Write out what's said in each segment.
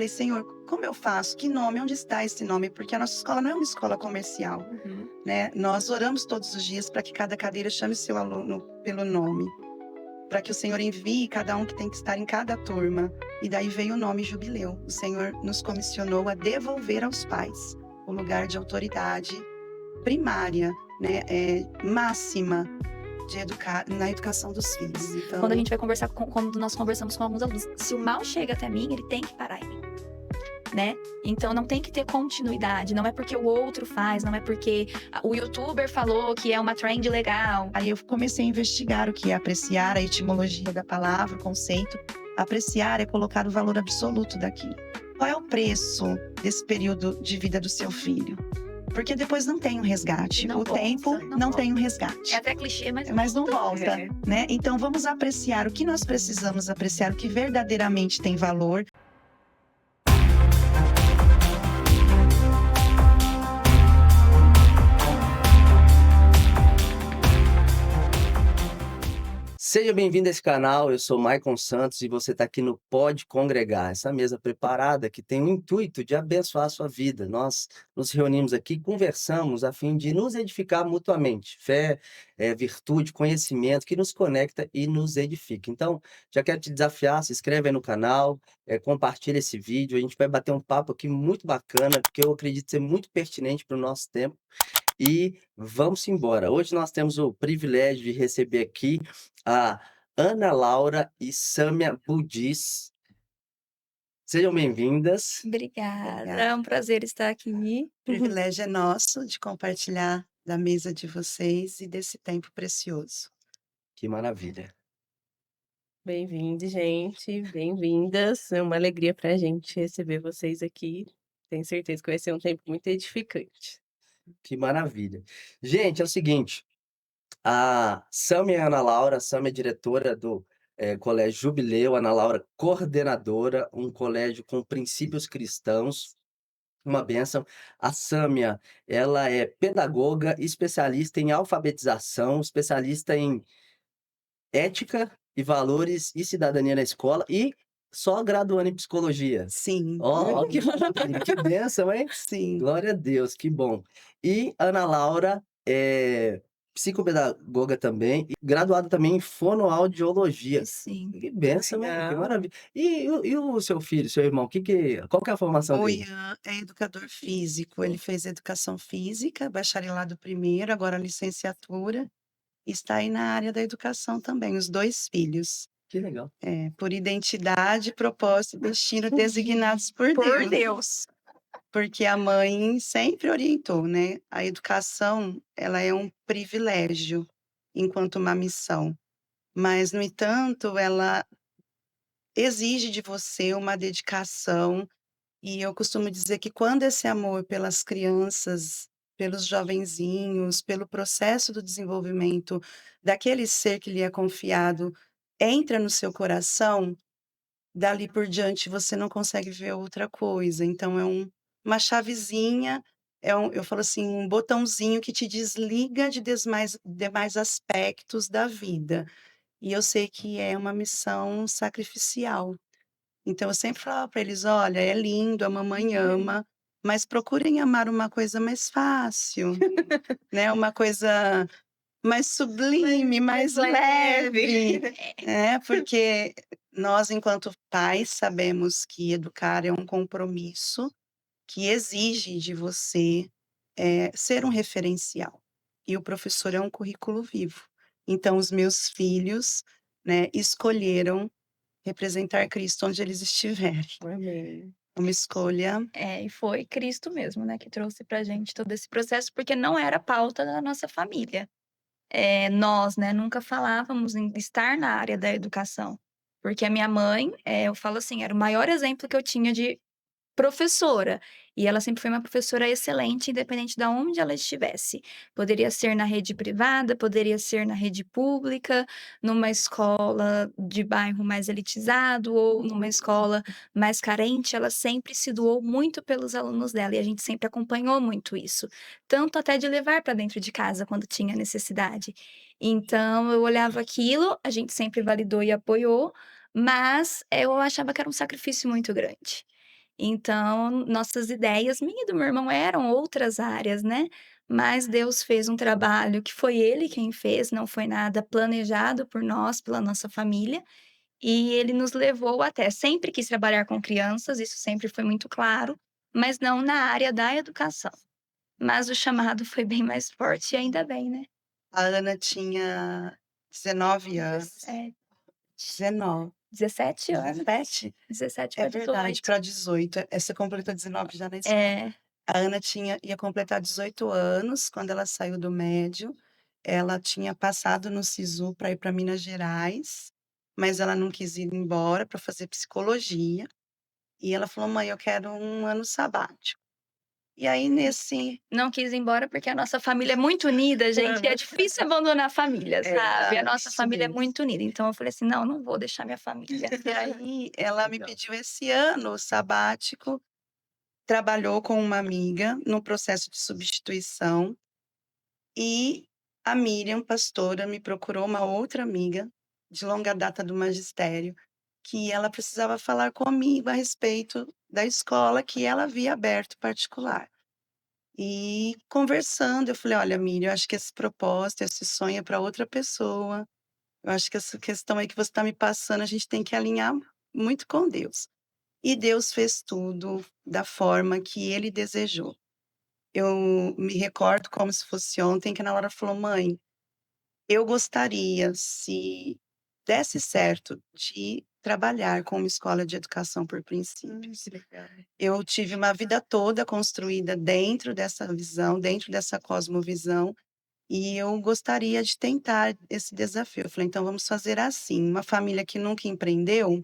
falei, Senhor, como eu faço? Que nome? Onde está esse nome? Porque a nossa escola não é uma escola comercial, Uhum. né? Nós oramos todos os dias para que cada cadeira chame seu aluno pelo nome, para que o Senhor envie cada um que tem que estar em cada turma. E daí veio o nome Jubileu. O Senhor nos comissionou a devolver aos pais o lugar de autoridade primária, né? Máxima na educação dos filhos. Então, Quando a gente vai conversar, quando nós conversamos com alguns alunos, se o mal chega até mim, ele tem que parar em mim, né? Então não tem que ter continuidade, não é porque o outro faz, não é porque o youtuber falou que é uma trend legal. Aí eu comecei a investigar o que é apreciar, a etimologia da palavra, o conceito. Apreciar é colocar o valor absoluto daquilo. Qual é o preço desse período de vida do seu filho? Porque depois não tem um resgate. Não O volta, tempo não tem um resgate. É até clichê, Mas não volta, É. né? Então vamos apreciar o que nós precisamos apreciar, o que verdadeiramente tem valor. Seja bem-vindo a esse canal, eu sou Maicon Santos e você está aqui no Pode Congregar, essa mesa preparada que tem o intuito de abençoar a sua vida. Nós nos reunimos aqui, conversamos a fim de nos edificar mutuamente. Fé, virtude, conhecimento que nos conecta e nos edifica. Então, já quero te desafiar, se inscreve aí no canal, compartilha esse vídeo, a gente vai bater um papo aqui muito bacana, porque eu acredito ser muito pertinente para o nosso tempo. E vamos embora. Hoje nós temos o privilégio de receber aqui a Ana Laura e Sâmia Budis. Sejam bem-vindas. Obrigada, Obrigada. é um prazer estar aqui. O privilégio é nosso de compartilhar da mesa de vocês e desse tempo precioso. Que maravilha. Bem-vindo, gente. Bem-vindas. É uma alegria para a gente receber vocês aqui. Tenho certeza que vai ser um tempo muito edificante. Que maravilha. Gente, é o seguinte, a Sâmia e a Ana Laura, a Sâmia é diretora do Colégio Jubileu, a Ana Laura coordenadora, um colégio com princípios cristãos, uma bênção. A Sâmia, ela é pedagoga, especialista em alfabetização, especialista em ética e valores e cidadania na escola e só graduando em psicologia. Sim. Ó, que maravilha, que bênção, hein? Sim. Glória a Deus, que bom. E Ana Laura é psicopedagoga também, e graduada também em fonoaudiologia. Sim. Que bênção, hein? Que Legal. maravilha. E o seu filho, seu irmão, qual que é a formação O dele? Ian é educador físico. Ele fez educação física, bacharelado primeiro, agora licenciatura. Está aí na área da educação também, os 2 filhos. Que legal. Por identidade, propósito e destino designados por Por Deus. Deus. Porque a mãe sempre orientou, né? A educação, ela é um privilégio enquanto uma missão. Mas, no entanto, ela exige de você uma dedicação. E eu costumo dizer que quando esse amor pelas crianças, pelos jovenzinhos, pelo processo do desenvolvimento daquele ser que lhe é confiado, entra no seu coração, dali por diante você não consegue ver outra coisa. Então é uma chavezinha, eu falo assim, um botãozinho que te desliga de demais aspectos da vida. E eu sei que é uma missão sacrificial. Então eu sempre falava para eles: "Olha, é lindo, a mamãe ama, mas procurem amar uma coisa mais fácil, né, uma coisa mais sublime, mais leve", porque nós enquanto pais sabemos que educar é um compromisso que exige de você, ser um referencial, e o professor é um currículo vivo. Então os meus filhos, né, escolheram representar Cristo onde eles estiverem. Amém. Uma escolha E foi Cristo mesmo, né, que trouxe pra gente todo esse processo, porque não era pauta da nossa família. Nós, né, nunca falávamos em estar na área da educação, porque a minha mãe, eu falo assim, era o maior exemplo que eu tinha de professora, e ela sempre foi uma professora excelente, independente da onde ela estivesse. Poderia ser na rede privada, poderia ser na rede pública, numa escola de bairro mais elitizado ou numa escola mais carente, ela sempre se doou muito pelos alunos dela, e a gente sempre acompanhou muito isso, tanto até de levar para dentro de casa quando tinha necessidade. Então eu olhava aquilo, a gente sempre validou e apoiou, mas eu achava que era um sacrifício muito grande. Então, nossas ideias, minha e do meu irmão, eram outras áreas, né, mas Deus fez um trabalho que foi Ele quem fez, não foi nada planejado por nós, pela nossa família, e Ele nos levou até sempre quis trabalhar com crianças, isso sempre foi muito claro, mas não na área da educação. Mas o chamado foi bem mais forte e ainda bem, né. A Ana tinha 19 anos. 17, 19. 17 anos, 17? 17 É para verdade, 18. para 18. Você completou 19 já na escola. É, A Ana ia completar 18 anos quando ela saiu do médio. Ela tinha passado no SISU para ir para Minas Gerais, mas ela não quis ir embora para fazer psicologia. E ela falou: "Mãe, eu quero um ano sabático". E aí não quis ir embora porque a nossa família é muito unida, gente, e é difícil abandonar a família, sabe, a nossa isso família é mesmo. muito unida, então eu falei assim: "Não, não vou deixar minha família". E aí ela me Legal. pediu esse ano sabático, trabalhou com uma amiga no processo de substituição. E a Miriam, pastora, me procurou uma outra amiga de longa data do magistério, que ela precisava falar comigo a respeito da escola que ela havia aberto particular. E conversando, eu falei: "Olha, Miriam, eu acho que esse propósito, esse sonho é para outra pessoa. Eu acho que essa questão aí que você está me passando, a gente tem que alinhar muito com Deus". E Deus fez tudo da forma que Ele desejou. Eu me recordo como se fosse ontem, que na hora falou: "Mãe, eu gostaria, se desse certo, de trabalhar com uma escola de educação por princípios". Que legal. Eu tive uma vida toda construída dentro dessa visão, dentro dessa cosmovisão, e eu gostaria de tentar esse desafio. Eu falei: "Então vamos fazer assim, uma família que nunca empreendeu,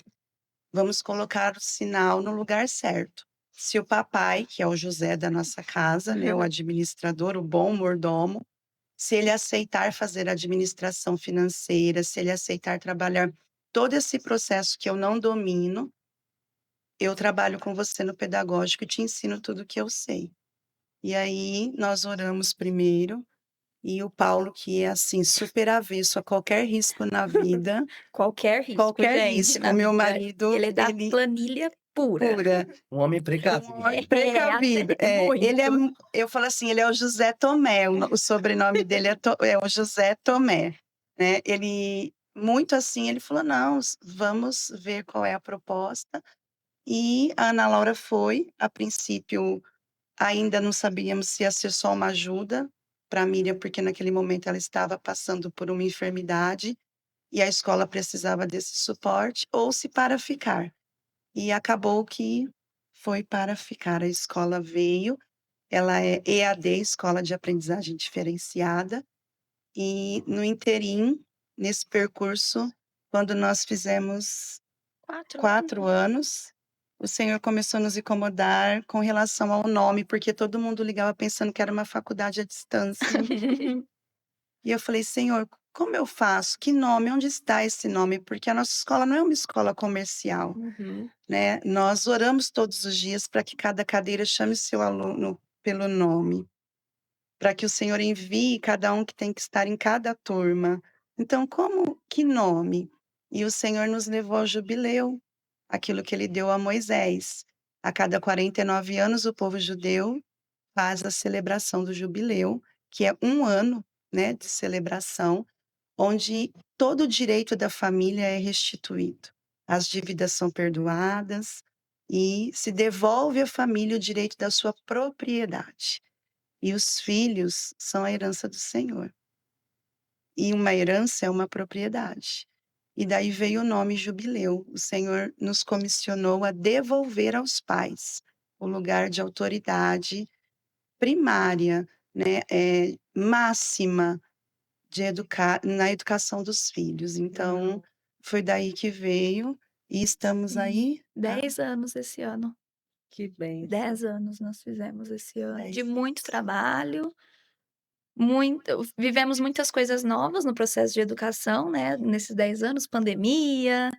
vamos colocar o sinal no lugar certo. Se o papai, que é o José da nossa casa, né, o administrador, o bom mordomo, se ele aceitar fazer administração financeira, se ele aceitar trabalhar todo esse processo que eu não domino, eu trabalho com você no pedagógico e te ensino tudo o que eu sei". E aí nós oramos primeiro, e o Paulo, que é assim super avesso a qualquer risco na vida, Qualquer risco, qualquer gente, risco, na meu vida, marido, ele é da ele planilha pura. pura. Um homem Um precavido. homem precavido. Ele é muito. eu falo assim, ele é o José Tomé, o sobrenome dele é o José Tomé, né. Ele muito assim, ele falou: "Não, vamos ver qual é a proposta". E a Ana Laura foi, a princípio, ainda não sabíamos se ia ser só uma ajuda para a Miriam, porque naquele momento ela estava passando por uma enfermidade, e a escola precisava desse suporte, ou se para ficar. E acabou que foi para ficar. A escola veio, ela é EAD, Escola de Aprendizagem Diferenciada, e no interim, nesse percurso, quando nós fizemos 4 4 anos, o Senhor começou a nos incomodar com relação ao nome, porque todo mundo ligava pensando que era uma faculdade à distância. E eu falei: "Senhor, como eu faço? Que nome? Onde está esse nome?", porque a nossa escola não é uma escola comercial. Uhum. Né, nós oramos todos os dias para que cada cadeira chame seu aluno pelo nome, para que o Senhor envie cada um que tem que estar em cada turma. Então que nome? E o Senhor nos levou ao jubileu, aquilo que ele deu a Moisés. A cada 49 anos o povo judeu faz a celebração do jubileu, que é um ano, né, de celebração, onde todo o direito da família é restituído. As dívidas são perdoadas e se devolve à família o direito da sua propriedade. E os filhos são a herança do Senhor. E uma herança é uma propriedade. E daí veio o nome jubileu. O Senhor nos comissionou a devolver aos pais o lugar de autoridade primária, né, máxima de educar na educação dos filhos. Então, Uau, foi daí que veio e estamos Sim, aí há 10 anos esse ano. que bênção. 10 anos nós fizemos esse ano, de 10 muito trabalho, vivemos muitas coisas novas no processo de educação, né, nesses 10 anos, pandemia,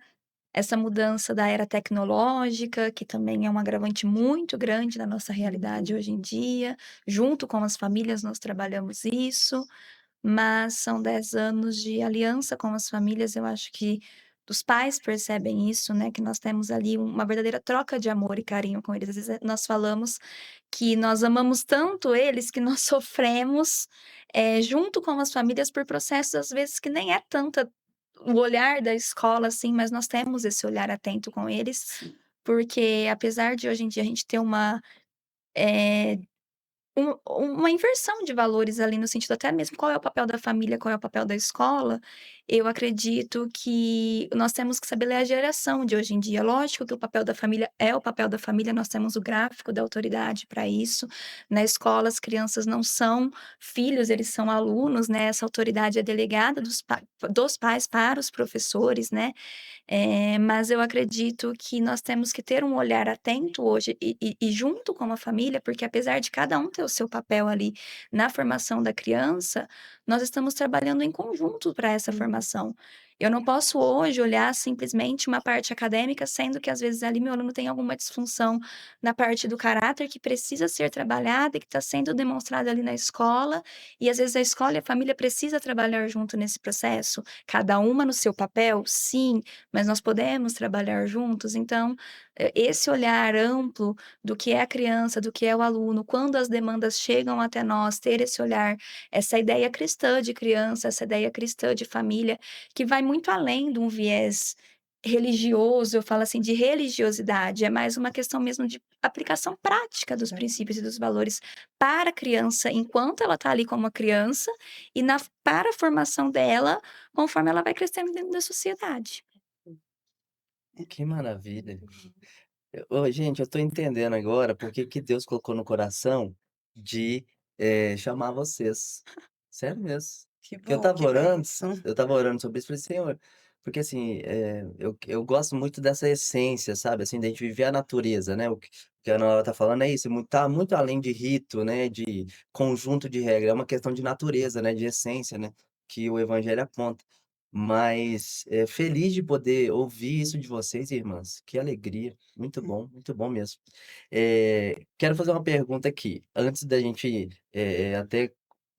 essa mudança da era tecnológica, que também é um agravante muito grande na nossa realidade hoje em dia, junto com as famílias nós trabalhamos isso, mas são 10 anos de aliança com as famílias, eu acho que dos pais percebem isso, né, que nós temos ali uma verdadeira troca de amor e carinho com eles. Às vezes, nós falamos que nós amamos tanto eles que nós sofremos, junto com as famílias por processos, às vezes, que nem é tanta o olhar da escola, assim, mas nós temos esse olhar atento com eles, Sim. porque apesar de hoje em dia a gente ter eh uma inversão de valores ali, no sentido até mesmo qual é o papel da família, qual é o papel da escola, eu acredito que nós temos que saber ler a geração de hoje em dia. Lógico que o papel da família é o papel da família, nós temos o gráfico da autoridade para isso. Na escola, as crianças não são filhos, eles são alunos, né, essa autoridade é delegada dos pais para os professores, né. Mas eu acredito que nós temos que ter um olhar atento hoje e junto com a família, porque apesar de cada um ter o seu papel ali na formação da criança, nós estamos trabalhando em conjunto para essa formação. Eu não posso hoje olhar simplesmente uma parte acadêmica, sendo que às vezes ali meu aluno tem alguma disfunção na parte do caráter que precisa ser trabalhada e que está sendo demonstrada ali na escola, e às vezes a escola e a família precisa trabalhar junto nesse processo, cada uma no seu papel, sim, mas nós podemos trabalhar juntos. Então, esse olhar amplo do que é a criança, do que é o aluno, quando as demandas chegam até nós, ter esse olhar, essa ideia cristã de criança, essa ideia cristã de família, que vai muito além de um viés religioso, eu falo assim, de religiosidade, é mais uma questão mesmo de aplicação prática dos princípios e dos valores para a criança, enquanto ela está ali como uma criança, e para a formação dela, conforme ela vai crescendo dentro da sociedade. Que maravilha. Ô, gente, eu tô entendendo agora porque que Deus colocou no coração de, chamar vocês. Sério mesmo. Que Que eu bom, estava que orando bênção. eu estava orando sobre isso, falei: "Senhor", porque assim, eu gosto muito dessa essência, sabe, assim, da gente viver a natureza, né, o que a Ana Laura tá falando é isso, tá muito além de rito, né, de conjunto de regra, é uma questão de natureza, né, de essência, né, que o evangelho aponta. Mas, feliz de poder ouvir isso de vocês, irmãs, que alegria, muito bom mesmo. Quero fazer uma pergunta aqui, antes da gente, até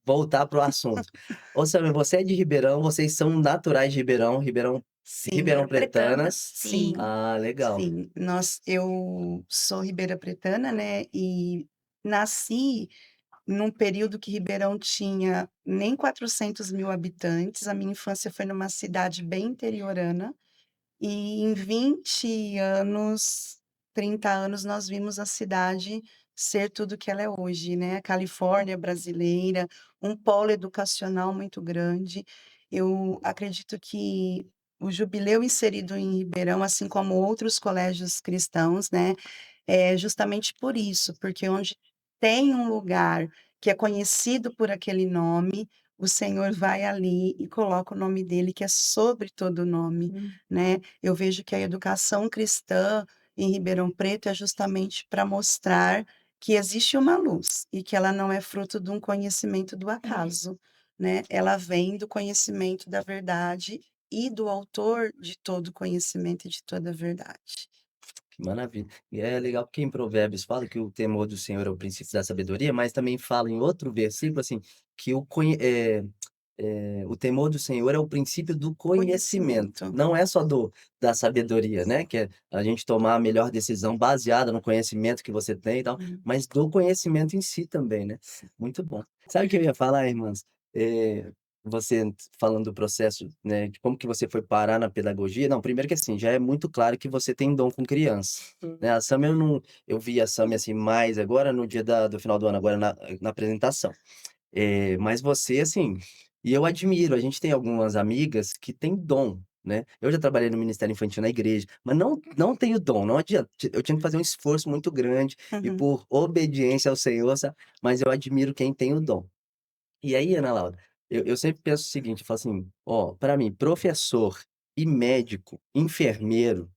voltar para o assunto. Ô Samir, você é de Ribeirão, vocês são naturais de Ribeirão, Sim, Ribeirão Pretana, ribeirão-pretanas. sim, sim. Ah, legal. sim. Eu sou ribeira pretana, né, e nasci num período que Ribeirão tinha nem 400.000 habitantes, a minha infância foi numa cidade bem interiorana, e em 20 anos, 30 anos, nós vimos a cidade ser tudo que ela é hoje, né, a Califórnia brasileira, um polo educacional muito grande. Eu acredito que o jubileu inserido em Ribeirão, assim como outros colégios cristãos, né, é justamente por isso, porque onde tem um lugar que é conhecido por aquele nome, o Senhor vai ali e coloca o nome dele, que é sobre todo nome, Hum. né. Eu vejo que a educação cristã em Ribeirão Preto é justamente para mostrar que existe uma luz e que ela não é fruto de um conhecimento do acaso, né, ela vem do conhecimento da verdade e do autor de todo conhecimento e de toda verdade. Que maravilha. E é legal porque em Provérbios fala que o temor do Senhor é o princípio da sabedoria, mas também fala em outro versículo, assim, que o temor do Senhor é o princípio do conhecimento, Conhecimento. não é só da sabedoria, né, que é a gente tomar a melhor decisão baseada no conhecimento que você tem e tal, Hum. mas do conhecimento em si também, né. Muito bom. Sabe o que eu ia falar, irmãs? Você falando do processo, né, de como que você foi parar na pedagogia, não, primeiro que assim, já é muito claro que você tem dom com criança, né, a Sam eu vi a Sam, assim, mais agora no dia do final do ano, agora na apresentação. Mas você, assim, e eu admiro, a gente tem algumas amigas que têm dom, né. Eu já trabalhei no ministério infantil na igreja, mas não tenho dom, não adianta, eu tinha que fazer um esforço muito grande e Uhum. por obediência ao Senhor, sabe, mas eu admiro quem tem o dom. E aí, Ana Laura, eu sempre penso o seguinte, eu falo assim: "Ó, pra mim, professor e médico, enfermeiro,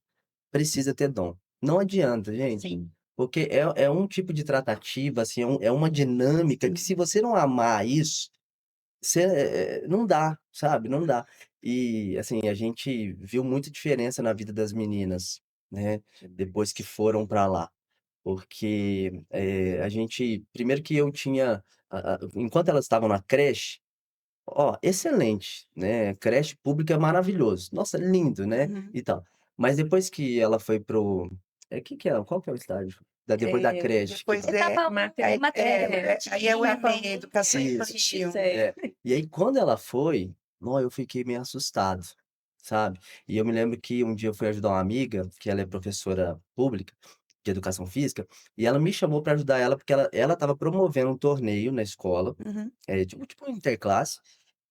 precisa ter dom". Não adianta, gente, Sim, porque é um tipo de tratativa, assim, é uma dinâmica que sim. se você não amar isso, você, não dá, sabe, não dá. E, assim, a gente viu muita diferença na vida das meninas, né, depois que foram pra lá. Porque, a gente primeiro que eu tinha enquanto elas estavam na creche, Ó, excelente, né, creche pública é maravilhoso. Nossa, lindo, né, Uhum. e tal. Mas depois que ela foi pro que é qual que é o estágio? Depois da creche que Depois vai Etapa 1, aí maternidade, aí é o etapa EMEI, 1, educação Isso, infantil. é. E aí quando ela foi, nó, eu fiquei meio assustado, sabe. E eu me lembro que um dia eu fui ajudar uma amiga, que ela é professora pública, de educação física, e ela me chamou para ajudar ela, porque ela estava promovendo um torneio na escola, Uhum. tipo um interclasse,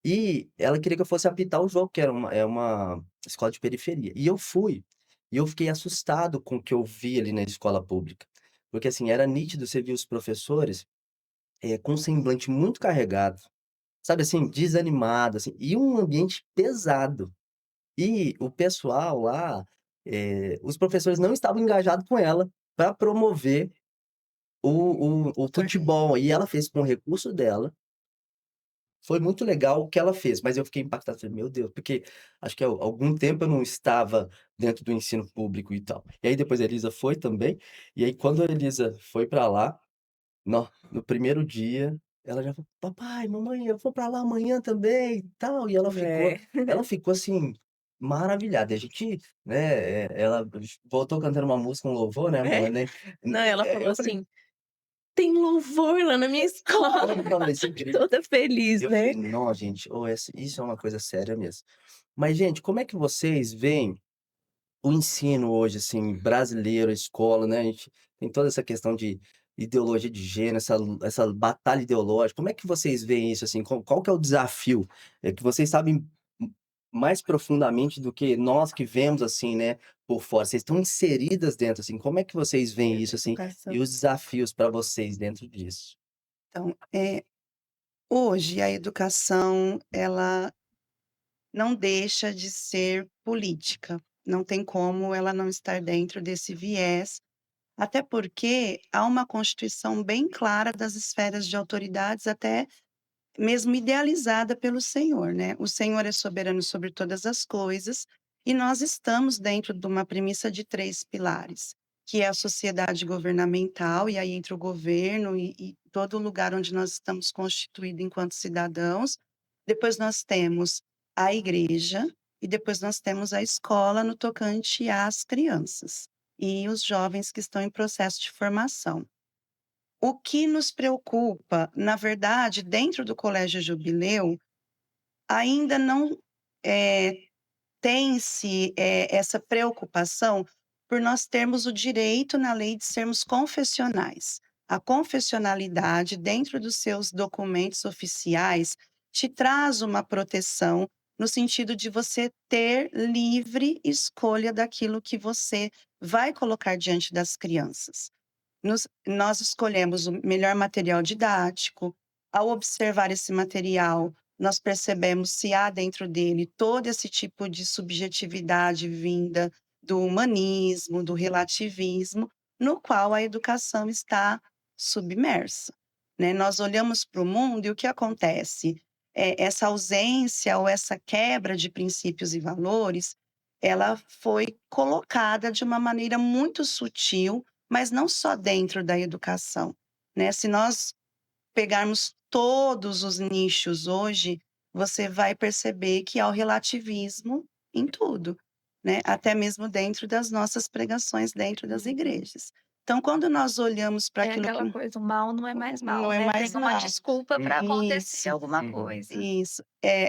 e ela queria que eu fosse apitar o jogo, que era uma escola de periferia. E eu fui, e eu fiquei assustado com o que eu vi ali na escola pública. Porque, assim, era nítido, você via os professores, com um semblante muito carregado, sabe, assim, desanimado, assim, e um ambiente pesado. E o pessoal lá, os professores não estavam engajados com ela para promover o Torneio. futebol, e ela fez com o recurso dela. Foi muito legal o que ela fez, mas eu fiquei impactado, falei: "Meu Deus", porque acho que há algum tempo eu não estava dentro do ensino público e tal. E aí depois a Elisa foi também, e aí quando a Elisa foi pra lá, no primeiro dia, ela já falou: "Papai, mamãe, eu vou pra lá amanhã também e tal", e É. ela ficou, assim, maravilhada. E a gente, né, ela voltou cantando uma música, um louvor, né, É. né, Não, ela falou eu falei: assim: "Tem louvor lá na minha escola", "Olha, isso é incrível". toda feliz, Eu falei: né. "Não, gente, isso é uma coisa séria mesmo". Mas, gente, como é que vocês veem o ensino hoje, assim, brasileiro, a escola, né, a gente tem toda essa questão de ideologia de gênero, essa batalha ideológica, como é que vocês veem isso, assim, qual que é o desafio? É que vocês sabem mais profundamente do que nós que vemos, assim, né, por fora, vocês estão inseridas dentro, assim, como é que vocês veem isso, assim, Educação. e os desafios para vocês dentro disso? Então, hoje a educação, ela não deixa de ser política. Não tem como ela não estar dentro desse viés, até porque há uma constituição bem clara das esferas de autoridades, até mesmo idealizada pelo Senhor, né. O Senhor é soberano sobre todas as coisas, e nós estamos dentro de uma premissa de 3 pilares, que é a sociedade governamental, e aí entra o governo e todo lugar onde nós estamos constituídos enquanto cidadãos. Depois nós temos a igreja, e depois nós temos a escola no tocante às crianças, e os jovens que estão em processo de formação. O que nos preocupa, na verdade, dentro do Colégio Jubileu, ainda não, eh, tem-se, essa preocupação por nós termos o direito na lei de sermos confessionais. A confessionalidade, dentro dos seus documentos oficiais, te traz uma proteção, no sentido de você ter livre escolha daquilo que você vai colocar diante das crianças. Nós escolhemos o melhor material didático. Ao observar esse material, nós percebemos se há dentro dele todo esse tipo de subjetividade vinda do humanismo, do relativismo, no qual a educação está submersa, né. Nós olhamos para o mundo e o que acontece? Essa ausência ou essa quebra de princípios e valores, ela foi colocada de uma maneira muito sutil, mas não só dentro da educação, né. Se nós pegarmos todos os nichos hoje, você vai perceber que há o relativismo em tudo, né, até mesmo dentro das nossas pregações dentro das Uhum. igrejas. Então, quando nós olhamos para É aquilo que aquela coisa, o mal não é mais mal, não é né, tem mais uma mal. desculpa para acontecer Isso, alguma Uhum. coisa. isso.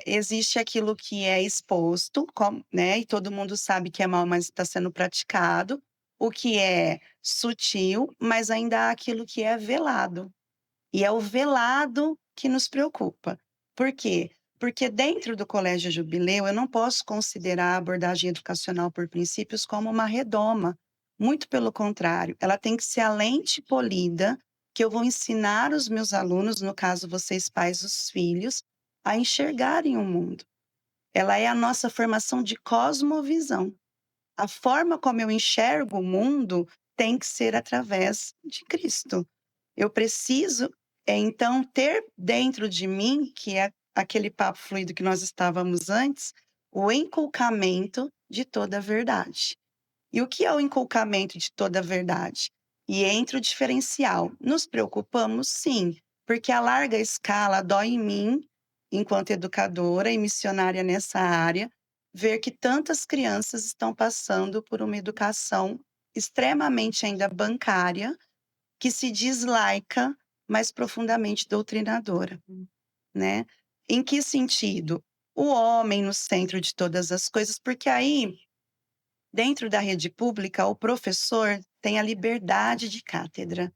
Existe aquilo que é exposto, né, e todo mundo sabe que é mal, mas está sendo praticado, o que é sutil, mas ainda há aquilo que é velado. E é o velado que nos preocupa. Por quê? Porque dentro do Colégio Jubileu, eu não posso considerar a abordagem educacional por princípios como uma redoma. Muito pelo contrário, ela tem que ser a lente polida que eu vou ensinar os meus alunos, no caso vocês pais, os filhos, a enxergarem o mundo. Ela é a nossa formação de cosmovisão. A forma como eu enxergo o mundo tem que ser através de Cristo. Eu preciso, então, ter dentro de mim, que é aquele papo fluido que nós estávamos antes, o inculcamento de toda a verdade. E o que é o inculcamento de toda a verdade? E entra o diferencial. Nos preocupamos, sim, porque a larga escala dói em mim enquanto educadora e missionária nessa área, ver que tantas crianças estão passando por uma educação extremamente ainda bancária, que se diz laica, mas profundamente doutrinadora, né. Em que sentido? O homem no centro de todas as coisas, porque aí, dentro da rede pública, o professor tem a liberdade de cátedra.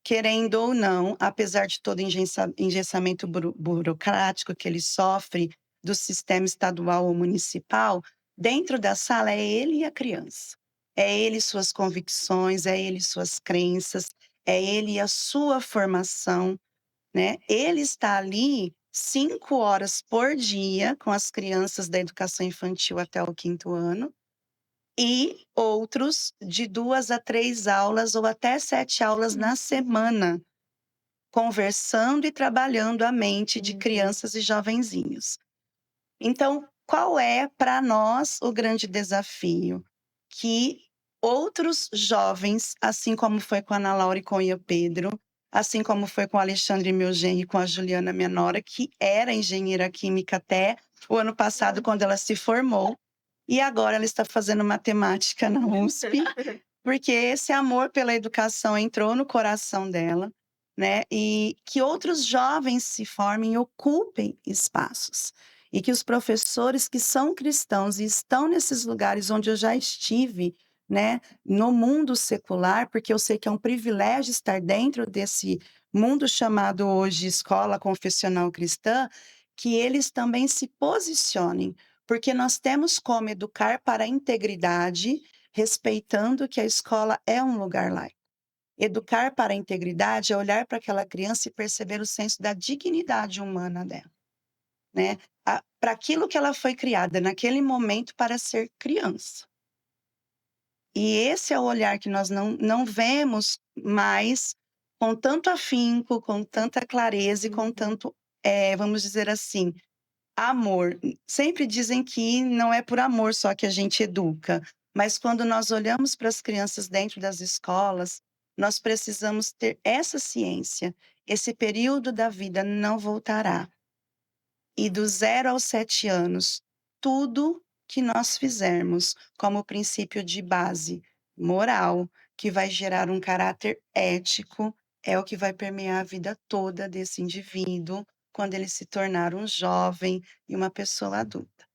Querendo ou não, apesar de todo engessamento burocrático que ele sofre do sistema estadual ou municipal, dentro da sala é ele e a criança. É ele e suas convicções, é ele e suas crenças, é ele e a sua formação, né. Ele está ali 5 horas por dia com as crianças da educação infantil até o 5º ano, e outros de 2 a 3 aulas ou até 7 aulas na semana, conversando e trabalhando a mente de crianças e jovenzinhos. Então, qual é para nós o grande desafio? Que outros jovens, assim como foi com a Ana Laura e com o Ian Pedro, assim como foi com o Alexandre, meu genro, e com a Juliana, minha nora, que era engenheira química até o ano passado, quando ela se formou, e agora ela está fazendo matemática na USP, porque esse amor pela educação entrou no coração dela, né, e que outros jovens se formem e ocupem espaços. E que os professores que são cristãos e estão nesses lugares onde eu já estive, né, no mundo secular, porque eu sei que é um privilégio estar dentro desse mundo chamado hoje escola confessional cristã, que eles também se posicionem, porque nós temos como educar para a integridade, respeitando que a escola é um lugar laico. Educar para a integridade é olhar para aquela criança e perceber o senso da dignidade humana dela, né, para aquilo que ela foi criada naquele momento para ser criança. E esse é o olhar que nós não vemos mais com tanto afinco, com tanta clareza e com tanto, vamos dizer assim, amor. Sempre dizem que não é por amor só que a gente educa, mas quando nós olhamos para as crianças dentro das escolas, nós precisamos ter essa ciência. Esse período da vida não voltará. E do 0 aos 7 anos, tudo que nós fizermos como princípio de base moral, que vai gerar um caráter ético, é o que vai permear a vida toda desse indivíduo, quando ele se tornar um jovem e uma pessoa adulta.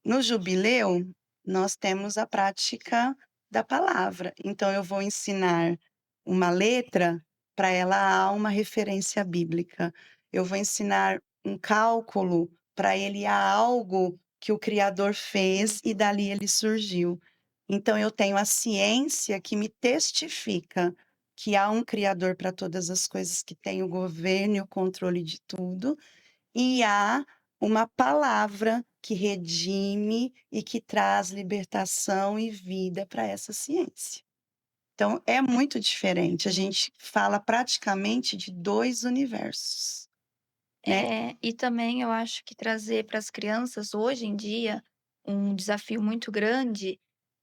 No jubileu, nós temos a prática da palavra, então eu vou ensinar uma letra, para ela há uma referência bíblica. Eu vou ensinar um cálculo, para ele há algo que o criador fez e dali ele surgiu. Então eu tenho a ciência que me testifica que há um criador para todas as coisas, que tem o governo e o controle de tudo, e há uma palavra que redime e que traz libertação e vida para essa ciência. Então é muito diferente, a gente fala praticamente de 2 universos, né. E também eu acho que trazer para as crianças, hoje em dia, um desafio muito grande,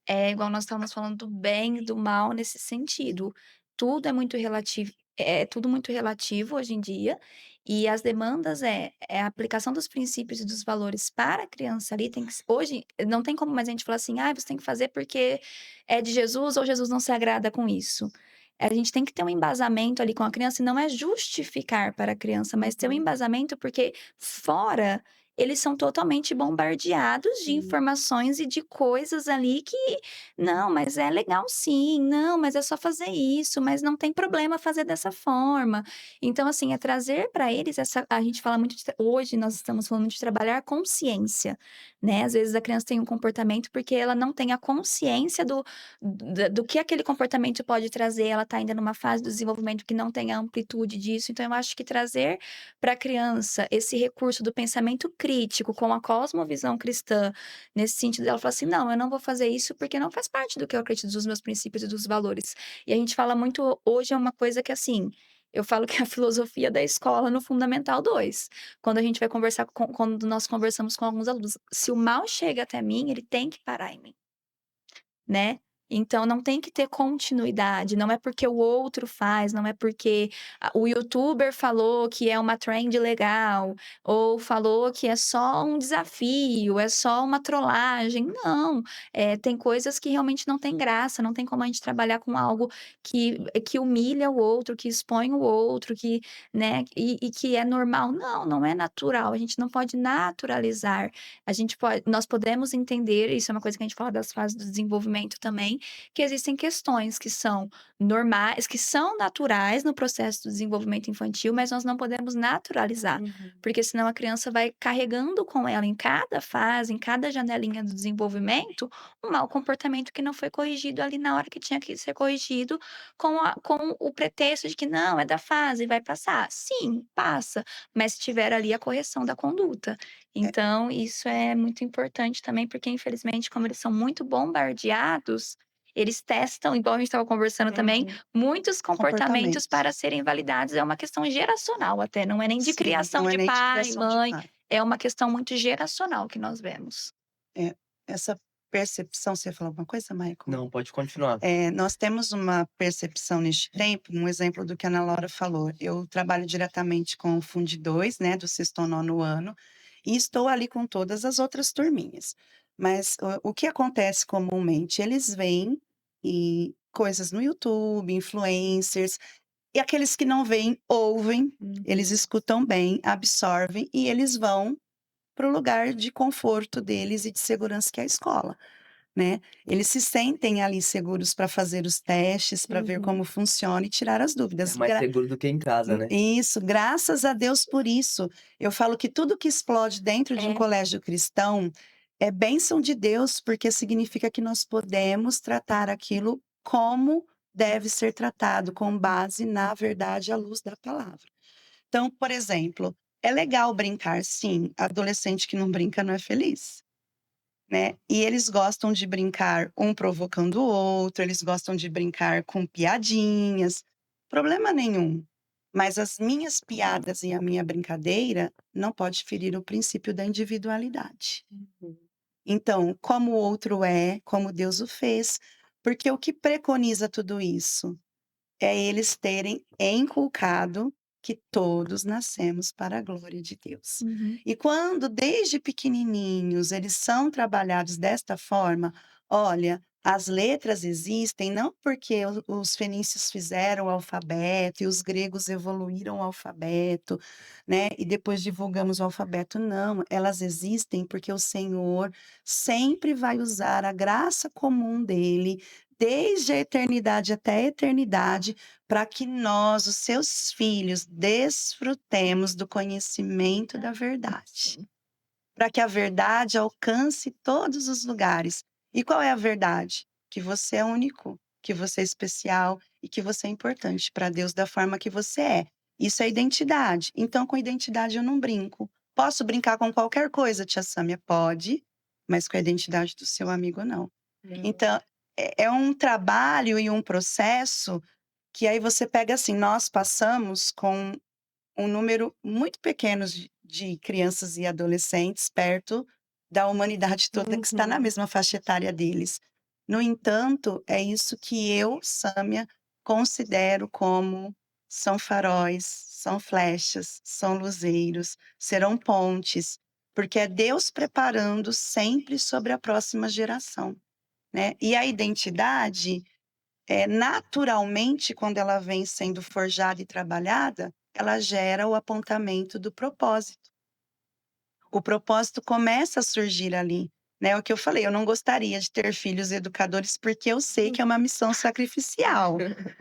é igual nós estávamos falando do bem e do mal nesse sentido. Tudo é muito relativo, é tudo muito relativo hoje em dia, e as demandas é a aplicação dos princípios e dos valores para a criança ali tem que se hoje não tem como mais a gente falar assim: "Ai, você tem que fazer porque é de Jesus ou Jesus não se agrada com isso". A gente tem que ter um embasamento ali com a criança e não é justificar para a criança, mas ter um embasamento, porque fora eles são totalmente bombardeados de informações e de coisas ali que: "Não, mas é legal sim. Não, mas é só fazer isso, mas não tem problema fazer dessa forma". Então, assim, é trazer para eles essa a gente fala muito de hoje nós estamos falando de trabalhar consciência, né. Às vezes a criança tem um comportamento porque ela não tem a consciência do que aquele comportamento pode trazer, ela está ainda numa fase do desenvolvimento que não tem a amplitude disso. Então eu acho que trazer para a criança esse recurso do pensamento crítico com a cosmovisão cristã, nesse sentido dela falar assim: "Não, eu não vou fazer isso porque não faz parte do que eu acredito, dos meus princípios e dos valores". E a gente fala muito hoje é uma coisa que, assim, eu falo que é a filosofia da escola no Fundamental 2. Quando a gente vai conversar quando nós conversamos com alguns alunos: "Se o mal chega até mim, ele tem que parar em mim", né. Então não tem que ter continuidade, não é porque o outro faz, não é porque o youtuber falou que é uma trend legal, ou falou que é só um desafio, é só uma trollagem. Não, tem coisas que realmente não tem graça, não tem como a gente trabalhar com algo que humilha o outro, que expõe o outro, que, né, e que é normal. Não, não é natural, a gente não pode naturalizar. Nós podemos entender, isso é uma coisa que a gente fala das fases do desenvolvimento também, que existem questões que são normais, que são naturais no processo do desenvolvimento infantil, mas nós não podemos naturalizar, Uhum. porque senão a criança vai carregando com ela em cada fase, em cada janelinha do desenvolvimento, um mau comportamento que não foi corrigido ali na hora que tinha que ser corrigido, com o pretexto de que não, é da fase, vai passar. Sim, passa, mas se tiver ali a correção da conduta. É, Então, isso é muito importante também, porque infelizmente, como eles são muito bombardeados, eles testam, igual a gente estava conversando também, Uhum. muitos comportamentos comportamentos. para serem validados. É uma questão geracional até, não é nem de Sim, criação não é de nem de pai, criação de mãe, pai. é uma questão muito geracional que nós vemos. É, essa percepção, você ia falar alguma coisa, Michael? Não, pode continuar. Nós temos uma percepção neste tempo, um exemplo do que a Ana Laura falou. Eu trabalho diretamente com o Fundi 2, né, do sexto ao nono ano, e estou ali com todas as outras turminhas. Mas o que acontece comumente? Eles veem coisas no YouTube, influencers, e aqueles que não veem, ouvem, eles Uhum. escutam bem, absorvem, e eles vão para o lugar de conforto deles e de segurança que é a escola, né. Eles se sentem ali seguros para fazer os testes, para ver Uhum. como funciona e tirar as É dúvidas. mais seguro do que em casa, né? Isso, graças a Deus por isso. Eu falo que tudo que explode dentro de um É. colégio cristão é bênção de Deus, porque significa que nós podemos tratar aquilo como deve ser tratado, com base na verdade à luz da palavra. Então, por exemplo, é legal brincar, sim, adolescente que não brinca não é feliz. Né? E eles gostam de brincar um provocando o outro, eles gostam de brincar com piadinhas, problema nenhum. Mas as minhas piadas e a minha brincadeira não pode ferir o princípio da individualidade. Uhum. Então, como o outro é, como Deus o fez, porque o que preconiza tudo isso é eles terem inculcado que todos nascemos para a glória de Deus. Uhum. E quando desde pequenininhos eles são trabalhados desta forma, olha, as letras existem não porque os fenícios fizeram o alfabeto e os gregos evoluíram o alfabeto, né? E depois divulgamos o alfabeto, não, elas existem porque o Senhor sempre vai usar a graça comum dele desde a eternidade até a eternidade, para que nós, os seus filhos, desfrutemos do conhecimento da verdade. Para que a verdade alcance todos os lugares. E qual é a verdade? Que você é único, que você é especial e que você é importante para Deus da forma que você é. Isso é identidade. Então, com identidade eu não brinco. Posso brincar com qualquer coisa, tia Sâmia? Pode, mas com a identidade do seu amigo, não. Não. Então, é um trabalho e um processo que aí você pega assim, nós passamos com um número muito pequeno de crianças e adolescentes perto da humanidade toda que está na Uhum. mesma faixa etária deles. No entanto, é isso que eu, Sâmia, considero como são faróis, são flechas, são luzeiros, serão pontes, porque é Deus preparando sempre sobre a próxima geração, né. E a identidade, naturalmente, quando ela vem sendo forjada e trabalhada, ela gera o apontamento do propósito. O propósito começa a surgir ali, né, o que eu falei, eu não gostaria de ter filhos educadores, porque eu sei que é uma missão sacrificial,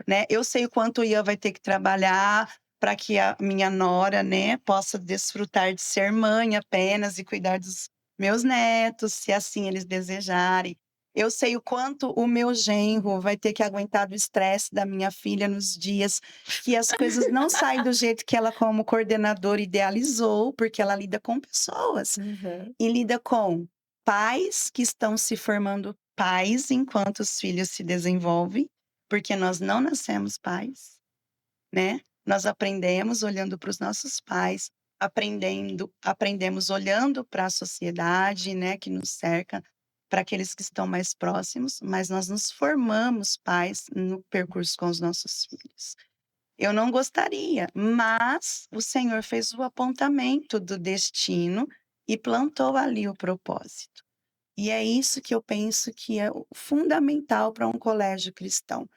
né. Eu sei o quanto o Ian vai ter que trabalhar para que a minha nora, né, possa desfrutar de ser mãe apenas e cuidar dos meus netos, se assim eles desejarem. Eu sei o quanto o meu genro vai ter que aguentar do estresse da minha filha nos dias que as coisas não saem do jeito que ela, como coordenadora, idealizou, porque ela lida com pessoas Uhum. e lida com pais que estão se formando pais enquanto os filhos se desenvolvem, porque nós não nascemos pais, né? Nós aprendemos olhando para os nossos pais, aprendemos olhando para a sociedade, né, que nos cerca. para aqueles que estão mais próximos, mas nós nos formamos pais no percurso com os nossos filhos. Eu não gostaria, mas o Senhor fez o apontamento do destino e plantou ali o propósito. E é isso que eu penso que é o fundamental para um colégio cristão.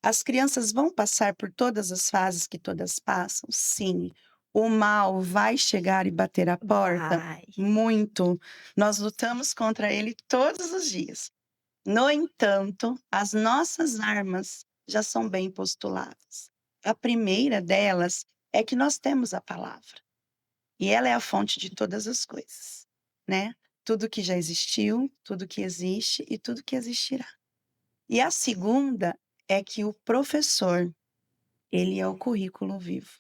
As crianças vão passar por todas as fases que todas passam? Sim. O mal vai chegar e bater a porta? Vai. Muito. Nós lutamos contra ele todos os dias. No entanto, as nossas armas já são bem postuladas. A primeira delas é que nós temos a palavra. E ela é a fonte de todas as coisas, né? Tudo que já existiu, tudo que existe e tudo que existirá. E a segunda é que o professor, ele é o currículo vivo.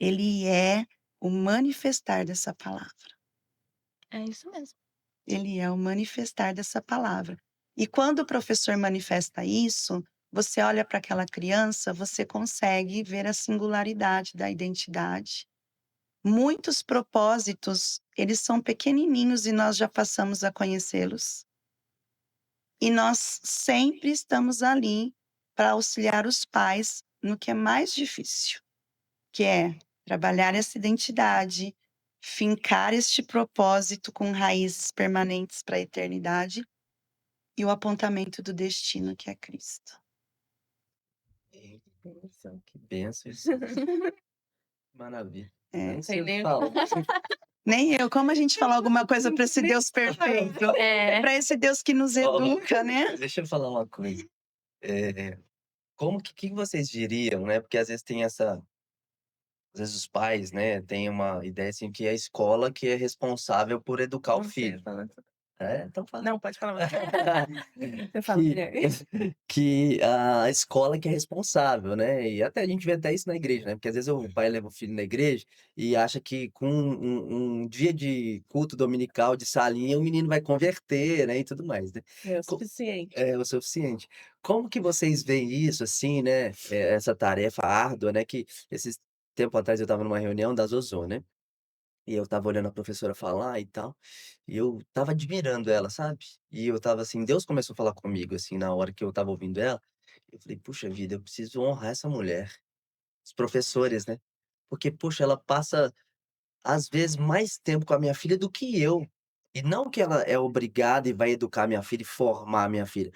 Ele é o manifestar dessa palavra. É isso mesmo. Ele é o manifestar dessa palavra. E quando o professor manifesta isso, você olha para aquela criança, você consegue ver a singularidade da identidade. Muitos propósitos, eles são pequenininhos e nós já passamos a conhecê-los. E nós sempre estamos ali para auxiliar os pais no que é mais difícil, que é trabalhar essa identidade, fincar este propósito com raízes permanentes para a eternidade e o apontamento do destino, que é Cristo. Bênção. Que benção isso. Maravilha. Eu É. não sei o que nem- falar. Nem eu, como a gente falar alguma coisa para esse Deus perfeito, É. para esse Deus que nos educa, né? Deixa eu falar uma coisa. Como que vocês diriam, né? Porque às vezes tem essa. Às vezes os pais, né, têm uma ideia assim que é a escola que é responsável por educar o Não sei, filho. fala. Então fala. Não, pode falar. Você fala que, melhor. que a escola que é responsável, né? E até a gente vê até isso na igreja, né? Porque às vezes o pai leva o filho na igreja e acha que com um dia de culto dominical de salinha o menino vai converter, né? E tudo mais, né? É o Co- suficiente. É o suficiente. Como que vocês veem isso, assim, né? Essa tarefa árdua, né? Que esses tempo atrás eu estava numa reunião da Zozo, né? E eu estava olhando a professora falar e tal, e eu estava admirando ela, sabe? E eu estava assim, Deus começou a falar comigo, assim, na hora que eu estava ouvindo ela. Eu falei, puxa vida, eu preciso honrar essa mulher. Os professores, né? Porque, puxa, ela passa às vezes, mais tempo com a minha filha do que eu. E não que ela é obrigada e vai educar minha filha e formar minha filha,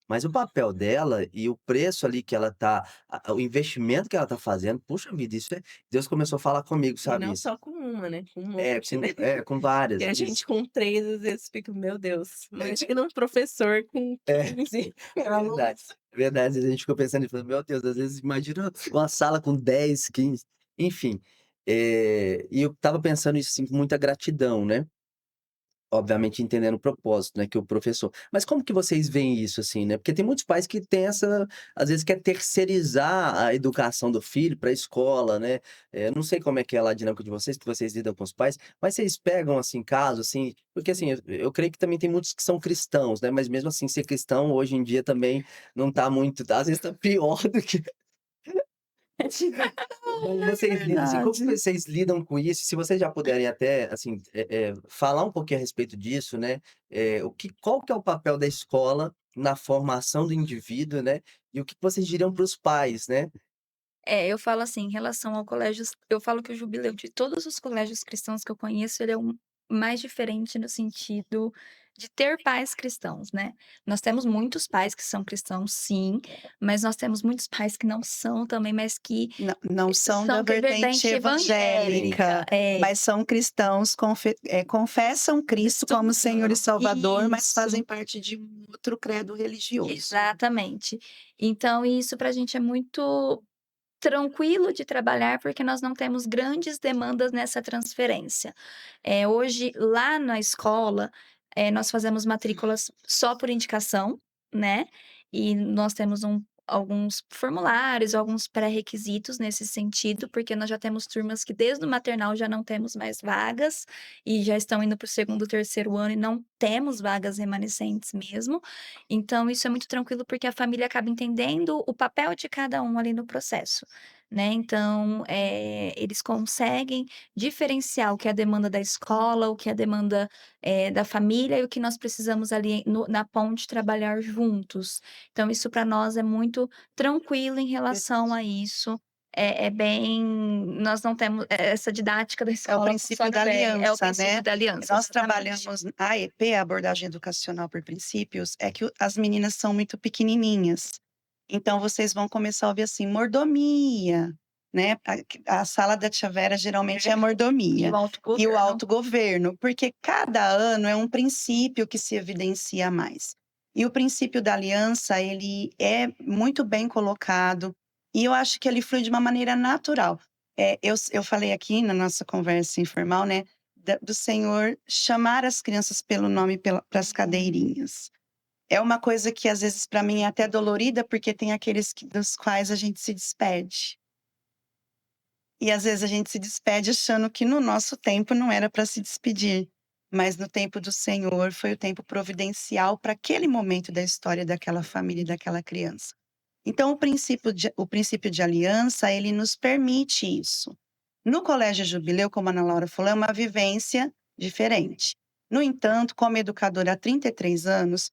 mas o papel dela e o preço ali que ela tá o investimento que ela tá fazendo, puxa vida, isso é Deus começou a falar comigo, E sabe não isso. só com uma, né? Com um É, monte, com né? com várias, E a isso. gente com 3, às vezes, fica, meu Deus, imagina um professor com É. 15 É alunos. verdade, é verdade. A gente ficou pensando e falando, meu Deus, às vezes imagina uma sala com 10, 15, enfim. E eu estava pensando isso, assim, com muita gratidão, né. Obviamente entendendo o propósito, né, que o professor mas como que vocês veem isso, assim, né, porque tem muitos pais que têm essa às vezes quer terceirizar a educação do filho para a escola, né, não sei como é que é lá a dinâmica de vocês, que vocês lidam com os pais, mas vocês pegam, assim, casos, assim porque, assim, eu creio que também tem muitos que são cristãos, né, mas mesmo assim ser cristão hoje em dia também não tá muito às vezes tá pior do que mas vocês lidam, assim, como que Verdade. vocês lidam com isso? Se vocês já puderem até, assim, falar um pouquinho a respeito disso, né, qual que é o papel da escola na formação do indivíduo, né, e o que vocês diriam para os pais, né? Eu falo assim, em relação ao colégios eu falo que o jubileu de todos os colégios cristãos que eu conheço, ele é o mais diferente no sentido de ter pais cristãos, né. Nós temos muitos pais que são cristãos, sim, mas nós temos muitos pais que não são também, mas que Não são da são que vertente evangélica, É, mas são cristãos, confessam Cristo como Senhor e Salvador, mas Isso. fazem parte de um outro credo religioso. Exatamente. Então isso pra gente é muito tranquilo de trabalhar, porque nós não temos grandes demandas nessa transferência. Hoje, lá na escola, nós fazemos matrículas só por indicação, né, e nós temos alguns formulários, alguns pré-requisitos nesse sentido, porque nós já temos turmas que desde o maternal já não temos mais vagas, e já estão indo para o segundo, terceiro ano e não temos vagas remanescentes mesmo. Então isso é muito tranquilo, porque a família acaba entendendo o papel de cada um ali no processo, né, então, eles conseguem diferenciar o que é a demanda da escola, o que é a demanda, da família e o que nós precisamos ali na ponte trabalhar juntos. Então isso para nós é muito tranquilo em relação a isso, é bem nós não temos essa didática da É o escola princípio funciona da bem, é o aliança, princípio né. da aliança, Nós exatamente. trabalhamos a EP, a abordagem educacional por princípios, é que as meninas são muito pequenininhas. Então vocês vão começar a ouvir assim: "Mordomia", né, a sala da tia Vera geralmente é a E mordomia. o E o autogoverno. autogoverno, porque cada ano é um princípio que se evidencia mais. E o princípio da aliança, ele é muito bem colocado, e eu acho que ele flui de uma maneira natural. Eu falei aqui na nossa conversa informal, né, do Senhor chamar as crianças pelo nome para as cadeirinhas. É uma coisa que às vezes para mim é até dolorida, porque tem aqueles dos quais a gente se despede. E às vezes a gente se despede achando que no nosso tempo não era para se despedir, mas no tempo do Senhor foi o tempo providencial para aquele momento da história daquela família e daquela criança. Então o princípio de aliança, ele nos permite isso. No Colégio Jubileu, como a Ana Laura falou, é uma vivência diferente. No entanto, como educadora há 33 anos,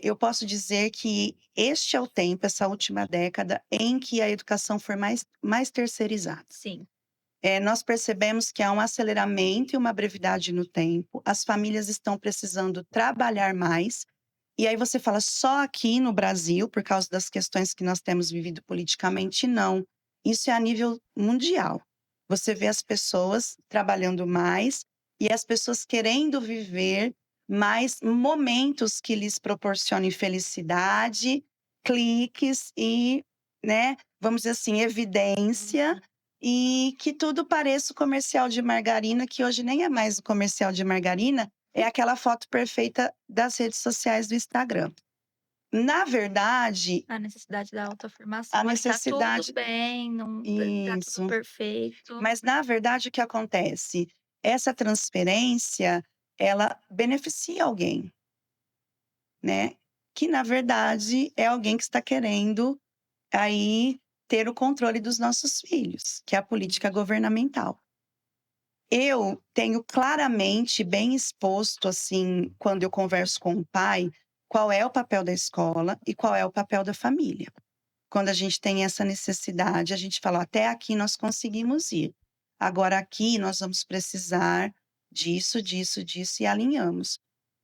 eu posso dizer que este é o tempo, essa última década, em que a educação foi mais terceirizada. Sim. Nós percebemos que há um aceleramento e uma brevidade no tempo, as famílias estão precisando trabalhar mais, e aí você fala só aqui no Brasil, por causa das questões que nós temos vivido politicamente, não. Isso é a nível mundial. Você vê as pessoas trabalhando mais e as pessoas querendo viver mais momentos que lhes proporcionem felicidade, cliques e, né, vamos dizer assim, evidência, e que tudo pareça o comercial de margarina, que hoje nem é mais o comercial de margarina, é aquela foto perfeita das redes sociais do Instagram. Na verdade, A necessidade da a autoafirmação, ali tá tudo necessidade bem, não tá tudo isso. perfeito. Mas na verdade o que acontece? Essa transferência, ela beneficia alguém, né, que na verdade é alguém que está querendo aí ter o controle dos nossos filhos, que é a política governamental. Eu tenho claramente bem exposto, assim, quando eu converso com o pai, qual é o papel da escola e qual é o papel da família. Quando a gente tem essa necessidade, a gente fala: "Até aqui nós conseguimos ir. Agora aqui nós vamos precisar disso, disso, disso", e alinhamos.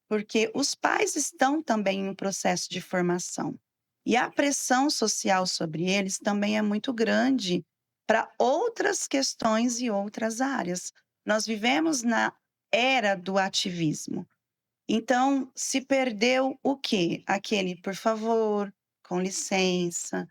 Porque os pais estão também em um processo de formação. E a pressão social sobre eles também é muito grande para outras questões e outras áreas. Nós vivemos na era do ativismo. Então, se perdeu o quê? Aquele "por favor", "com licença",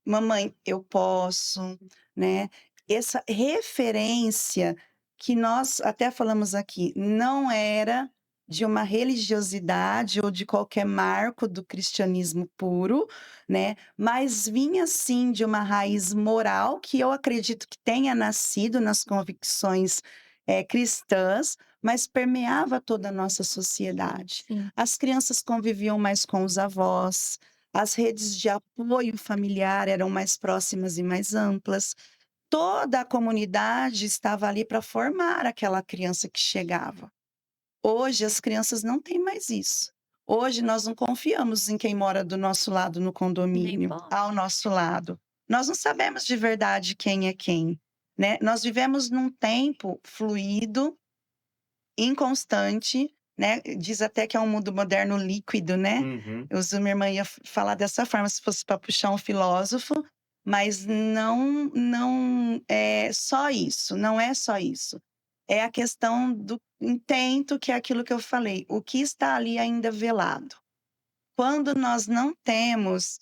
"mamãe, eu posso", né. Essa referência que nós até falamos aqui, não era de uma religiosidade ou de qualquer marco do cristianismo puro, né, mas vinha sim de uma raiz moral que eu acredito que tenha nascido nas convicções, cristãs, mas permeava toda a nossa sociedade. Sim. As crianças conviviam mais com os avós, as redes de apoio familiar eram mais próximas e mais amplas. Toda a comunidade estava ali para formar aquela criança que chegava. Hoje as crianças não têm mais isso. Hoje nós não confiamos em quem mora do nosso lado no Nem condomínio, pode. ao nosso lado. Nós não sabemos de verdade quem é quem, né. Nós vivemos num tempo fluido, inconstante, né, diz até que é um mundo moderno líquido, né. Uhum. Minha irmã ia falar dessa forma, se fosse para puxar um filósofo, mas não é só isso, não é só isso. É a questão do intento, que é aquilo que eu falei, o que está ali ainda velado. Quando nós não temos,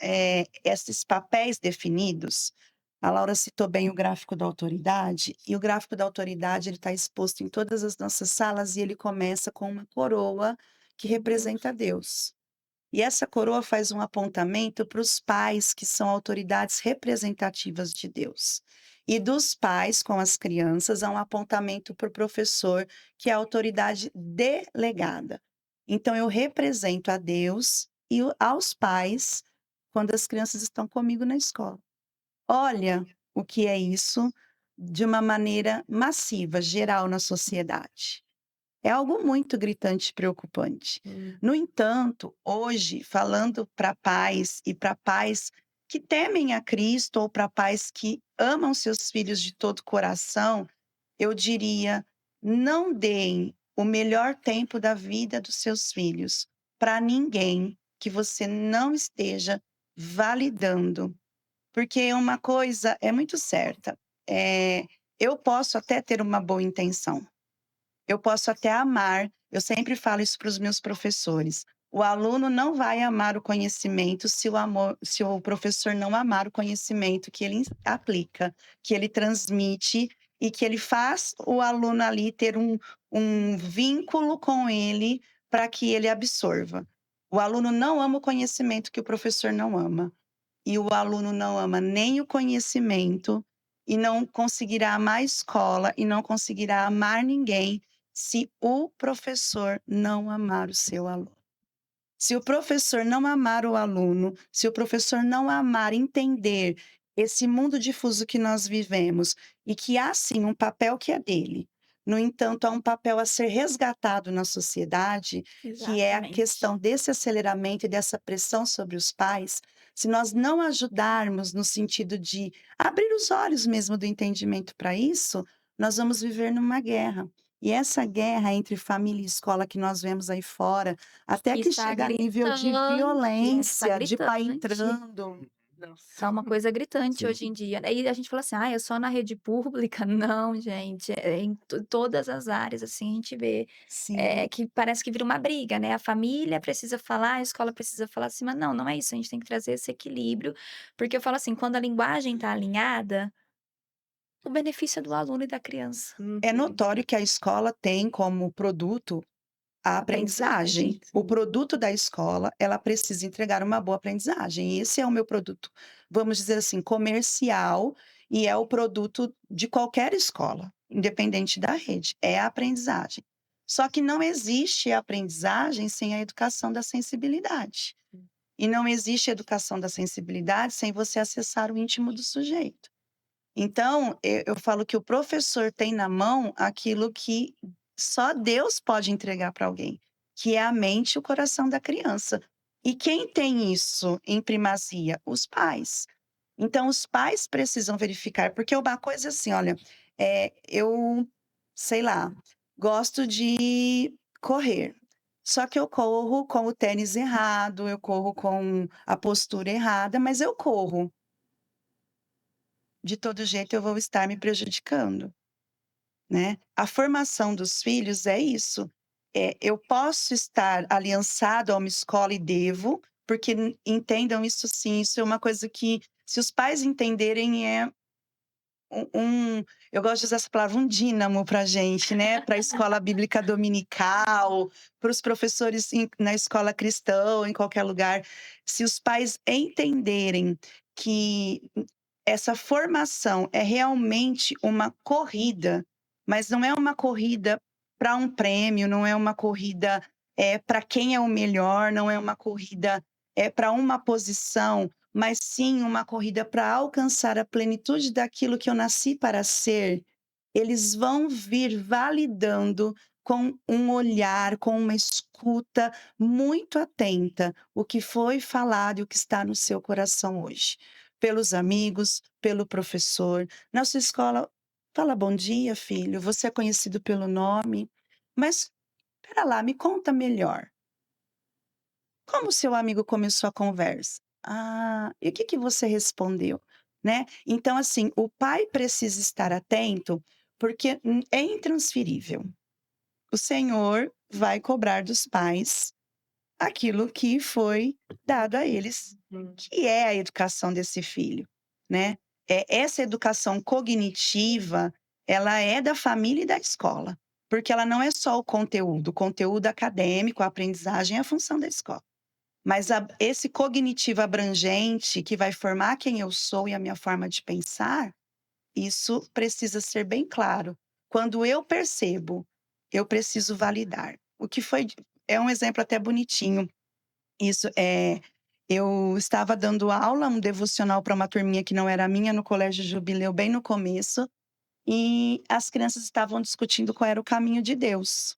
esses papéis definidos, a Laura citou bem o gráfico da autoridade, e o gráfico da autoridade ele está exposto em todas as nossas salas e ele começa com uma coroa que representa Deus. E essa coroa faz um apontamento para os pais, que são autoridades representativas de Deus. E dos pais com as crianças, há um apontamento para o professor, que é a autoridade delegada. Então, eu represento a Deus aos pais quando as crianças estão comigo na escola. Olha, o que é isso de uma maneira massiva, geral na sociedade. É algo muito gritante e preocupante. No entanto, hoje, falando para pais e para pais que temem a Cristo ou para pais que amam seus filhos de todo o coração, eu diria: não deem o melhor tempo da vida dos seus filhos para ninguém que você não esteja validando. Porque uma coisa é muito certa, eu posso até ter uma boa intenção, eu posso até amar, eu sempre falo isso para os meus professores. O aluno não vai amar o conhecimento se o professor não amar o conhecimento que ele aplica, que ele transmite e que ele faz o aluno ali ter um vínculo com ele para que ele absorva. O aluno não ama o conhecimento que o professor não ama. E o aluno não ama nem o conhecimento e não conseguirá amar a escola e não conseguirá amar ninguém se o professor não amar o seu aluno. Se o professor não amar o aluno, se o professor não amar entender esse mundo difuso que nós vivemos e que há sim um papel que é dele, no entanto, há um papel a ser resgatado na sociedade, que é a Exatamente. questão desse aceleramento e dessa pressão sobre os pais. Se nós não ajudarmos no sentido de abrir os olhos mesmo do entendimento para isso, nós vamos viver numa guerra. E essa guerra entre família e escola que nós vemos aí fora, até Que que está chega a nível de gritante, está violência, de pai gritante. entrando. Nossa. Tá uma coisa gritante Sim. hoje em dia, né. E a gente fala assim: "Ai, é só na rede pública". Não, gente, é em todas as áreas, assim, a gente vê, Sim. que parece que vira uma briga, né. A família precisa falar, a escola precisa falar assim, mas não é isso, a gente tem que trazer esse equilíbrio, porque eu falo assim, quando a linguagem tá alinhada, o benefício é do aluno e da criança. É Uhum. notório que a escola tem como produto a aprendizagem. Aprendizagem. O produto da escola, ela precisa entregar uma boa aprendizagem. Esse é o meu produto, vamos dizer assim, comercial, e é o produto de qualquer escola, independente da rede, é a aprendizagem. Só que não existe aprendizagem sem a educação da sensibilidade. E não existe educação da sensibilidade sem você acessar o íntimo do sujeito. Então, eu falo que o professor tem na mão aquilo que só Deus pode entregar para alguém, que é a mente e o coração da criança. E quem tem isso em primazia? Os pais. Então, os pais precisam verificar, porque uma coisa é assim, olha, eu, sei lá, gosto de correr. Só que eu corro com o tênis errado, eu corro com a postura errada, mas eu corro. De todo jeito eu vou estar me prejudicando, né. A formação dos filhos é isso, eu posso estar aliançado a uma escola e devo, porque entendam isso sim, isso é uma coisa que se os pais entenderem é eu gosto de usar essa palavra, um dínamo pra gente, né, pra escola bíblica dominical, para os professores na escola cristã ou em qualquer lugar. Se os pais entenderem que essa formação é realmente uma corrida, mas não é uma corrida para um prêmio, não é uma corrida, para quem é o melhor, não é uma corrida, para uma posição, mas sim uma corrida para alcançar a plenitude daquilo que eu nasci para ser. Eles vão vir validando com um olhar, com uma escuta muito atenta o que foi falado e o que está no seu coração hoje. Pelos amigos, pelo professor. Na sua escola, fala bom dia, filho. Você é conhecido pelo nome, mas espera lá, me conta melhor. Como seu amigo começou a conversa? Ah, e o que que você respondeu, né? Então, assim, o pai precisa estar atento, porque é intransferível. O Senhor vai cobrar dos pais aquilo que foi dado a eles, Uhum. que é a educação desse filho, né. Essa educação cognitiva, ela é da família e da escola, porque ela não é só o conteúdo acadêmico, a aprendizagem é a função da escola. Mas esse cognitivo abrangente, que vai formar quem eu sou e a minha forma de pensar, isso precisa ser bem claro. Quando eu percebo, eu preciso validar. O que foi é um exemplo até bonitinho. Isso, Eu estava dando aula, um devocional para uma turminha que não era minha, no Colégio Jubileu, bem no começo, e as crianças estavam discutindo qual era o caminho de Deus.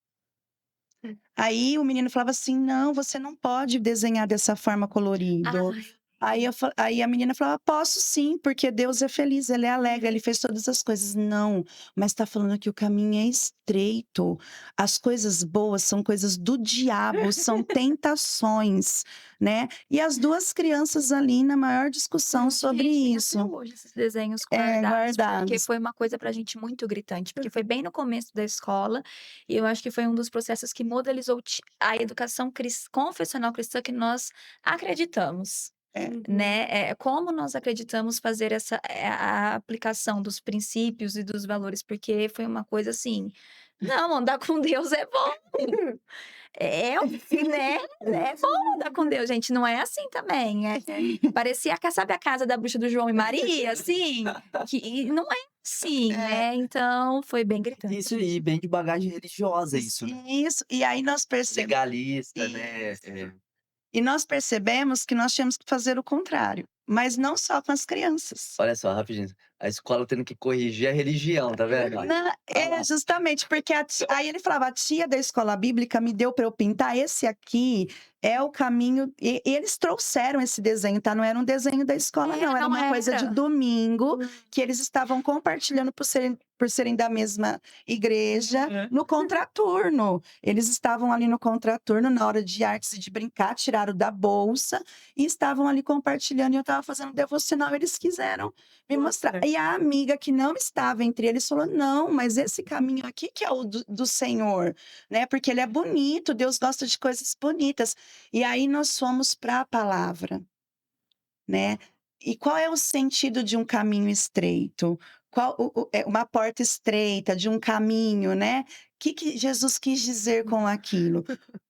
Aí o menino falava assim: "Não, você não pode desenhar dessa forma colorido". Ai, Aí a menina falava: "Posso sim, porque Deus é feliz, ele é alegre, ele fez todas as coisas". "Não, mas está falando que o caminho é estreito. As coisas boas são coisas do diabo, são tentações", né. E as 2 crianças ali na maior discussão nossa, sobre gente, tem até isso. hoje esses desenhos É, guardados, porque guardados. foi uma coisa pra gente muito gritante, porque foi bem no começo da escola, e eu acho que foi um dos processos que modelizou a educação confessional cristã que nós acreditamos. É. Né, como nós acreditamos fazer a aplicação dos princípios e dos valores, porque foi uma coisa assim: "Não, andar com Deus é bom". Né, é bom andar com Deus, gente, não é assim também, parecia sabe a casa da bruxa do João e Maria, assim? E não é assim, É. né, então foi bem gritante. Isso aí, bem de bagagem religiosa isso, né. Isso, e aí nós percebemos. Legalista, né, E nós percebemos que nós tínhamos que fazer o contrário, mas não só com as crianças. olha só, rapidinho, a escola tendo que corrigir a religião, tá vendo? Justamente porque aí ele falava: "A tia da escola bíblica me deu para eu pintar, esse aqui é o caminho", e eles trouxeram esse desenho, tá, não era um desenho da escola não, era Não uma coisa de era. domingo, que eles estavam compartilhando por serem da mesma igreja, no contraturno. Eles estavam ali no contraturno, na hora de artes e de brincar, tiraram da bolsa e estavam ali compartilhando, e eu estava fazendo devocional, eles quiseram me mostrar. Nossa. E a amiga que não estava entre eles falou: "Não, mas esse caminho aqui que é o do Senhor, né, porque ele é bonito, Deus gosta de coisas bonitas". E aí nós fomos para a palavra, né. E qual é o sentido de um caminho estreito? Qual uma porta estreita, de um caminho, né. Que Jesus quis dizer com aquilo?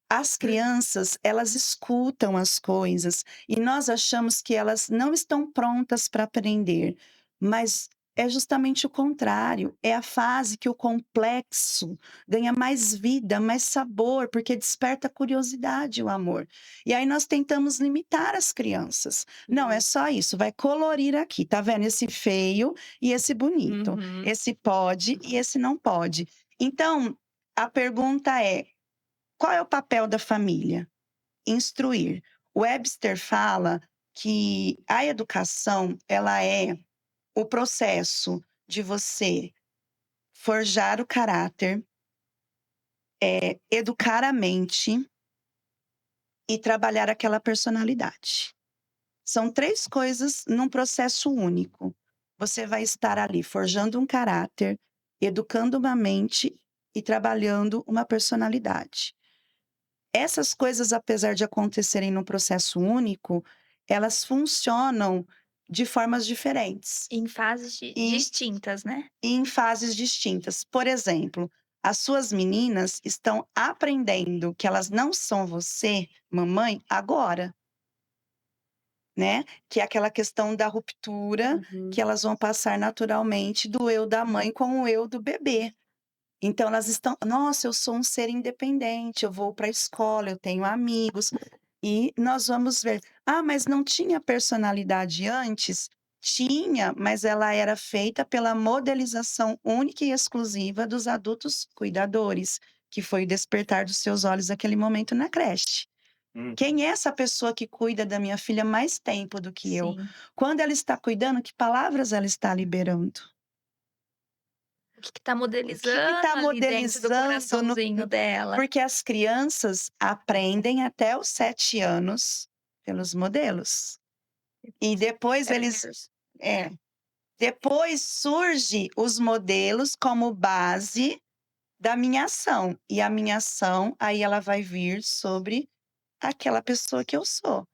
As crianças, elas escutam as coisas e nós achamos que elas não estão prontas para aprender, mas é justamente o contrário, é a fase que o complexo ganha mais vida, mais sabor, porque desperta a curiosidade, o amor. E aí nós tentamos limitar as crianças. Não, é só isso, vai colorir aqui, tá vendo esse feio e esse bonito, Uhum. esse pode e esse não pode. Então, a pergunta é: qual é o papel da família? Instruir. Webster fala que a educação, ela é o processo de você forjar o caráter, educar a mente e trabalhar aquela personalidade. São 3 coisas num processo único. Você vai estar ali forjando um caráter, educando uma mente e trabalhando uma personalidade. Essas coisas, apesar de acontecerem num processo único, elas funcionam de formas diferentes Em fases e distintas, né. em fases distintas. Por exemplo, as suas meninas estão aprendendo que elas não são você, mamãe, agora, né, que é aquela questão da ruptura, que Uhum. elas vão passar naturalmente do eu da mãe com o eu do bebê. Então elas estão: "Nossa, eu sou um ser independente, eu vou para a escola, eu tenho amigos". E nós vamos ver: "Ah, mas não tinha personalidade antes?". Tinha, mas ela era feita pela modelização única e exclusiva dos adultos cuidadores, que foi o despertar dos seus olhos naquele momento na creche. Uhum. Quem é essa pessoa que cuida da minha filha mais tempo do que eu? Sim. Quando ela está cuidando, que palavras ela está liberando? O que tá O que está modelizando ali dentro do modelizando coraçãozinho dela. porque as crianças aprendem até os 7 anos pelos modelos. E depois eles Characters. é, depois surge os modelos como base da minha ação, e a minha ação, aí ela vai vir sobre aquela pessoa que eu sou,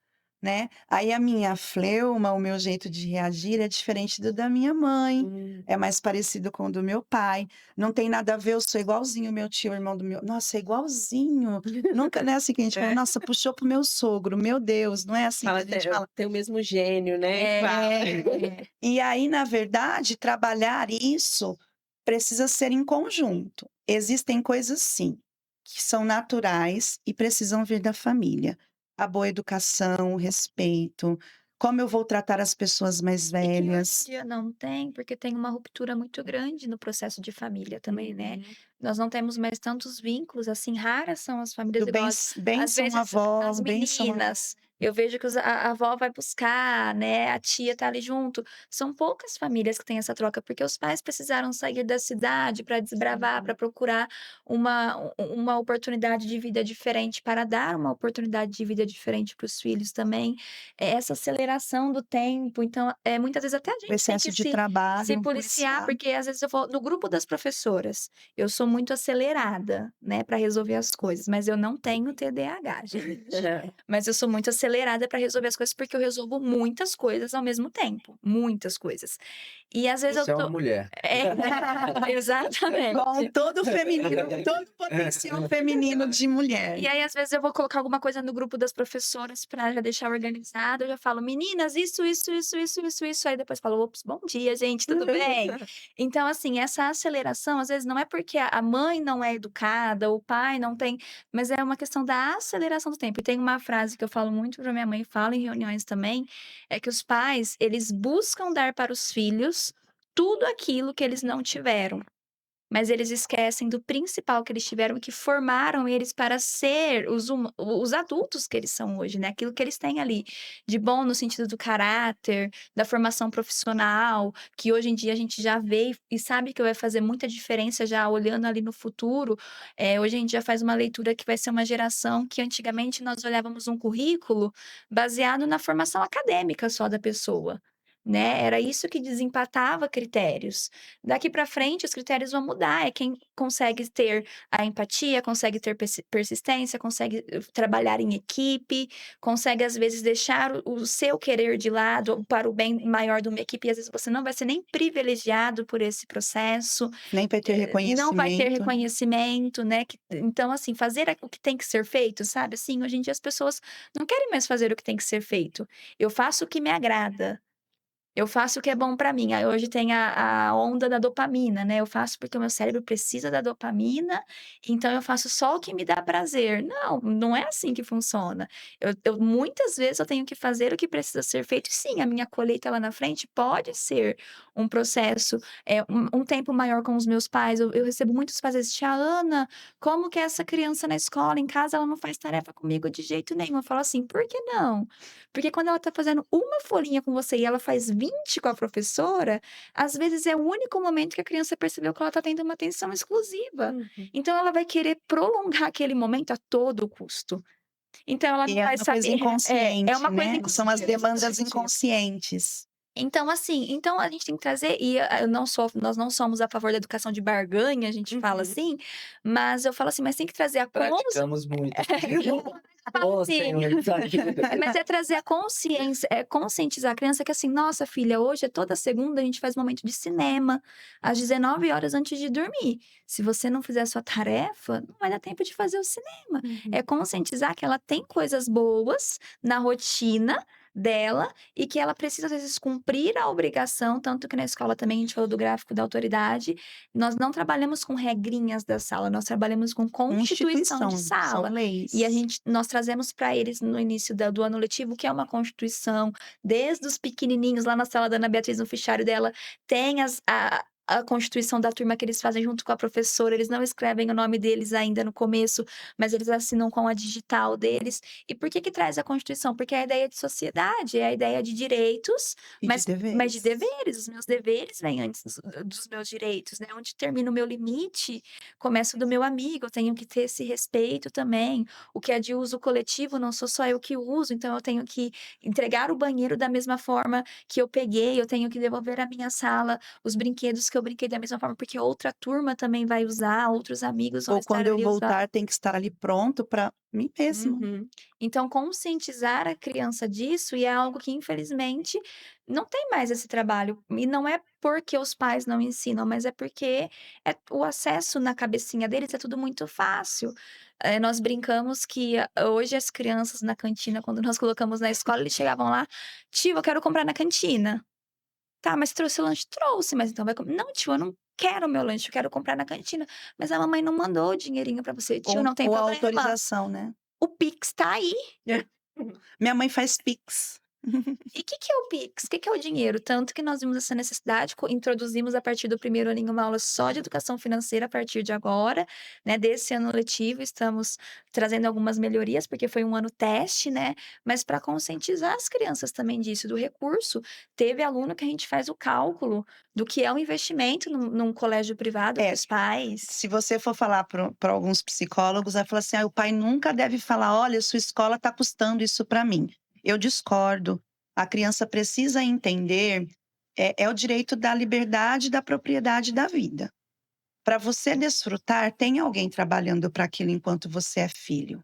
né. Aí a minha fleuma, o meu jeito de reagir é diferente do da minha mãe, Hum. é mais parecido com o do meu pai, não tem nada a ver, eu sou igualzinho o meu tio, o irmão do meu nossa, é igualzinho. Nunca não é assim que a gente fala: É. "Nossa, puxou para o meu sogro, meu Deus", não é assim que Fala a gente até fala. tem o mesmo gênio, né, que É, fala. é. E aí, na verdade, trabalhar isso precisa ser em conjunto. Existem coisas sim, que são naturais e precisam vir da família. a boa educação, o respeito, como eu vou tratar as pessoas mais E que hoje em velhas. dia não tem, porque tem uma ruptura muito grande no processo de família também, né? Uhum. Nós não temos mais tantos vínculos, assim, raras são as famílias Do igual às benção vezes avó, as benção avó. meninas, eu vejo que a avó vai buscar, né, a tia tá ali junto. São poucas famílias que têm essa troca, porque os pais precisaram sair da cidade para desbravar, para procurar uma oportunidade de vida diferente, para dar uma oportunidade de vida diferente para os filhos também. Essa aceleração do tempo, então, muitas vezes até a O gente tem excesso que de se trabalho, policiar, porque às vezes eu vou no grupo das professoras, eu sou muito acelerada, né, para resolver as coisas, mas eu não tenho TDAH, gente. Mas eu sou muito acelerada para resolver as coisas, porque eu resolvo muitas coisas ao mesmo tempo, muitas coisas. E às vezes eu Você é uma tô mulher. exatamente. com todo o feminino, todo o potencial feminino de mulher. E aí, às vezes, eu vou colocar alguma coisa no grupo das professoras para já deixar organizado, eu já falo: "Meninas, isso", aí depois falo: "Ops, bom dia gente, tudo bem?". Então, assim, essa aceleração, às vezes, não é porque a mãe não é educada, o pai não tem, mas é uma questão da aceleração do tempo. E tem uma frase que eu falo muito para minha mãe, falo em reuniões também, é que os pais, eles buscam dar para os filhos tudo aquilo que eles não tiveram. Mas eles esquecem do principal que eles tiveram, que formaram eles para ser os adultos que eles são hoje, né, aquilo que eles têm ali de bom no sentido do caráter, da formação profissional, que hoje em dia a gente já vê e sabe que vai fazer muita diferença já olhando ali no futuro. Hoje a gente já faz uma leitura que vai ser uma geração que antigamente nós olhávamos um currículo baseado na formação acadêmica só da pessoa, né, era isso que desempatava critérios. Daqui para frente os critérios vão mudar, é quem consegue ter a empatia, consegue ter persistência, consegue trabalhar em equipe, consegue às vezes deixar o seu querer de lado para o bem maior de uma equipe, e às vezes você não vai ser nem privilegiado por esse processo, Nem vai ter não vai ter reconhecimento. reconhecimento, né, então assim, fazer o que tem que ser feito, sabe, assim, hoje em dia as pessoas não querem mais fazer o que tem que ser feito. Eu faço o que me agrada. Eu faço o que é bom pra mim. Aí hoje tem a onda da dopamina, né, eu faço porque o meu cérebro precisa da dopamina, então eu faço só o que me dá prazer. Não, não é assim que funciona. Eu muitas vezes eu tenho que fazer o que precisa ser feito, e sim, a minha colheita lá na frente pode ser um processo, um tempo maior com os meus pais. Eu recebo muitos pais às vezes: "Tia Ana, como que é essa criança na escola? Em casa ela não faz tarefa comigo de jeito nenhum". Eu falo assim: "Por que não?". Porque quando ela está fazendo uma folhinha com você e ela faz 20 com a professora, às vezes é o único momento que a criança percebeu que ela está tendo uma atenção exclusiva. Uhum. Então ela vai querer prolongar aquele momento a todo custo. Então ela não E é vai uma coisa saber é inconsciente, uma coisa né, são as inconsciente, demandas exatamente isso. inconscientes. Então, assim, então a gente tem que trazer e nós não somos a favor da educação de barganha, a gente fala Uhum. assim, mas eu falo assim, mas tem que trazer a Praticamos muito. Ô, sim. Senhor, sabe? Mas é trazer a consciência, é conscientizar a criança que assim: "Nossa filha, hoje é toda segunda a gente faz momento de cinema, às 19 horas antes de dormir. Se você não fizer a sua tarefa, não vai dar tempo de fazer o cinema". É Uhum. conscientizar que ela tem coisas boas na rotina dela e que ela precisa às vezes cumprir a obrigação, tanto que na escola também a gente falou do gráfico da autoridade, nós não trabalhamos com regrinhas da sala, nós trabalhamos com constituição de Constituição, são sala. E leis. nós trazemos para eles no início do ano letivo o que é uma constituição, desde os pequenininhos lá na sala da Ana Beatriz, no fichário dela, tem a constituição da turma que eles fazem junto com a professora, eles não escrevem o nome deles ainda no começo, mas eles assinam com a digital deles. E por que que traz a constituição? Porque é a ideia de sociedade, é a ideia de direitos, E de mas de deveres. deveres. Os meus deveres vêm antes dos meus direitos, né? Onde termina o meu limite, começa o do meu amigo, eu tenho que ter esse respeito também. O que é de uso coletivo, não sou só eu que uso, então eu tenho que entregar o banheiro da mesma forma que eu peguei, eu tenho que devolver à minha sala os brinquedos que eu brinquei da mesma forma, porque outra turma também vai usar, outros amigos vão Ou estar quando eu ali usando. voltar tem que estar ali pronto para mim mesmo. Uhum. Então, conscientizar a criança disso, e é algo que infelizmente não tem mais esse trabalho. E não é porque os pais não ensinam, mas é porque o acesso na cabecinha deles é tudo muito fácil. Nós brincamos que hoje as crianças na cantina, quando nós colocamos na escola, eles chegavam lá: "Tio, eu quero comprar na cantina". "Tá, mas trouxe o lanche?". "Trouxe, mas então vai Não, tio, eu não quero o meu lanche, eu quero comprar na cantina". "Mas a mamãe não mandou o dinheirinho para você". "Tio, não tem Ou a problema, autorização, né. o Pix tá aí". Minha mãe faz Pix. E o que é o Pix? O que é o dinheiro? Tanto que nós vimos essa necessidade, introduzimos a partir do primeiro aninho uma aula só de educação financeira a partir de agora, né? Desse ano letivo, estamos trazendo algumas melhorias, porque foi um ano teste, né? Mas para conscientizar as crianças também disso, do recurso, teve aluno que a gente faz o cálculo do que é um investimento num colégio privado para É, os pais. se você for falar para alguns psicólogos, vai falar assim: o pai nunca deve falar, olha, sua escola está custando isso para mim. Eu discordo. A criança precisa entender, é o direito da liberdade e da propriedade da vida. Para você desfrutar, tem alguém trabalhando para aquilo enquanto você é filho.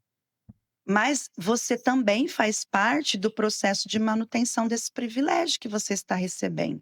Mas você também faz parte do processo de manutenção desse privilégio que você está recebendo.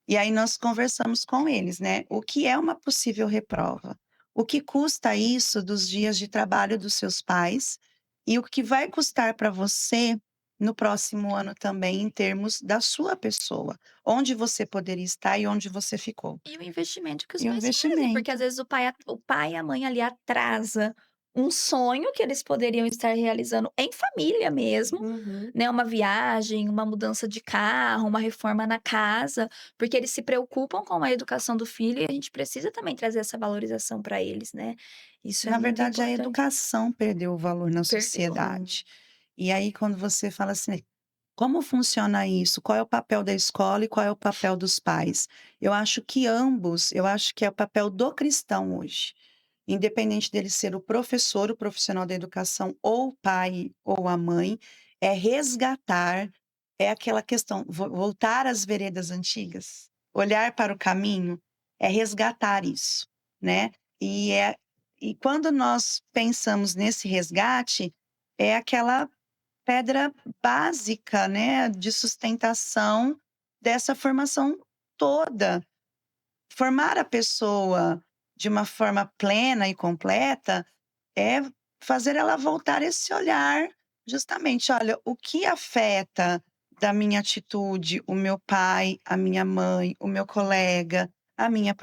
E aí nós conversamos com eles, né? O que é uma possível reprova? O que custa isso dos dias de trabalho dos seus pais? E o que vai custar para você no próximo ano também, em termos da sua pessoa? Onde você poderia estar e onde você ficou? E o investimento que os E o pais fazem, porque às investimento. vezes o pai e a mãe ali atrasa um sonho que eles poderiam estar realizando em família mesmo, Uhum. né, uma viagem, uma mudança de carro, uma reforma na casa, porque eles se preocupam com a educação do filho e a gente precisa também trazer essa valorização para eles, né. Isso é Na muito verdade, a importante. educação perdeu o valor na Perdeu. sociedade. E aí, quando você fala assim, como funciona isso? Qual é o papel da escola e qual é o papel dos pais? Eu acho que ambos, eu acho que é o papel do cristão hoje. Independente dele ser o professor, o profissional da educação, ou o pai ou a mãe, é resgatar, é aquela questão, voltar às veredas antigas, olhar para o caminho, é resgatar isso, né? E, e quando nós pensamos nesse resgate, é aquela pedra básica, né, de sustentação dessa formação toda. Formar a pessoa de uma forma plena e completa é fazer ela voltar esse olhar, justamente, olha, o que afeta da minha atitude o meu pai, a minha mãe, o meu colega, a minha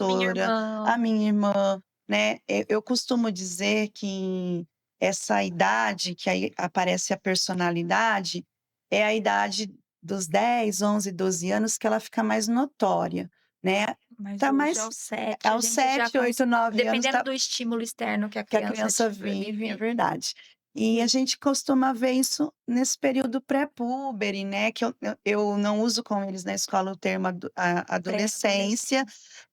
Minha professora, irmã. a minha irmã, né? Eu costumo dizer que essa idade que aí aparece a personalidade é a idade dos 10, 11, 12 anos que ela fica mais notória, né? Mas Tá hoje mais aos 7 a aos gente já 7, 8, 9 anos dependendo tá do estímulo externo que a que a criança criança vive, é vive. verdade. E a gente costuma ver isso nesse período pré-púbere, né, que eu não uso com eles na escola o termo adolescência, Pré-adolescência.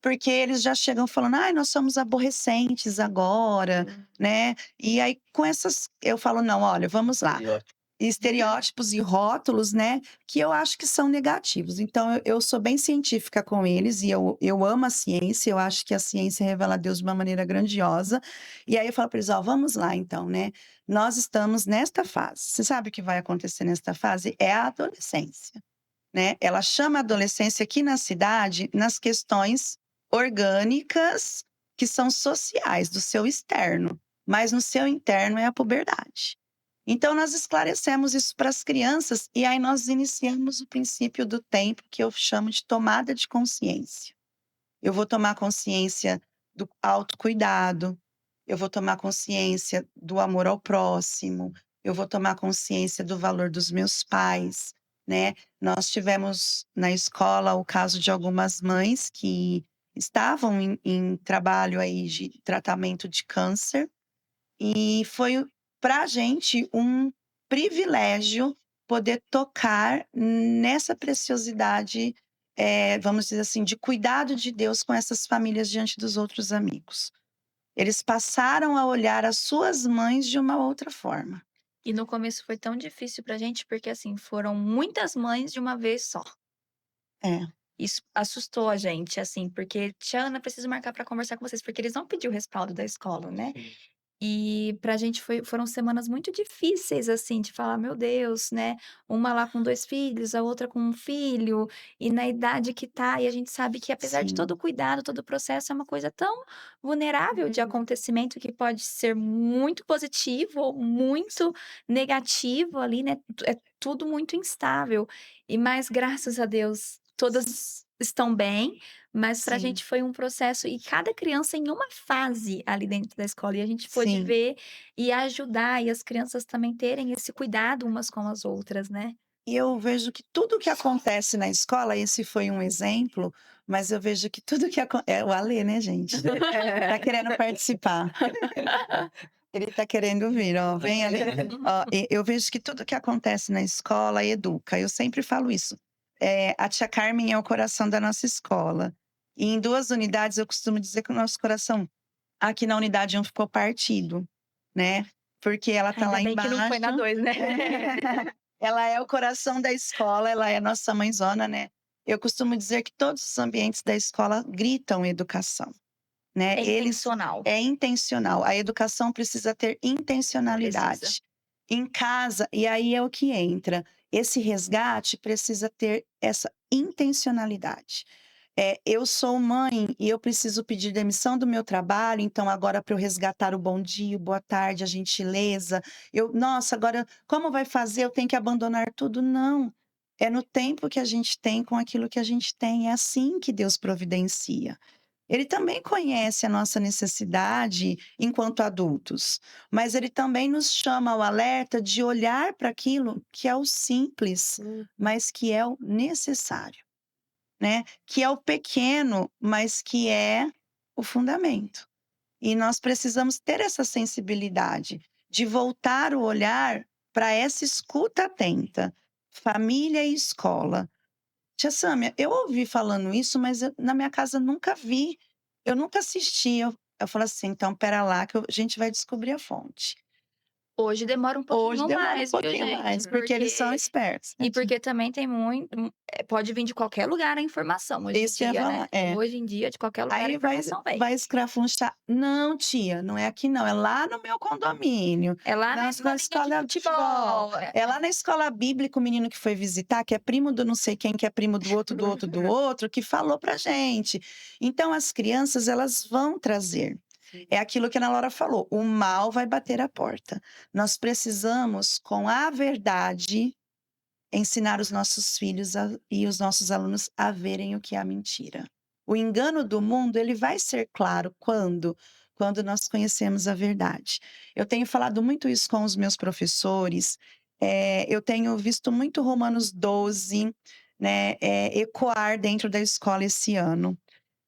porque eles já chegam falando: "Ai, nós somos aborrecentes agora", né. E aí com essas eu falo: "Não, olha, vamos lá, Estereótipo. estereótipos e rótulos, né, que eu acho que são negativos. Então eu sou bem científica com eles e eu amo a ciência, eu acho que a ciência revela Deus de uma maneira grandiosa. E aí eu falo para eles: "Ó, vamos lá então, né, nós estamos nesta fase. Você sabe o que vai acontecer nesta fase? É a adolescência, né, ela chama adolescência aqui na cidade, nas questões orgânicas que são sociais, do seu externo, mas no seu interno é a puberdade. Então nós esclarecemos isso para as crianças e aí nós iniciamos o princípio do tempo que eu chamo de tomada de consciência. Eu vou tomar consciência do autocuidado, eu vou tomar consciência do amor ao próximo, eu vou tomar consciência do valor dos meus pais, né. Nós tivemos na escola o caso de algumas mães que estavam em trabalho aí de tratamento de câncer, e foi para a gente um privilégio poder tocar nessa preciosidade, vamos dizer assim, de cuidado de Deus com essas famílias diante dos outros amigos. Eles passaram a olhar as suas mães de uma outra forma. E no começo foi tão difícil pra gente, porque, assim, foram muitas mães de uma vez só. É, Isso assustou a gente, assim, porque: "Tiana, preciso marcar pra conversar com vocês", porque eles vão pedir o respaldo da escola, né. Sim. E pra gente foram semanas muito difíceis, assim, de falar: "Meu Deus", né, uma lá com 2 filhos, a outra com 1 filho, e na idade que tá, e a gente sabe que apesar de todo sim, o cuidado, todo o processo, é uma coisa tão vulnerável de Uhum. acontecimento que pode ser muito positivo ou muito negativo ali, né, é tudo muito instável. Mas graças a Deus, todas estão bem, mas pra Sim, gente foi um processo e cada criança em uma fase ali dentro da escola, e a gente pôde sim. ver e ajudar, e as crianças também terem esse cuidado umas com as outras, né. E eu vejo que tudo que acontece na escola, esse foi um exemplo, mas eu vejo que tudo que é o Alê, né, gente? Tá querendo participar. Ele tá querendo vir, ó, vem ali. Ó, eu vejo que tudo que acontece na escola educa. Eu sempre falo isso. A tia Carmen é o coração da nossa escola. E em 2 unidades eu costumo dizer que o nosso coração aqui na unidade 1 ficou partido, né? Porque ela tá Ainda lá bem que não foi na embaixo. 2, né. Ela é o coração da escola, ela é nossa mãezona, né. Eu costumo dizer que todos os ambientes da escola gritam educação, né, É eles intencional. é intencional, a educação precisa ter Precisa. intencionalidade. Em casa e aí é o que entra, esse resgate precisa ter essa intencionalidade. Eu sou mãe e eu preciso pedir demissão do meu trabalho, então agora para eu resgatar o bom dia, o boa tarde, a gentileza, nossa, agora como vai fazer? Eu tenho que abandonar tudo? Não, é no tempo que a gente tem com aquilo que a gente tem, é assim que Deus providencia. Ele também conhece a nossa necessidade enquanto adultos, mas ele também nos chama ao alerta de olhar para aquilo que é o simples, mas que é o necessário, né, que é o pequeno, mas que é o fundamento. E nós precisamos ter essa sensibilidade de voltar o olhar para essa escuta atenta, família e escola. Tia Sâmia, eu ouvi falando isso, mas na minha casa nunca vi, eu nunca assisti. Eu falo assim: "Então espera lá que a gente vai descobrir a fonte". Hoje demora um Hoje pouquinho demora um mais, viu, pouquinho gente, mais, porque eles são espertos, né, e tia? porque também tem pode vir de qualquer lugar a informação hoje em Isso que eu ia dia, né. falar, é. Hoje em dia, de qualquer lugar a Aí vai informação vem. vai escrafunchar: "Não tia, não é aqui não, é lá no meu condomínio, É lá na na escolinha de escola de futebol, futebol. é lá na escola bíblica o menino que foi visitar, que é primo do não sei quem, que é primo do outro, do outro, do outro, que falou pra gente". Então as crianças elas vão trazer. É aquilo que a Ana Laura falou, o mal vai bater à porta. Nós precisamos, com a verdade, ensinar os nossos filhos e os nossos alunos a verem o que é a mentira. O engano do mundo, ele vai ser claro quando nós conhecemos a verdade. Eu tenho falado muito isso com os meus professores, eu tenho visto muito Romanos 12, né, ecoar dentro da escola esse ano.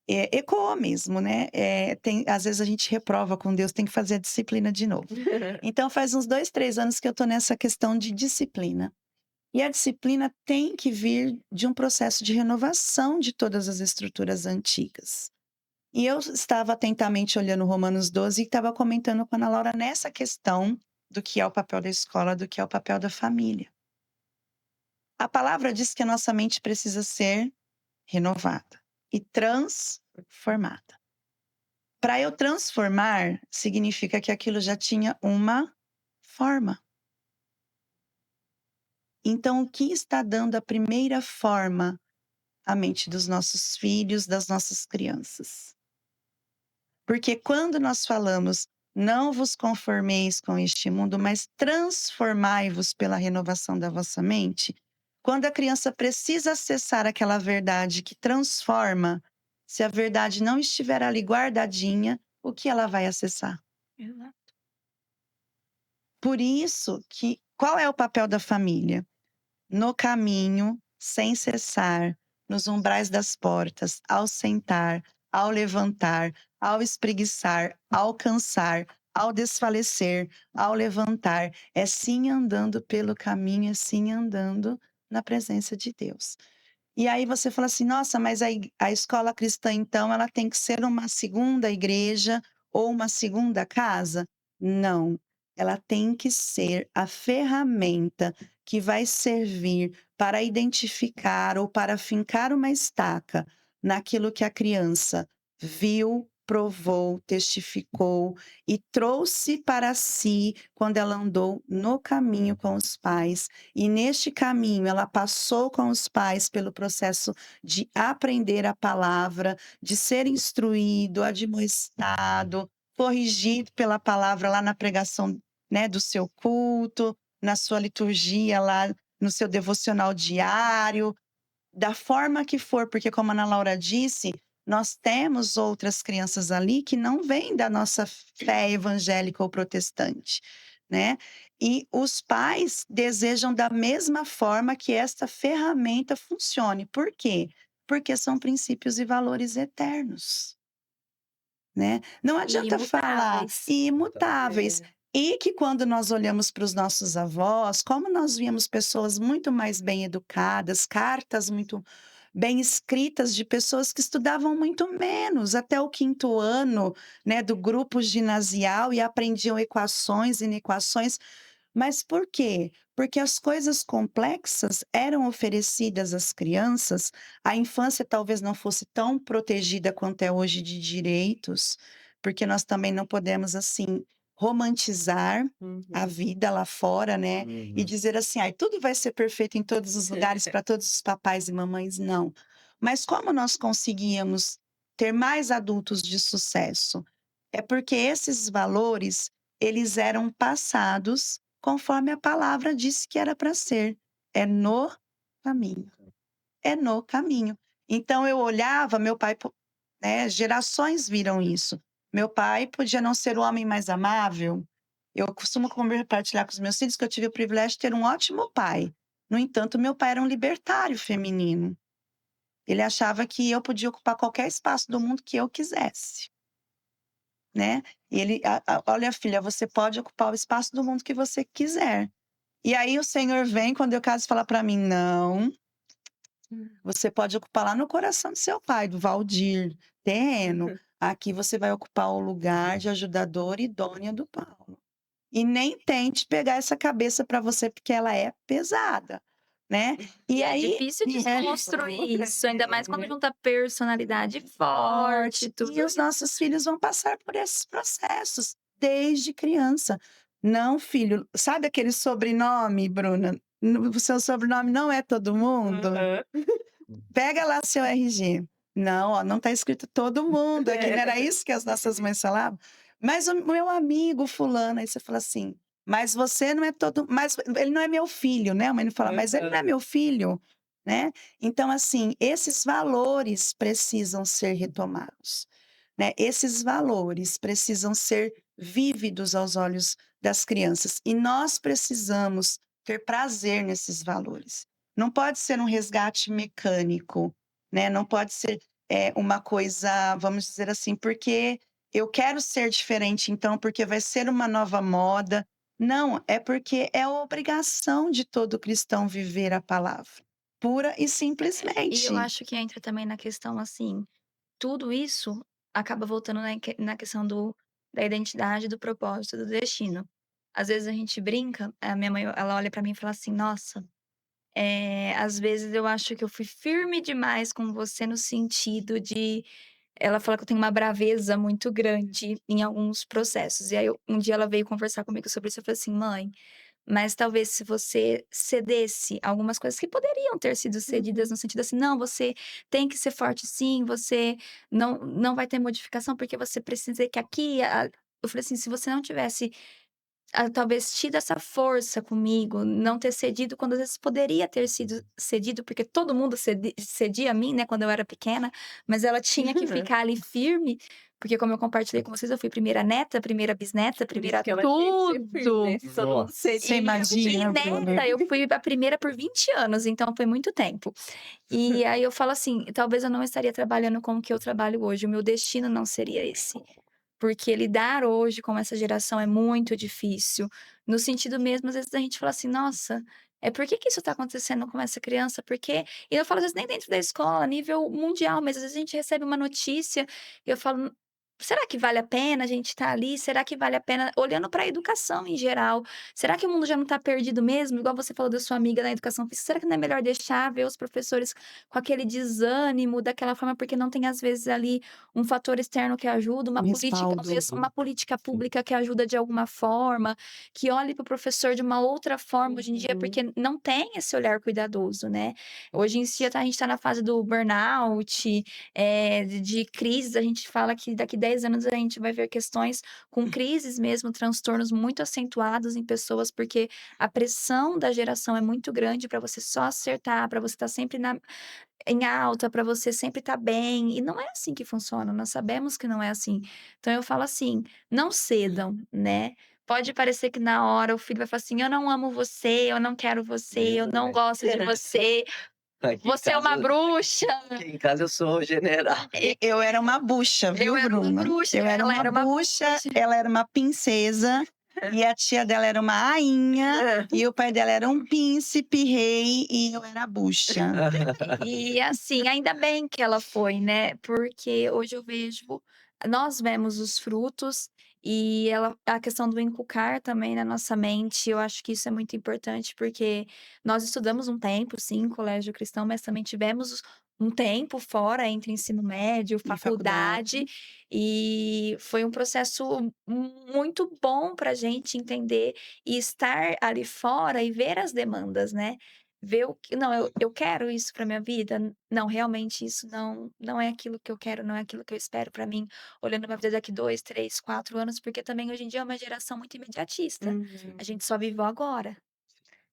Ecoou mesmo, né, às vezes a gente reprova com Deus, tem que fazer a disciplina de novo. Então faz uns 2, 3 anos que eu estou nessa questão de disciplina. E a disciplina tem que vir de um processo de renovação de todas as estruturas antigas. E eu estava atentamente olhando Romanos 12 e estava comentando com a Ana Laura nessa questão do que é o papel da escola, do que é o papel da família. A palavra diz que a nossa mente precisa ser renovada e transformada. Para eu transformar, significa que aquilo já tinha uma forma. Então, o que está dando a primeira forma à mente dos nossos filhos, das nossas crianças? Porque quando nós falamos: "Não vos conformeis com este mundo, mas transformai-vos pela renovação da vossa mente", quando a criança precisa acessar aquela verdade que transforma, se a verdade não estiver ali guardadinha, o que ela vai acessar? Exato. Por isso que qual é o papel da família? No caminho, sem cessar, nos umbrais das portas, ao sentar, ao levantar, ao espreguiçar, ao cansar, ao desfalecer, ao levantar, é sim andando pelo caminho, é sim andando na presença de Deus. E aí você fala assim: "Nossa, mas a escola cristã, então, ela tem que ser uma segunda igreja ou uma segunda casa?". Não, ela tem que ser a ferramenta que vai servir para identificar ou para fincar uma estaca naquilo que a criança viu, provou, testificou e trouxe para si quando ela andou no caminho com os pais. E neste caminho ela passou com os pais pelo processo de aprender a palavra, de ser instruído, admoestado, corrigido pela palavra lá na pregação, né, do seu culto, na sua liturgia lá, no seu devocional diário. da forma que for, porque como a Ana Laura disse, nós temos outras crianças ali que não vêm da nossa fé evangélica ou protestante, né? E os pais desejam da mesma forma que esta ferramenta funcione. Por quê? Porque são princípios e valores eternos, né? Não E adianta falar imutáveis. imutáveis. É. E que quando nós olhamos para os nossos avós, como nós víamos pessoas muito mais bem educadas, cartas muito bem escritas de pessoas que estudavam muito menos, até o 5º ano, né, do grupo ginasial e aprendiam equações e inequações. Mas por quê? Porque as coisas complexas eram oferecidas às crianças, a infância talvez não fosse tão protegida quanto é hoje de direitos, porque nós também não podemos, assim, romantizar a Uhum. vida lá fora, né, e Uhum. dizer assim: "Ai, tudo vai ser perfeito em todos os lugares, para todos os papais e mamães", não. Mas como nós conseguíamos ter mais adultos de sucesso? É porque esses valores, eles eram passados conforme a palavra disse que era para ser. É no caminho, é no caminho. Então eu olhava, meu pai, né, gerações viram isso. Meu pai podia não ser o homem mais amável. Eu costumo compartilhar com os meus filhos que eu tive o privilégio de ter um ótimo pai. No entanto, meu pai era um libertário feminino. Ele achava que eu podia ocupar qualquer espaço do mundo que eu quisesse, né. E ele: Olha, filha, você pode ocupar o espaço do mundo que você quiser". E aí o Senhor vem quando eu caso e fala para mim: "Não, você pode ocupar lá no coração do seu pai, do Valdir, terreno. Aqui você vai ocupar o lugar de ajudadora idônea do Paulo. E nem tente pegar essa cabeça para você, porque ela é pesada", né. E E é aí difícil desconstruir isso, ainda mais quando junta personalidade forte, forte. tudo E os isso. nossos filhos vão passar por esses processos desde criança. Não, filho, sabe aquele sobrenome, Bruna? O seu sobrenome não é todo mundo? Aham. Pega lá seu RG. Não, ó, não está escrito todo mundo aqui, não era isso que as nossas mães falavam? Mas o meu amigo fulano, aí você fala assim: "Mas você não é todo, mas ele não é meu filho", né, a mãe não fala: "Mas ele não é Aham. meu filho", né. Então assim, esses valores precisam ser retomados, né, esses valores precisam ser vívidos aos olhos das crianças, e nós precisamos ter prazer nesses valores. Não pode ser um resgate mecânico, né, não pode ser, uma coisa, vamos dizer assim, porque eu quero ser diferente, então, porque vai ser uma nova moda. Não, é porque é obrigação de todo cristão viver a palavra, pura e E eu simplesmente. acho que entra também na questão, assim, tudo isso acaba voltando na questão da identidade, do propósito, do destino. Às vezes a gente brinca, a minha mãe, ela olha pra mim e fala assim: "Nossa, às vezes eu acho que eu fui firme demais com você no sentido de". Ela fala que eu tenho uma braveza muito grande em alguns processos. E aí um dia ela veio conversar comigo sobre isso, eu falei assim: "Mãe, mas talvez se você cedesse algumas coisas que poderiam ter sido cedidas no sentido assim: 'Não, você tem que ser forte sim, você não vai ter modificação, porque você precisa que aqui a'". Eu falei assim: "Se você não tivesse talvez tido essa força comigo, não ter cedido quando às vezes poderia ter sido cedido, porque todo mundo cedia a mim, né, quando eu era pequena, mas ela tinha que ficar ali firme, porque como eu compartilhei com vocês, eu fui primeira neta, primeira bisneta, Por isso primeira que ela tinha que ser firme, tudo. né, se todo mundo Nossa. Você E cedia. imagina, Bruna? neta, eu fui a primeira por 20 anos, então foi muito tempo. E aí eu falo assim, talvez eu não estaria trabalhando com o que eu trabalho hoje, o meu destino não seria esse. Porque lidar hoje com essa geração é muito difícil, no sentido mesmo, às vezes, a gente fala assim: "Nossa, por que que isso tá acontecendo com essa criança? Porque". E eu falo, às vezes, nem dentro da escola, a nível mundial, mas às vezes a gente recebe uma notícia e eu falo: "Será que vale a pena a gente estar ali? Será que vale a pena?". Olhando para a educação em geral, será que o mundo já não está perdido mesmo? Igual você falou da sua amiga na educação física, será que não é melhor deixar, ver os professores com aquele desânimo, daquela forma, porque não tem, às vezes, ali um fator externo que ajuda, Um respaldo. uma política pública que ajuda de alguma forma, que olhe para o professor de uma outra forma hoje em dia, Uhum. porque não tem esse olhar cuidadoso, né. Hoje em dia a gente está na fase do burnout, de crises, a gente fala que daqui 10 10 anos, a gente vai ver questões com crises mesmo, transtornos muito acentuados em pessoas, porque a pressão da geração é muito grande para você só acertar, para você estar sempre em alta, para você sempre estar bem, e não é assim que funciona, nós sabemos que não é assim. Então eu falo assim: "Não cedam", né. Pode parecer que na hora o filho vai falar assim: "Eu não amo você, eu não quero você, eu não Verdade. gosto de você, Aqui em você é uma casa bruxa". aqui em casa eu sou o general. Eu era uma bucha, Eu viu, era uma Bruna? bruxa, Eu era ela uma era uma bucha, bruxa. ela era uma princesa, e a tia dela era uma rainha, e o pai dela era um príncipe, rei, e eu era a bucha. E assim, ainda bem que ela foi, né, porque hoje eu vejo nós vemos os frutos e a questão do inculcar também na nossa mente, eu acho que isso é muito importante, porque nós estudamos um tempo, sim, em colégio cristão, mas também tivemos um tempo fora entre ensino médio, E faculdade. faculdade, e foi um processo muito bom pra gente entender e estar ali fora e ver as demandas, né. Ver o que não, eu quero isso para minha vida? Não, realmente isso não é aquilo que eu quero, não é aquilo que eu espero para mim, olhando minha vida daqui 2, 3, 4 anos, porque também hoje em dia é uma geração muito imediatista. Uhum. A gente só vive o agora,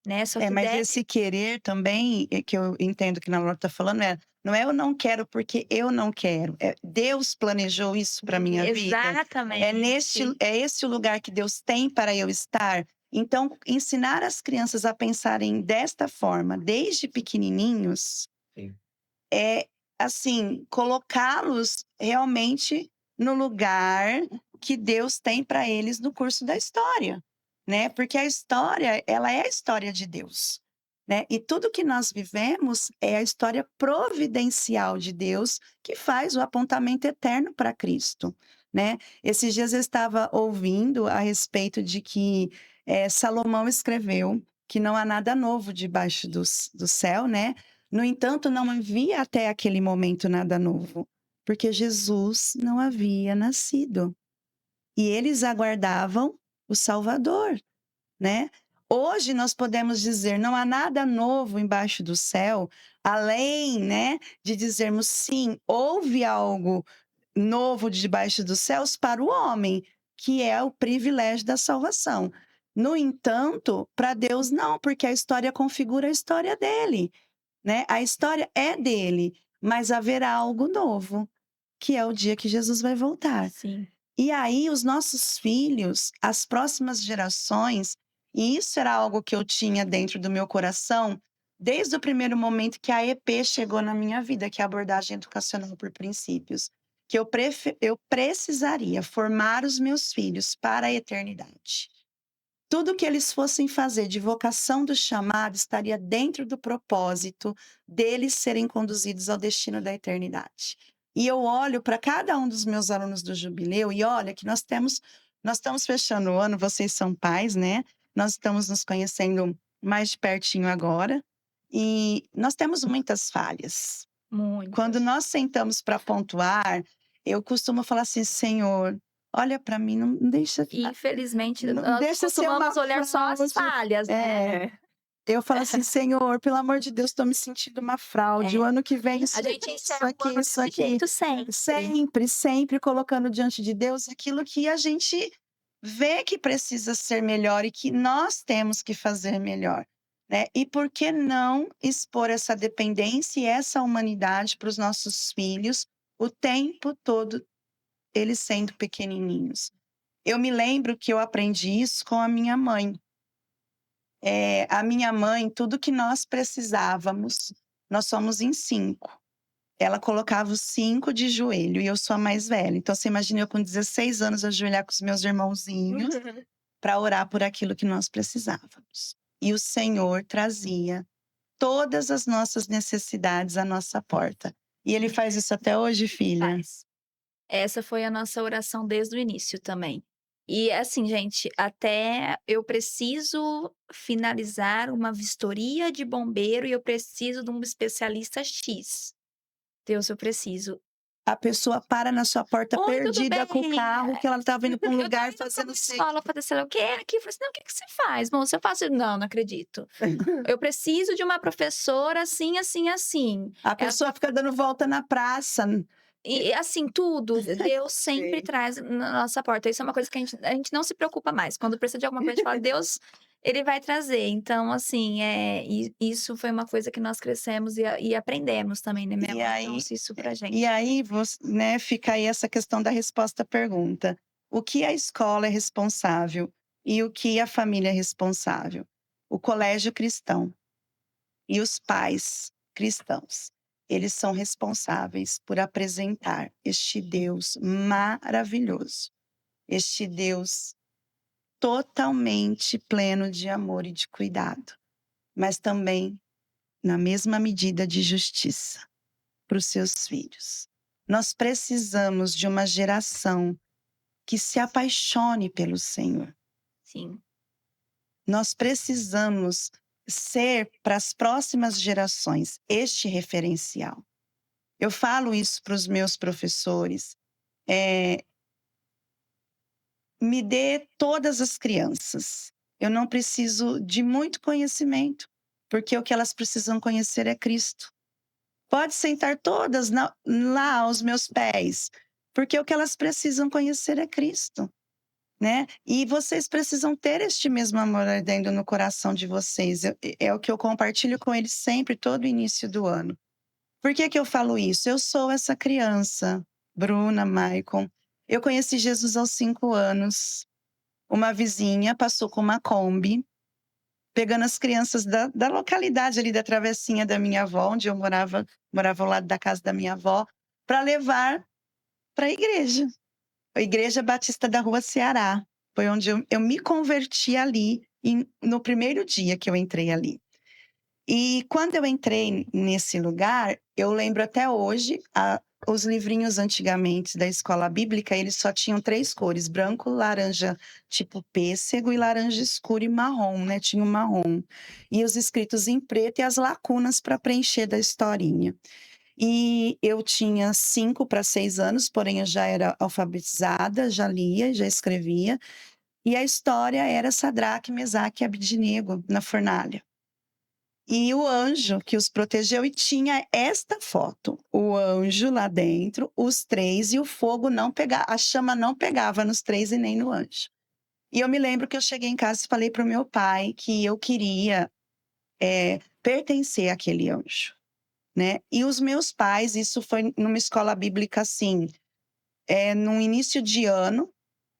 né, só É, que mas deve esse querer também, que eu entendo que a Laura está falando, não é eu não quero porque eu não quero, Deus planejou isso para minha vida. exatamente. É esse o lugar que Deus tem para eu estar. Então, ensinar as crianças a pensarem desta forma, desde pequenininhos, Sim. é, assim, colocá-los realmente no lugar que Deus tem para eles no curso da história, né? Porque a história, ela é a história de Deus, né? E tudo que nós vivemos é a história providencial de Deus que faz o apontamento eterno para Cristo, né? Esses dias eu estava ouvindo a respeito de que Salomão escreveu que não há nada novo debaixo do céu, né? No entanto, não havia até aquele momento nada novo, porque Jesus não havia nascido. E eles aguardavam o Salvador, né? Hoje nós podemos dizer, não há nada novo embaixo do céu, além, né, de dizermos sim, houve algo novo debaixo dos céus para o homem, que é o privilégio da salvação. No entanto, para Deus não, porque a história configura a história dele, né? A história é dele, mas haverá algo novo, que é o dia que Jesus vai voltar. Sim. E aí os nossos filhos, as próximas gerações, e isso era algo que eu tinha dentro do meu coração, desde o primeiro momento que a EP chegou na minha vida, que é a abordagem educacional por princípios, que eu precisaria formar os meus filhos para a eternidade. Tudo que eles fossem fazer de vocação do chamado estaria dentro do propósito deles serem conduzidos ao destino da eternidade. E eu olho para cada um dos meus alunos do jubileu e olha que nós estamos fechando o ano, vocês são pais, né? Nós estamos nos conhecendo mais de pertinho agora e nós temos muitas falhas. Muito. Quando nós sentamos para pontuar, eu costumo falar assim, Senhor, olha para mim, não deixa Infelizmente, não nós deixa ser uma costumamos olhar só as fraude. falhas, né. É. Eu falo assim: "Senhor, pelo amor de Deus, estou me sentindo uma fraude. O ano que vem A gente isso encerra o ano isso desse aqui". jeito sempre. Sempre, sempre colocando diante de Deus aquilo que a gente vê que precisa ser melhor e que nós temos que fazer melhor, né. E por que não expor essa dependência e essa humanidade para os nossos filhos o tempo todo, eles sendo pequenininhos. Eu me lembro que eu aprendi isso com a minha mãe. A minha mãe, tudo que nós precisávamos, nós somos em 5. Ela colocava os 5 de joelho e eu sou a mais velha. Então você imagina eu com 16 anos ajoelhar com os meus irmãozinhos para orar por aquilo que nós precisávamos. E o Senhor trazia todas as nossas necessidades à nossa porta. E Ele faz isso até hoje, filha? Faz. Essa foi a nossa oração desde o início também. E assim, gente, até eu preciso finalizar uma vistoria de bombeiro e eu preciso de um especialista X. Deus, eu preciso. A pessoa para na sua porta Oi, tudo perdida com o bem? carro, que ela estava indo para um Eu tô lugar indo pra fazendo uma sei escola fazer sei lá o quê aqui, eu falei assim: "Não, o que que você faz, moça?" Eu faço não, não acredito. Eu preciso de uma professora assim, assim, assim. A Ela pessoa fica dando volta na praça, E assim, tudo, Deus sempre Sei. traz na nossa porta. Isso é uma coisa que a gente não se preocupa mais. Quando precisa de alguma coisa, a gente fala: "Deus, ele vai trazer". Então, assim, isso foi uma coisa que nós crescemos e aprendemos também, né, minha E mãe aí trouxe isso pra e gente. aí né, fica aí essa questão da resposta à pergunta: o que a escola é responsável e o que a família é responsável? O colégio cristão e os pais cristãos, eles são responsáveis por apresentar este Deus maravilhoso, este Deus totalmente pleno de amor e de cuidado, mas também na mesma medida de justiça para os seus filhos. Nós precisamos de uma geração que se apaixone pelo Senhor. Sim, Nós precisamos ser para as próximas gerações este referencial. Eu falo isso para os meus professores. eh, Me dê todas as crianças. Eu não preciso de muito conhecimento, porque o que elas precisam conhecer é Cristo. Pode sentar todas lá aos meus pés, porque o que elas precisam conhecer é Cristo, né? E vocês precisam ter este mesmo amor ardendo no coração de vocês. É o que eu compartilho com eles sempre, todo início do ano. Por que que eu falo isso? Eu sou essa criança, Bruna, Maicon. Eu conheci Jesus aos 5 anos. Uma vizinha passou com uma Kombi, pegando as crianças da localidade ali da travessinha da minha avó, onde eu morava ao lado da casa da minha avó, para levar para a Igreja Batista da Rua Ceará. Foi onde eu me converti ali, no primeiro dia que eu entrei ali. E quando eu entrei nesse lugar, eu lembro até hoje, os livrinhos antigamente da escola bíblica, eles só tinham 3 cores: branco, laranja tipo pêssego e laranja escuro e marrom, né, tinha o marrom. E os escritos em preto e as lacunas para preencher da historinha. E eu tinha 5 para 6 anos, porém eu já era alfabetizada, já lia, já escrevia, e a história era Sadraque, Mesaque e Abednego na fornalha. E o anjo que os protegeu, e tinha esta foto: o anjo lá dentro, os 3, e o fogo não pegava, a chama não pegava nos 3 e nem no anjo. E eu me lembro que eu cheguei em casa e falei para o meu pai que eu queria pertencer àquele anjo, né? E os meus pais, isso foi numa escola bíblica assim, no início de ano,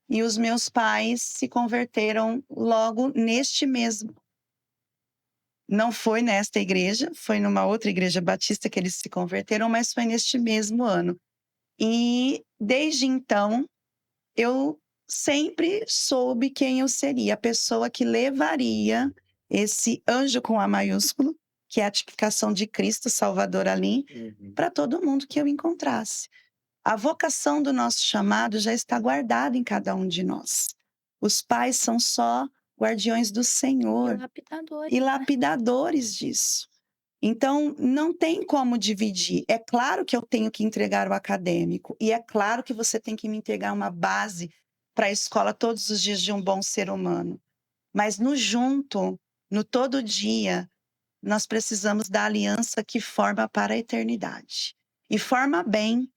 e os meus pais se converteram logo neste mesmo. Não foi nesta igreja, foi numa outra igreja batista que eles se converteram, mas foi neste mesmo ano. E desde então, eu sempre soube quem eu seria, a pessoa que levaria esse anjo com A maiúsculo, que é a tipificação de Cristo Salvador ali, Uhum. para todo mundo que eu encontrasse. A vocação do nosso chamado já está guardada em cada um de nós. Os pais são só guardiões do E Senhor lapidadores, e né. lapidadores disso. Então, não tem como dividir. É claro que eu tenho que entregar o acadêmico, e é claro que você tem que me entregar uma base para a escola todos os dias de um bom ser humano. Mas no junto, no todo dia, nós precisamos da aliança que forma para a eternidade. E forma bem,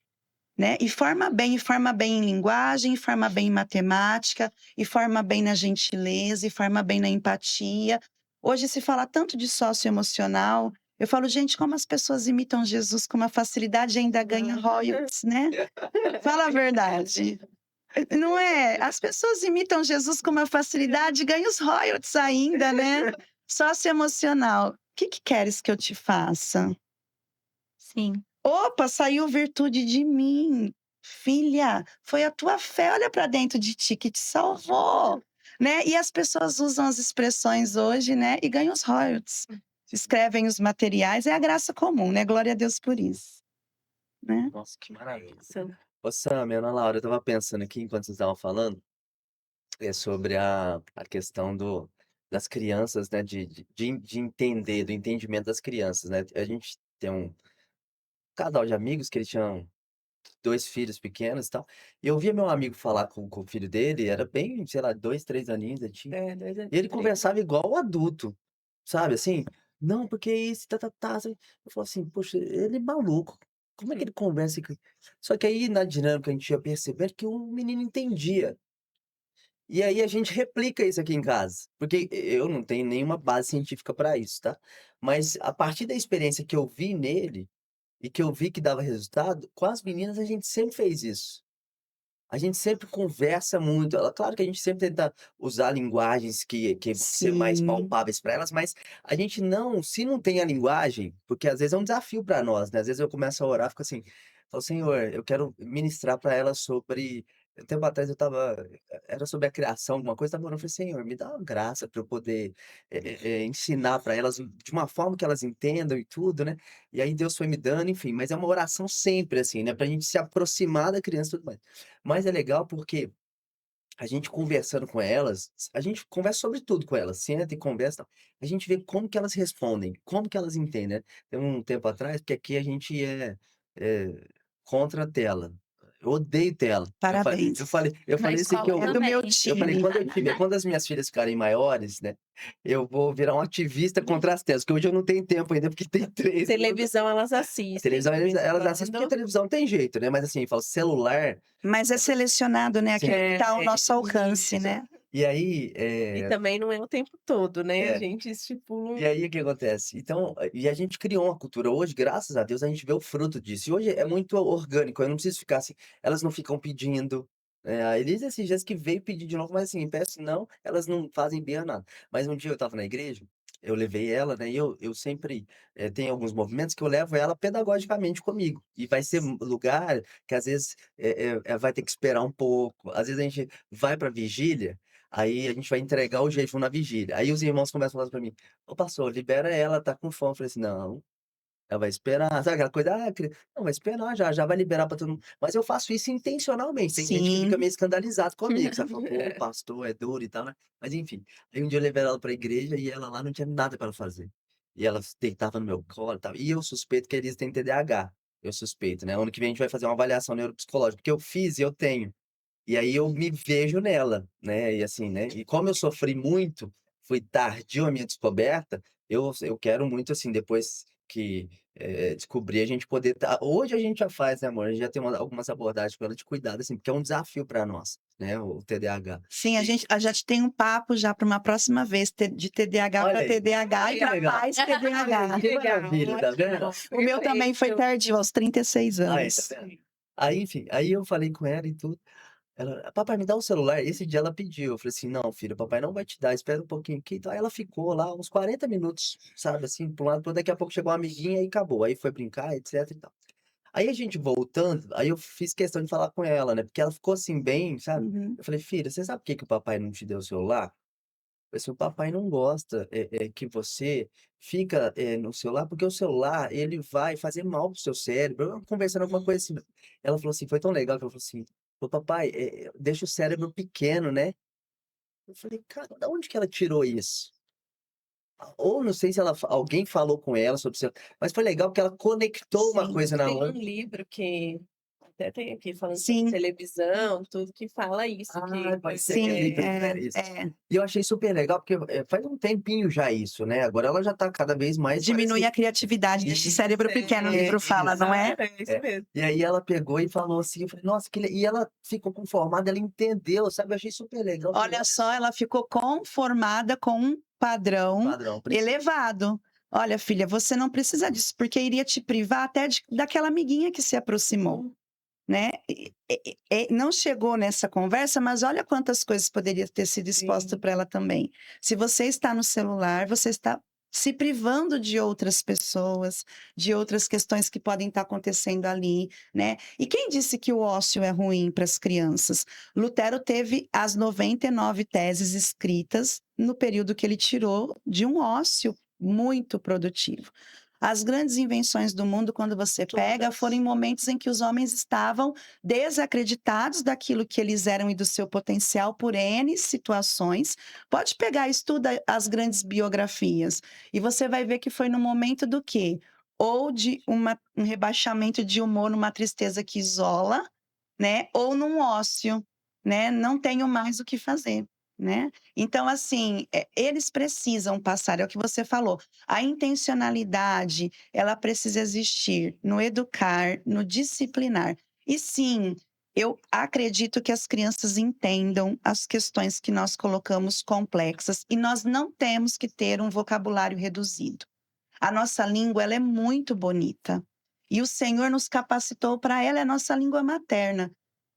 né? E forma bem em linguagem, e forma bem em matemática, e forma bem na gentileza, e forma bem na empatia. Hoje se fala tanto de socioemocional. Eu falo: "Gente, como as pessoas imitam Jesus com uma facilidade e ainda ganham royalties, né?". Fala a verdade. Não é? As pessoas imitam Jesus com uma facilidade e ganham os royalties ainda, né? Socioemocional. O que que queres que eu te faça? Sim, Opa, saiu virtude de mim. Filha, foi a tua fé, olha para dentro de ti que te salvou, né? E as pessoas usam as expressões hoje, né? E ganham os royalties. Escrevem os materiais, é a graça comum, né? Glória a Deus por isso, né? Nossa, que maravilha. Isso. Ô Sam e Ana Laura, eu estava pensando aqui enquanto vocês estavam falando, sobre a questão das crianças, né, de entender, do entendimento das crianças, né. A gente tem um casal de amigos que eles tinham 2 filhos pequenos e tal, e eu via meu amigo falar com o filho dele, era bem, sei lá, 2, 3 aninhos ele tinha, É, 2 e ele 3. conversava igual adulto, sabe, assim: "Não, porque isso, tá-tá-tá", assim. Eu falo assim: "Poxa, ele é maluco". como é que ele conversa com só que aí na dinâmica a gente ia percebendo que o menino entendia. E aí a gente replica isso aqui em casa, porque eu não tenho nenhuma base científica para isso, tá. Mas a partir da experiência que eu vi nele, e que eu vi que dava resultado, com as meninas a gente sempre fez isso. A gente sempre conversa muito. Claro que a gente sempre tenta usar linguagens que vão ser mais Sim. palpáveis para elas, mas a gente não se não tem a linguagem, porque às vezes é um desafio para nós, né, às vezes eu começo a orar, fico assim, falo: "Senhor, eu quero ministrar para ela sobre". Um tempo atrás eu estava era sobre a criação, alguma coisa, estava orando, falei: "Senhor, me dá uma graça para eu poder, ensinar para elas de uma forma que elas entendam e tudo, né". E aí Deus foi me dando, enfim, mas é uma oração sempre assim, né, pra gente se aproximar da criança e tudo mais. Mas é legal porque a gente conversando com elas, a gente conversa sobre tudo com elas, senta e conversa, tal. A gente vê como que elas respondem, como que elas entendem, né. Tem um tempo atrás, porque aqui a gente é contra a tela. Eu odeio tela. Eu fa eu Parabéns. falei eu Na falei assim que escola eu É do meu também. eu falei: time. quando as minhas filhas ficarem maiores, né, eu vou virar um ativista contra as telas", porque hoje eu não tenho tempo ainda, porque tem 3. Televisão elas A assistem televisão de vez em elas assistem porque a quando. televisão tem jeito, né, mas assim, eu falo celular, Mas é selecionado, né, aquilo que sim, está ao nosso alcance, Isso. né. e aí, E também não é o tempo todo, né, a é. gente estipula E aí o que acontece? Então, e a gente criou uma cultura hoje, graças a Deus, a gente vê o fruto disso. E hoje é muito orgânico, eu não preciso ficar assim, elas não ficam pedindo. A Elisa esses dias que veio pedir de novo, mas assim, peço não, elas não fazem bem a nada. Mas um dia eu estava na igreja, eu levei ela, né, e eu sempre, tenho alguns movimentos que eu levo ela pedagogicamente comigo. E vai ser lugar que às vezes, vai ter que esperar um pouco, às vezes a gente vai pra vigília, aí a gente vai entregar o jejum na vigília. Aí os irmãos começam a falar pra mim: "Ô pastor, libera ela, tá com fome". Eu falei assim: "Não, ela vai esperar", sabe aquela coisa: "Ah, não, vai esperar, já vai liberar pra todo mundo". Mas eu faço isso intencionalmente, tem gente que fica Sim. meio escandalizado comigo, sabe, fala: "Pô, o pastor é duro e tal, né". Mas enfim, aí um dia eu levei ela pra igreja e ela lá não tinha nada pra ela fazer. E ela deitava no meu colo e tal, e eu suspeito que a Elisa tem TDAH, eu suspeito, né. Ano que vem a gente vai fazer uma avaliação neuropsicológica, porque eu fiz e eu tenho. E aí eu me vejo nela, né, e assim, né, e como eu sofri muito, foi tardio a minha descoberta, eu quero muito, assim, depois que, descobrir, a gente poder hoje a gente já faz, né, amor, a gente já tem algumas abordagens com ela de cuidado, assim, porque é um desafio para nós, né, o TDAH. Sim, a gente tem um papo já para uma próxima vez, de TDAH Olha para aí, TDAH olha e que para legal. pais TDAH. Que Legal, maravilha, tá vendo? ótimo, O meu também foi perfeito. tardio, aos 36 Aí, tá anos. vendo? Aí, enfim, aí eu falei com ela e tudo. Ela: "Papai, me dá o celular". Esse dia ela pediu, eu falei assim: "Não, filha, papai não vai te dar, espera um pouquinho aqui", então aí ela ficou lá uns 40 minutos, sabe, assim, pra um lado, pra outro, daqui a pouco chegou uma amiguinha e acabou, aí foi brincar, etc e tal. Aí a gente voltando, aí eu fiz questão de falar com ela, né, porque ela ficou assim bem, sabe. Uhum. Eu falei: "Filha, você sabe por que que o papai não te deu o celular?" Eu falei assim: "O papai não gosta, que você fica, no celular, porque o celular ele vai fazer mal para o seu cérebro", eu conversando alguma coisa assim. Ela falou assim, foi tão legal que ela falou assim: "Ô papai, deixa o cérebro pequeno, né". Eu falei: "Cara, da onde que ela tirou isso?". Ou não sei se ela alguém falou com ela sobre isso, mas foi legal porque ela conectou uma Sim, coisa na Tem um outra. livro que até tem aqui falando sobre sim, televisão, tudo que fala isso, Ah, que pode ser aquele sim, livro que era isso. é. E eu achei super legal, porque, faz um tempinho já isso, né, agora ela já tá cada vez mais Diminui parece a criatividade, deixa o isso, cérebro pequeno, o livro fala, isso. não é? é isso É. mesmo. E aí ela pegou e falou assim, eu falei: "Nossa, que le", e ela ficou conformada, ela entendeu, sabe, eu achei super legal, eu falei: Olha "Olha só, só, ela ficou conformada com um o padrão padrão precisa". elevado. "Olha filha, você não precisa disso, porque iria te privar até daquela amiguinha que se aproximou", Uhum. né. Não chegou nessa conversa, mas olha quantas coisas poderia ter sido exposto Sim, para ela também. Se você está no celular, você está se privando de outras pessoas, de outras questões que podem estar acontecendo ali, né. E quem disse que o ócio é ruim para as crianças? Lutero teve as 99 teses escritas no período que ele tirou de um ócio muito produtivo. As grandes invenções do mundo, quando você pega, foram todas. em momentos em que os homens estavam desacreditados daquilo que eles eram e do seu potencial por N situações. Pode pegar, estuda as grandes biografias e você vai ver que foi no momento do quê? Ou de um rebaixamento de humor, numa tristeza que isola, né, ou num ócio, né, não tenho mais o que fazer. né. Então, assim, eles precisam passar, é o que você falou, a intencionalidade, ela precisa existir no educar, no disciplinar. E sim, eu acredito que as crianças entendam as questões que nós colocamos complexas e nós não temos que ter um vocabulário reduzido. A nossa língua, ela é muito bonita, e o Senhor nos capacitou para ela, é a nossa língua materna.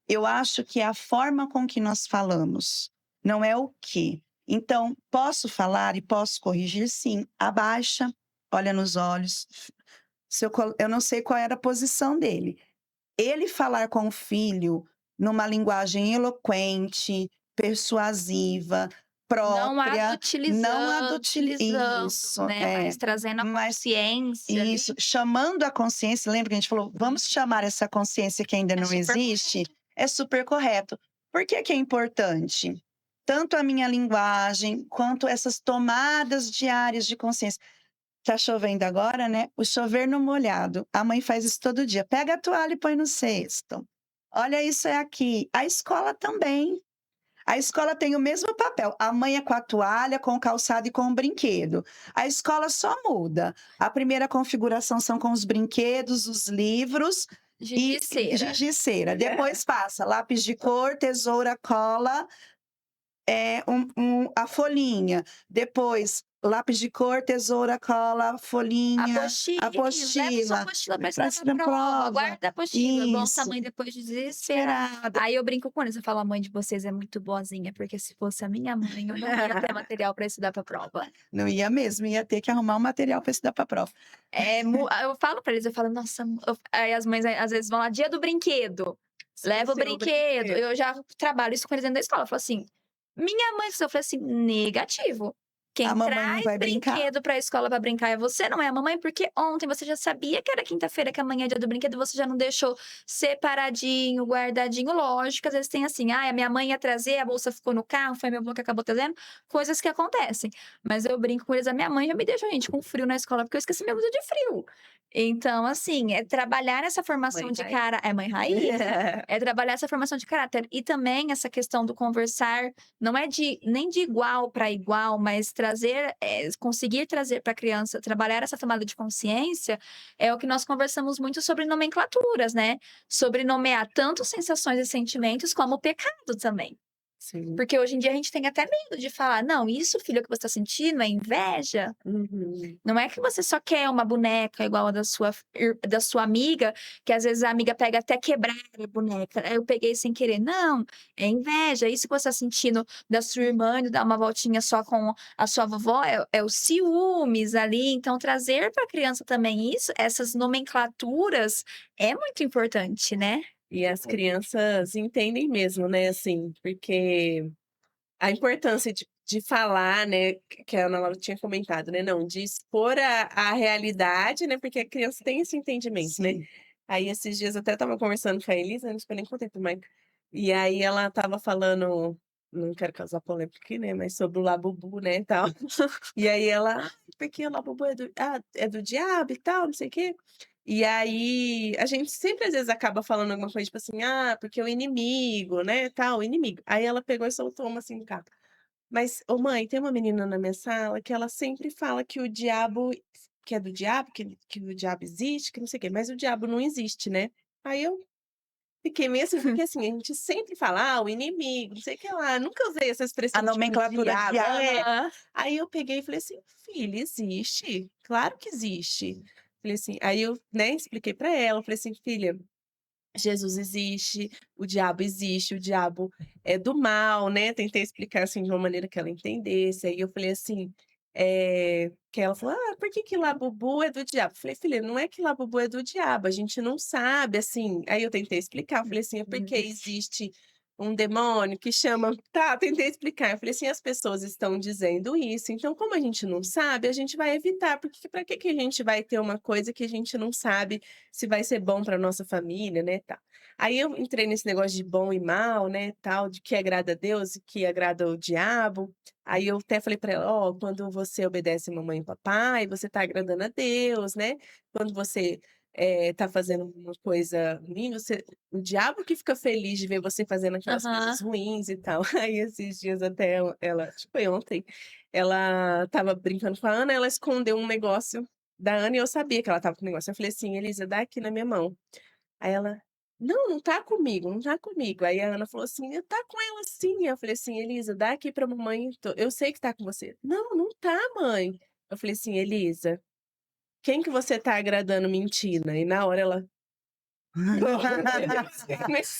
Eu acho que é a forma com que nós falamos, não é o que. Então, posso falar e posso corrigir? Sim. Abaixa, olha nos olhos. Se eu não sei qual era a posição dele. Ele falar com o filho numa linguagem eloquente, persuasiva, Não própria, não utilizando, isso, né, mas trazendo a mas consciência ali. isso, chamando a consciência, lembra que a gente falou: "Vamos chamar essa consciência que ainda É não super existe?" É super correto. Por que que é importante? Tanto a minha linguagem, quanto essas tomadas diárias de consciência. Tá chovendo agora, né, o chover no molhado, a mãe faz isso todo dia: "Pega a toalha e põe no cesto. Olha, isso é aqui." A escola também. A escola tem o mesmo papel. A mãe é com a toalha, com o calçado e com o brinquedo. A escola só muda. A primeira configuração são com os brinquedos, os livros Giz de e cera. giz de cera. Depois passa lápis de cor, tesoura, cola, a folhinha. Depois lápis de cor, tesoura, cola, folhinha, Apostila, leva sua apostila. apostila pra Pra estudar pra prova, prova. guarda a apostila, bom Isso. tamanho depois de desesperar. Esperada. Aí eu brinco com eles, eu falo: "A mãe de vocês é muito boazinha, porque se fosse a minha mãe, eu não ia ter material pra estudar pra prova". Não ia mesmo, ia ter que arrumar um material para estudar para prova. Eu falo pra eles, eu falo: "Nossa", aí as mães às vezes vão lá: "Dia do brinquedo", leva o Esqueceu o brinquedo. brinquedo. Eu já trabalho isso com eles dentro da escola, eu falo assim: "Minha mãe", eu falei assim: "Negativo. A Quem mamãe não traz vai brincar? brinquedo pra escola pra brincar é você, não é a mamãe, porque ontem você já sabia que era quinta-feira, que amanhã é dia do brinquedo, você já não deixou separadinho, guardadinho". Lógico, às vezes tem assim: "Ai, a minha mãe ia trazer, a bolsa ficou no carro, foi meu avô que acabou trazendo", coisas que acontecem. Mas eu brinco com eles, a minha mãe já me deixou, gente, com frio na escola, porque eu esqueci minha blusa de frio. Então, assim, é trabalhar essa formação Mãe de raiz. cara é mãe raiz, é trabalhar essa formação de caráter. E também essa questão do conversar, não é nem de igual para igual, mas trazer, conseguir trazer para a criança, trabalhar essa tomada de consciência, é o que nós conversamos muito sobre nomenclaturas, né, sobre nomear tanto sensações e sentimentos como pecado também. Sim. Porque hoje em dia a gente tem até medo de falar: "Não, isso filho que você está sentindo é inveja". Uhum. Não é que você só quer uma boneca igual a da sua amiga, que às vezes a amiga pega até quebrar a boneca, "eu peguei sem querer", não, é inveja, isso que você tá sentindo da sua irmã de dar uma voltinha só com a sua vovó, é o ciúmes ali, então trazer pra criança também isso, essas nomenclaturas, é muito importante, né. E as crianças entendem mesmo, né, assim, porque a importância de falar, né, que a Ana Laura tinha comentado, né, não, de expor a realidade, né, porque a criança tem esse entendimento, né. Sim. Aí esses dias eu até estava conversando com a Elisa, não sei nem contei para mãe, e aí ela estava falando, não quero causar polêmica aqui, né, mas sobre o Labubu, né, e tal. E aí ela: "Ai, porque o Labubu é do diabo e tal, não sei o quê". E aí a gente sempre às vezes acaba falando alguma coisa, tipo assim: "Ah, porque o inimigo, né, tal, o inimigo". Aí ela pegou e soltou uma assim no carro: "Mas, ô mãe, tem uma menina na minha sala que ela sempre fala que o diabo que é do diabo, que o diabo existe, que não sei o quê, mas o diabo não existe, né". Aí eu fiquei meio assim, porque assim, a gente sempre fala: "Ah, o inimigo, não sei o que lá", nunca usei essa A expressão tipo nomenclatura diabo. É. Aham. Aí eu peguei e falei assim: "Filha, existe, claro que existe". Falei assim, aí eu, né, expliquei pra ela, falei assim: "Filha, Jesus existe, o diabo é do mal", né, tentei explicar, assim, de uma maneira que ela entendesse, aí eu falei assim, que ela falou: "Ah, por que que Labubu é do diabo?" Eu falei: "Filha, não é que Labubu é do diabo, a gente não sabe, assim", aí eu tentei explicar, eu falei assim: "É porque existe um demônio que chama", tá, tentei explicar, eu falei assim: "As pessoas estão dizendo isso, então como a gente não sabe, a gente vai evitar, porque pra que que a gente vai ter uma coisa que a gente não sabe se vai ser bom para nossa família, né, tal". Aí eu entrei nesse negócio de bom e mal, né, tal, de que agrada a Deus e que agrada o diabo. Aí eu até falei para ela: "Ó, quando você obedece mamãe e papai, você tá agradando a Deus, né. Quando você, tá fazendo uma coisa ruim, o diabo que fica feliz de ver você fazendo aquelas coisas ruins e tal. Aí esses dias até ela, acho que foi ontem, ela estava brincando com a Ana, ela escondeu um negócio da Ana e eu sabia que ela estava com o negócio. Eu falei assim: "Elisa, dá aqui na minha mão". Aí ela: "Não, não tá comigo, não tá comigo". Aí a Ana falou assim: "Tá com ela sim". Eu falei assim: "Elisa, dá aqui pra mamãe, eu sei que tá com você". "Não, não tá, mãe". Eu falei assim: "Elisa, quem que você tá agradando mentindo?". E na hora ela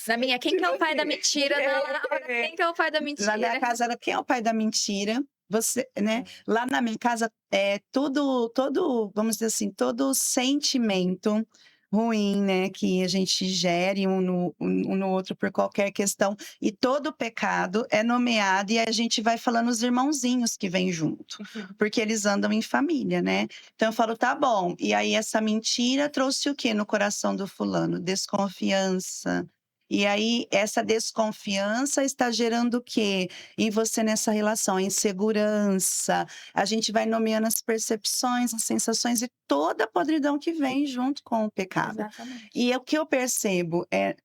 Na minha, quem que é o pai da mentira? Na Laura, quem que é o pai da Na minha mentira? casa era quem é o pai da mentira? Você, né? Lá na minha casa é todo, vamos dizer assim, todo sentimento ruim, né, que a gente gere um no outro por qualquer questão, e todo pecado é nomeado e a gente vai falando os irmãozinhos que vêm junto, porque eles andam em família, né? Então eu falo, tá bom. E aí essa mentira trouxe o quê no coração do fulano? Desconfiança. E aí, essa desconfiança está gerando o quê em você nessa relação? A insegurança. A gente vai nomeando as percepções, as sensações e toda a podridão que vem junto com o pecado. Exatamente. E o que eu percebo é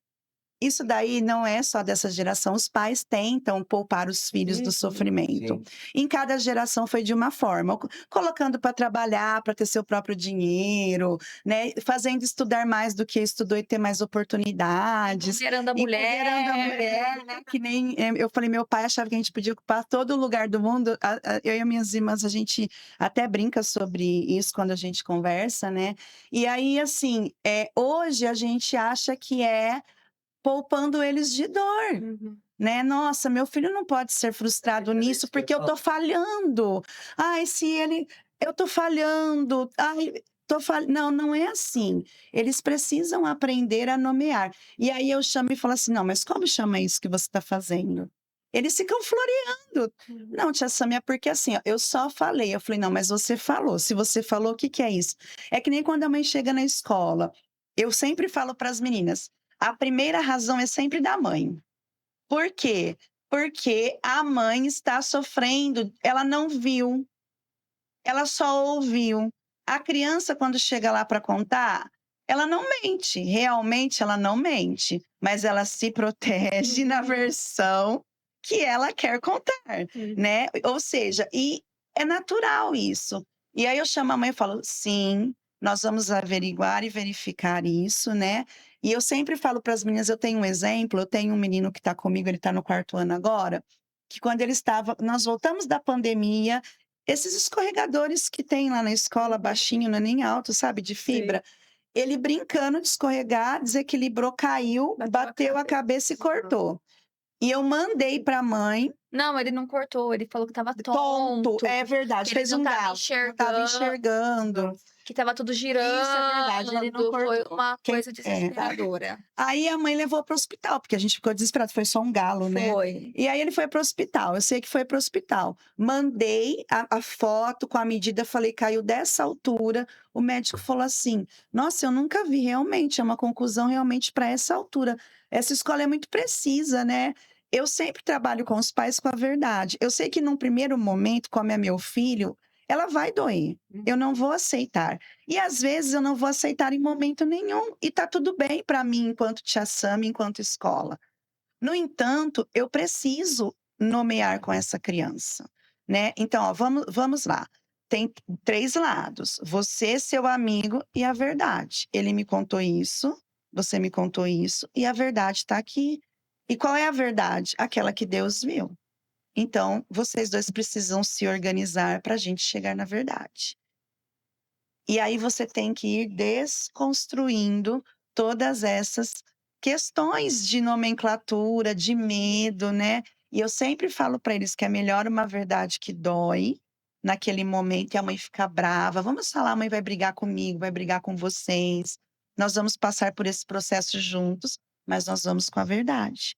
isso daí não é só dessa geração, os pais tentam poupar os filhos do sofrimento. Sim. Em cada geração foi de uma forma, colocando para trabalhar, para ter seu próprio dinheiro, né? Fazendo estudar mais do que estudou e ter mais oportunidades. Empoderando a mulher. Né? Que nem eu falei, meu pai achava que a gente podia ocupar todo lugar do mundo. Eu e as minhas irmãs, a gente até brinca sobre isso quando a gente conversa, né? E aí, assim, hoje a gente acha que é poupando eles de dor, né? Nossa, meu filho não pode ser frustrado nisso porque eu tô falhando. Ai, se ele, eu tô falhando. Ai, não, não é assim. Eles precisam aprender a nomear. E aí eu chamo e falo assim: "Não, mas como chama isso que você está fazendo?" Eles ficam floreando. Não, tia Samia, porque assim, ó, eu só falei. Eu falei: "Não, mas você falou. Se você falou, o que que é isso?" É que nem quando a mãe chega na escola. Eu sempre falo para as meninas: a primeira razão é sempre da mãe. Por quê? Porque a mãe está sofrendo, ela não viu, ela só ouviu. A criança, quando chega lá para contar, ela não mente, realmente ela não mente, mas ela se protege na versão que ela quer contar, né? Ou seja, e é natural isso. E aí eu chamo a mãe e falo: sim, nós vamos averiguar e verificar isso, né? E eu sempre falo para as meninas, eu tenho um exemplo, eu tenho um menino que está comigo, ele está no 4º ano agora, que quando ele estava, nós voltamos da pandemia, esses escorregadores que tem lá na escola, baixinho, não é nem alto, sabe, de fibra. Ele brincando de escorregar, desequilibrou, caiu, bateu a cabeça e cortou. E eu mandei para a mãe. Não, ele não cortou, ele falou que estava Tonto, tonto. é verdade, que ele fez não um tava galo, não estava enxergando. Que estava tudo girando. Isso é verdade, ele não Foi cortou. uma coisa desesperadora. Aí a mãe levou para o hospital, porque a gente ficou desesperado, foi só um galo, né? Foi. E aí ele foi para o hospital, eu sei que foi para o hospital. Mandei a foto com a medida, falei, caiu dessa altura. O médico falou assim: nossa, eu nunca vi, realmente, é uma conclusão realmente para essa altura. Essa escola é muito precisa, né? Eu sempre trabalho com os pais com a verdade. Eu sei que num primeiro momento, como é meu filho, ela vai doer. Eu não vou aceitar. E às vezes eu não vou aceitar em momento nenhum. E tá tudo bem para mim, enquanto tia Sam, enquanto escola. No entanto, eu preciso nomear com essa criança, né? Então, ó, vamos lá. Tem 3 lados: você, seu amigo e a verdade. Ele me contou isso, você me contou isso, e a verdade está aqui. E qual é a verdade? Aquela que Deus viu. Então, vocês 2 precisam se organizar para a gente chegar na verdade. E aí você tem que ir desconstruindo todas essas questões de nomenclatura, de medo, né? E eu sempre falo para eles que é melhor uma verdade que dói naquele momento e a mãe fica brava. Vamos falar, a mãe vai brigar comigo, vai brigar com vocês. Nós vamos passar por esse processo juntos, mas nós vamos com a verdade,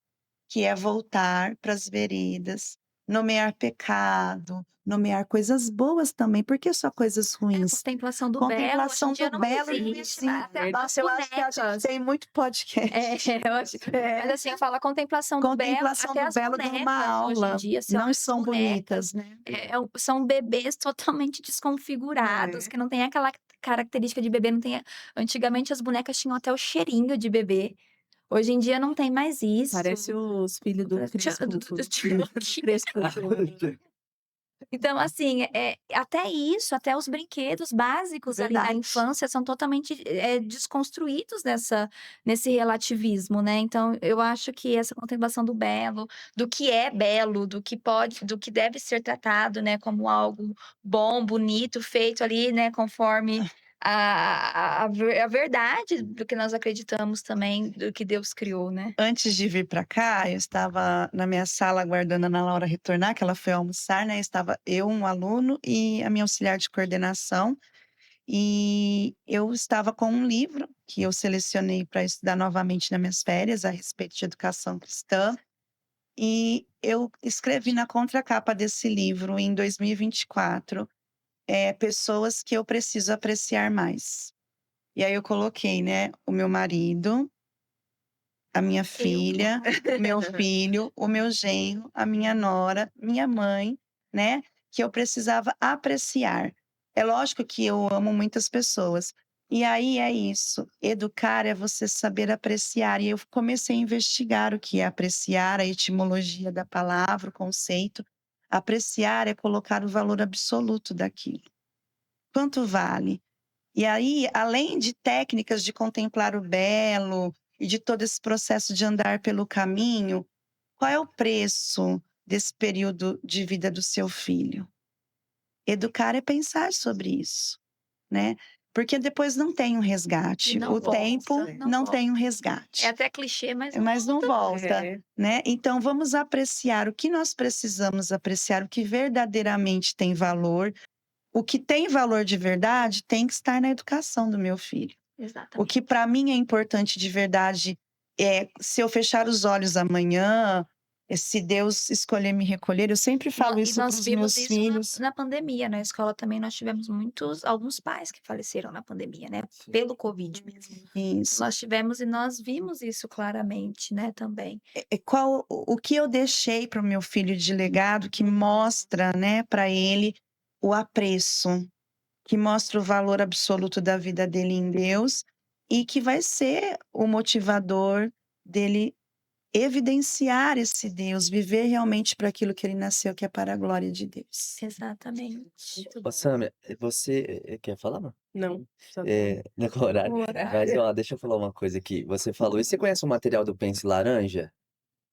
que é voltar para as veredas, nomear pecado, nomear coisas boas também, por que só coisas ruins? Contemplação do Contemplação belo. Hoje em dia do não belo não existe. existe. Até Nossa, eu acho que a gente tem muito podcast. eu acho. Mas assim, eu falo a contemplação do belo. Contemplação Até do as belo dá uma bonecas, hoje em aula. dia, você olha Não as são bonecas, bonitas, né? são bebês totalmente desconfigurados, que não tem aquela característica de bebê, não tem antigamente as bonecas tinham até o cheirinho de bebê. Hoje em dia não tem mais isso. Parece os filhos do Crespo. Crespo. Então, assim, até isso, até os brinquedos básicos ali da Verdade. infância são totalmente desconstruídos nesse relativismo, né? Então, eu acho que essa contemplação do belo, do que é belo, do que pode, do que deve ser tratado, né, como algo bom, bonito, feito ali, né, conforme a verdade do que nós acreditamos também, do que Deus criou, né? Antes de vir para cá, eu estava na minha sala aguardando a Ana Laura retornar, que ela foi almoçar, né? Estava eu, um aluno e a minha auxiliar de coordenação. E eu estava com um livro que eu selecionei para estudar novamente nas minhas férias a respeito de educação cristã. E eu escrevi na contracapa desse livro, em 2024, pessoas que eu preciso apreciar mais. E aí eu coloquei, né, o meu marido, a minha filha, meu filho, o meu genro, a minha nora, minha mãe, né, que eu precisava apreciar. É lógico que eu amo muitas pessoas. E aí é isso, educar é você saber apreciar. E eu comecei a investigar o que é apreciar, a etimologia da palavra, o conceito. Apreciar é colocar o valor absoluto daquilo. Quanto vale? E aí, além de técnicas de contemplar o belo e de todo esse processo de andar pelo caminho, qual é o preço desse período de vida do seu filho? Educar é pensar sobre isso, né? Porque depois não tem um E resgate. não O tempo volta, não não volta. tem um É resgate, até clichê, mas mas não volta, É. né? Então vamos apreciar o que nós precisamos apreciar, o que verdadeiramente tem valor. O que tem valor de verdade tem que estar na educação do meu filho. O Exatamente. que para mim é importante de verdade é se eu fechar os olhos amanhã, se Deus escolher me recolher, eu sempre falo E isso para nós os vimos meus isso filhos. na pandemia, na escola também nós tivemos alguns pais que faleceram na pandemia, né? Pelo Covid mesmo. Isso. Nós tivemos e nós vimos isso claramente, né, também. O que eu deixei para o meu filho de legado que mostra, né, para ele o apreço, que mostra o valor absoluto da vida dele em Deus e que vai ser o motivador dele evidenciar esse Deus, viver realmente para aquilo que ele nasceu, que é para a glória de Deus. Exatamente. Ô, Samia, você quer falar, mano? Não, só No horário. O Mas, horário. ó, deixa eu falar uma coisa aqui. Você falou, e você conhece o material do Pense Laranja?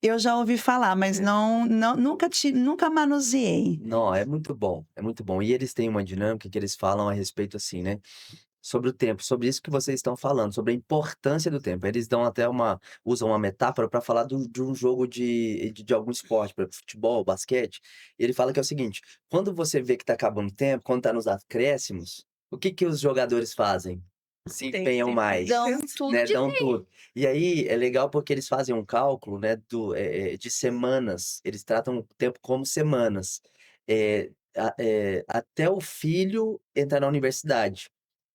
Eu já ouvi falar, mas nunca manuseei. Não, é muito bom, é muito bom. E eles têm uma dinâmica que eles falam a respeito assim, né? Sobre o tempo, sobre isso que vocês estão falando, sobre a importância do tempo. Eles dão até usam uma metáfora para falar de um jogo de algum esporte, por exemplo, futebol, basquete. E ele fala que é o seguinte: quando você vê que tá acabando o tempo, quando tá nos acréscimos, o que que os jogadores fazem? Se Tem empenham tempo. mais, Dão tudo né? de Dão si. tudo. E aí é legal porque eles fazem um cálculo, né, de semanas. Eles tratam o tempo como semanas. Até o filho entrar na universidade.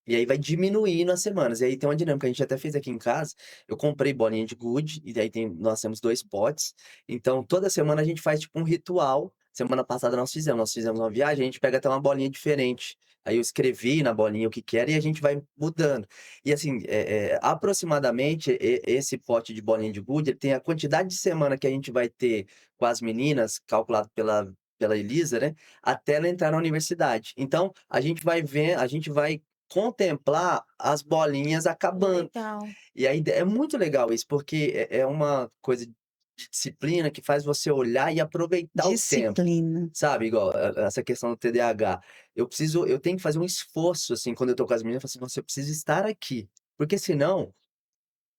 E aí vai diminuindo as semanas. E aí tem uma dinâmica, a gente até fez aqui em casa. Eu comprei bolinha de gude, e aí nós temos 2 potes. Então, toda semana a gente faz tipo um ritual. Semana passada nós fizemos uma viagem, a gente pega até uma bolinha diferente. Aí eu escrevi na bolinha o que que era e a gente vai mudando. E assim, aproximadamente, esse pote de bolinha de gude, ele tem a quantidade de semana que a gente vai ter com as meninas, calculado pela Elisa, né? Até ela entrar na universidade. Então, a gente vai ver, a gente vai contemplar as bolinhas acabando. Legal. E aí é muito legal isso, porque é uma coisa de disciplina que faz você olhar e aproveitar o tempo, Disciplina. sabe? Igual essa questão do TDAH. Eu tenho que fazer um esforço, assim, quando eu tô com as meninas, eu falo assim, nossa, eu preciso estar aqui. Porque senão,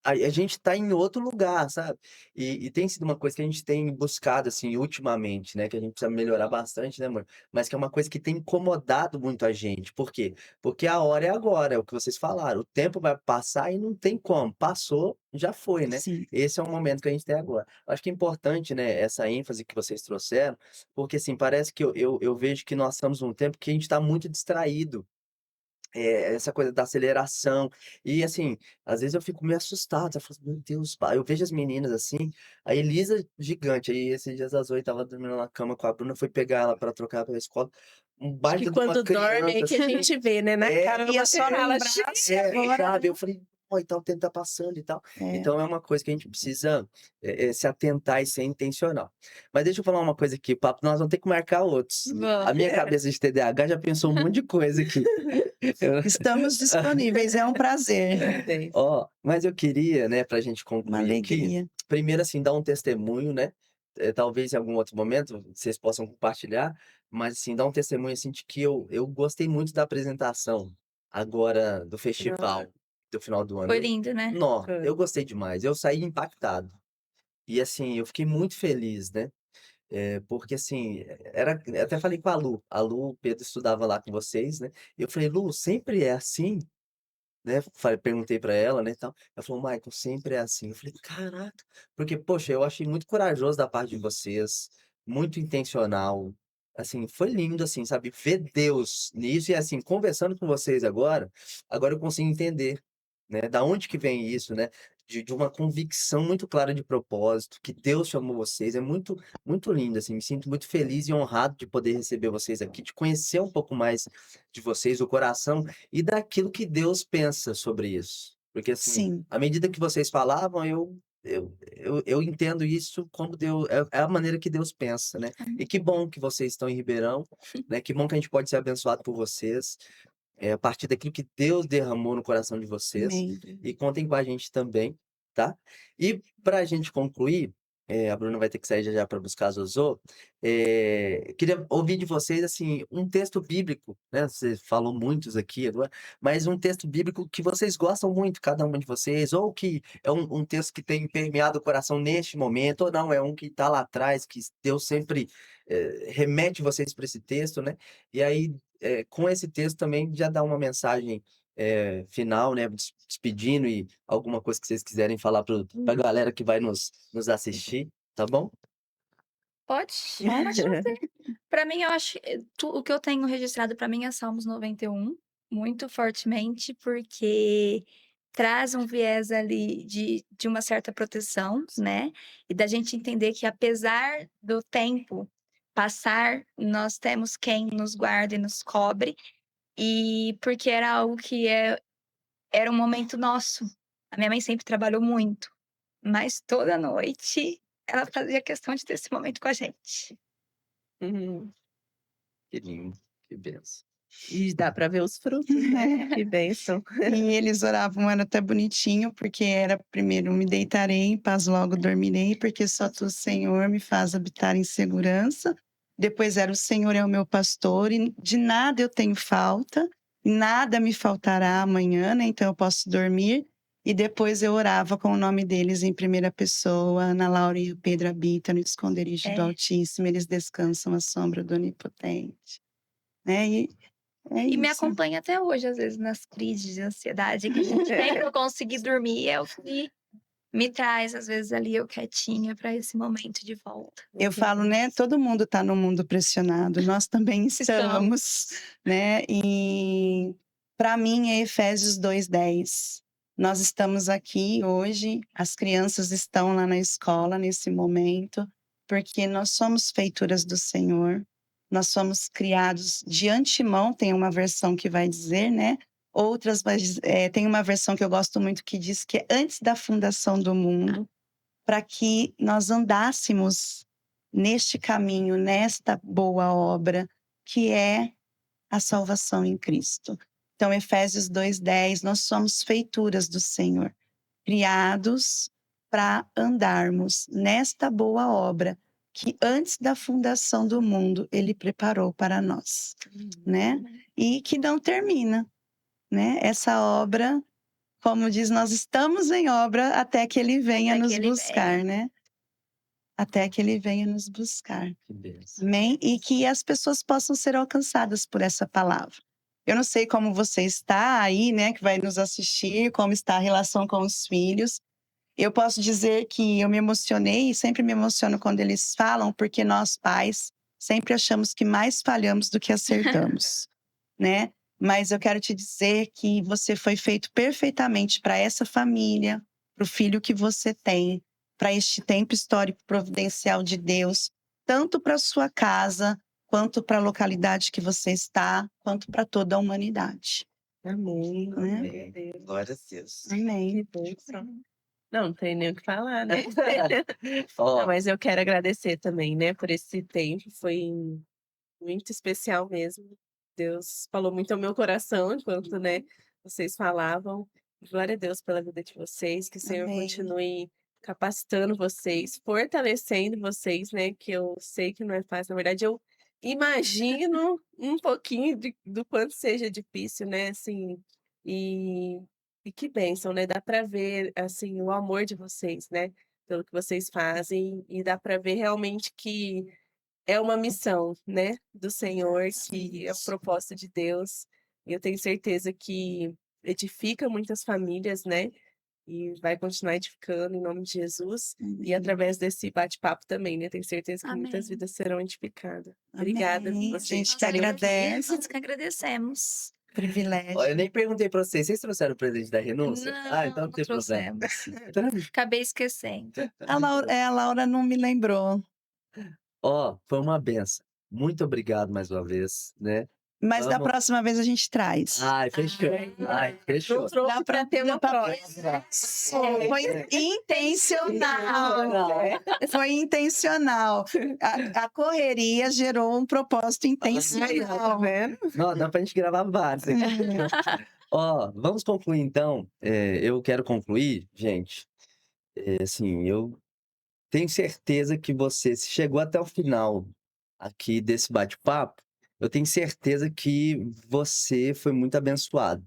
a gente tá em outro lugar, sabe? E tem sido uma coisa que a gente tem buscado, assim, ultimamente, né? Que a gente precisa melhorar bastante, né, amor? Mas que é uma coisa que tem incomodado muito a gente. Por quê? Porque a hora é agora, é o que vocês falaram. O tempo vai passar e não tem como. Passou, já foi, né? Sim. Esse é o momento que a gente tem agora. Acho que é importante, né, essa ênfase que vocês trouxeram, porque, assim, parece que eu vejo que nós estamos num tempo que a gente tá muito distraído. essa coisa da aceleração. E assim, às vezes eu fico meio assustado, eu falo assim: "Meu Deus, pai", eu vejo as meninas assim, a Elisa gigante, aí esses dias a Zoe estava dormindo na cama com a Bruna, foi pegar ela pra trocar pra escola, um Acho que baita de uma quando dorme é criança que a assim. gente vê, né, na É, caramba, Ia só ela lembrar se agora, sabe, né. eu falei: "Ó, então o tempo tá passando e tal". É, Então é uma coisa que a gente precisa, se atentar e ser intencional. Mas deixa eu falar uma coisa aqui, papo nós vamos ter que marcar outros. A Vamos. minha cabeça de TDAH já pensou um monte de coisa aqui. Eu estamos disponíveis, é um prazer, tem. mas eu queria, né, pra gente uma concluir aqui, alegria. primeiro, assim, dar um testemunho, né, talvez em algum outro momento vocês possam compartilhar, mas, assim, dar um testemunho, assim, de que eu gostei muito da apresentação, agora, do Ah, festival, do final do ano. Foi lindo, né? Eu foi. gostei demais, eu saí impactado. E, assim, eu fiquei muito feliz, né, porque, assim, eu até falei com a Lu, o Pedro estudava lá com vocês, né, e eu falei: "Lu, sempre é assim?" Né, perguntei pra ela, né, e tal. Ela falou: "Michael, sempre é assim". Eu falei: "Caraca", porque, poxa, eu achei muito corajoso da parte de vocês, muito intencional, assim, foi lindo, assim, sabe, ver Deus nisso e, assim, conversando com vocês agora eu consigo entender, né, da onde que vem isso, né, de uma convicção muito clara de propósito, que Deus chamou vocês, é muito muito lindo, assim, me sinto muito feliz e honrado de poder receber vocês aqui, de conhecer um pouco mais de vocês, o coração e daquilo que Deus pensa sobre isso. Porque, assim, Sim, à medida que vocês falavam, eu entendo isso como Deus é a maneira que Deus pensa, né. E que bom que vocês estão em Ribeirão, né, que bom que a gente pode ser abençoado por vocês, a partir daquilo que Deus derramou no coração de vocês, amém. e contem com a gente também, tá. E pra gente concluir, a Bruna vai ter que sair já já pra buscar a Zozo, queria ouvir de vocês, assim, um texto bíblico, né, você falou muitos aqui agora, mas um texto bíblico que vocês gostam muito, cada uma de vocês, ou que é um texto que tem permeado o coração neste momento, ou não, é um que tá lá atrás, que Deus sempre, remete vocês para esse texto, né. E aí, com esse texto também já dá uma mensagem, final, né, despedindo e alguma coisa que vocês quiserem falar pra galera que vai nos assistir, tá bom? Pode, pode fazer. Pra mim, eu acho, o que eu tenho registrado pra mim é Salmos 91, muito fortemente, porque traz um viés ali de uma certa proteção, né, e da gente entender que apesar do tempo passar, nós temos quem nos guarda e nos cobre, e porque era algo que era um momento nosso. A minha mãe sempre trabalhou muito, mas toda noite ela fazia questão de ter esse momento com a gente. Uhum. Que lindo, que benção. E dá pra ver os frutos, né, que bênção. E eles oravam, era até bonitinho, porque era primeiro: "Me deitarei, em paz logo dormirei, porque só tu, Senhor, me faz habitar em segurança". Depois era: "O Senhor é o meu pastor e de nada eu tenho falta, e nada me faltará amanhã", né, então eu posso dormir. E depois eu orava com o nome deles em primeira pessoa: "Ana Laura e o Pedro habitam no esconderijo do É. Altíssimo, eles descansam à sombra do Onipotente", né, e é E me isso. acompanha até hoje, às vezes, nas crises de ansiedade que a gente tem pra eu conseguir dormir, é o que me traz, às vezes, ali, eu quietinha pra esse momento de volta. Eu falo, né, todo mundo está no mundo pressionado, nós também Estamos. estamos, né, e para mim é Efésios 2:10. Nós estamos aqui hoje, as crianças estão lá na escola nesse momento, porque nós somos feituras do Senhor, nós somos criados de antemão, tem uma versão que vai dizer, né, outras tem uma versão que eu gosto muito que diz que é antes da fundação do mundo, para que nós andássemos neste caminho, nesta boa obra, que é a salvação em Cristo. Então, Efésios 2:10, nós somos feituras do Senhor, criados para andarmos nesta boa obra que antes da fundação do mundo ele preparou para nós, né? E que não termina, né? Essa obra, como diz, nós estamos em obra até que ele venha Até que nos ele buscar, venha. né? Até que ele venha nos buscar. Que benção. Amém? E que as pessoas possam ser alcançadas por essa palavra. Eu não sei como você está aí, né, que vai nos assistir, como está a relação com os filhos. Eu posso dizer que eu me emocionei e sempre me emociono quando eles falam, porque nós pais sempre achamos que mais falhamos do que acertamos, né? mas eu quero te dizer que você foi feito perfeitamente para essa família, para o filho que você tem, para este tempo histórico providencial de Deus, tanto para sua casa, quanto para a localidade que você está, quanto para toda a humanidade, Amém. né? Amém. Glória a Deus. Amém. Que bênção. Não tem nem o que falar, né? Ó, Não, mas eu quero agradecer também, né, por esse tempo, foi muito especial mesmo. Deus falou muito ao meu coração enquanto, né, vocês falavam. Glória a Deus pela vida de vocês, que o Senhor Amém. continue capacitando vocês, fortalecendo vocês, né, que eu sei que não é fácil. Na verdade, eu imagino um pouquinho do quanto seja difícil, né, assim, e, e que bênção, né? Dá para ver, assim, o amor de vocês, né, pelo que vocês fazem, e dá para ver realmente que é uma missão, né, do Senhor, que é o propósito de Deus, e eu tenho certeza que edifica muitas famílias, né, e vai continuar edificando em nome de Jesus, e através desse bate-papo também, né, tenho certeza que muitas Amém. vidas serão edificadas. Obrigada Amém. por A gente vocês. que agradece. Nós que agradecemos. ó, eu Privilégio. nem perguntei pra vocês. Vocês trouxeram o presente da renúncia? Ah, então não Não tem problema. trouxemos. Acabei esquecendo. A Laura não me lembrou. Ó, foi uma benção. Muito obrigado mais uma vez, né? Mas da Vamos. próxima vez a gente traz. Ai, fechou. Ai, Não fechou. trouxe para ter uma próxima. Foi intencional. Foi intencional. A correria gerou um propósito Tá intencional. vendo? Não, dá pra gente gravar vários aqui. Ó, vamos concluir então. Eu quero concluir, gente. Assim, eu tenho certeza que você, se chegou até o final aqui desse bate-papo, eu tenho certeza que você foi muito abençoado.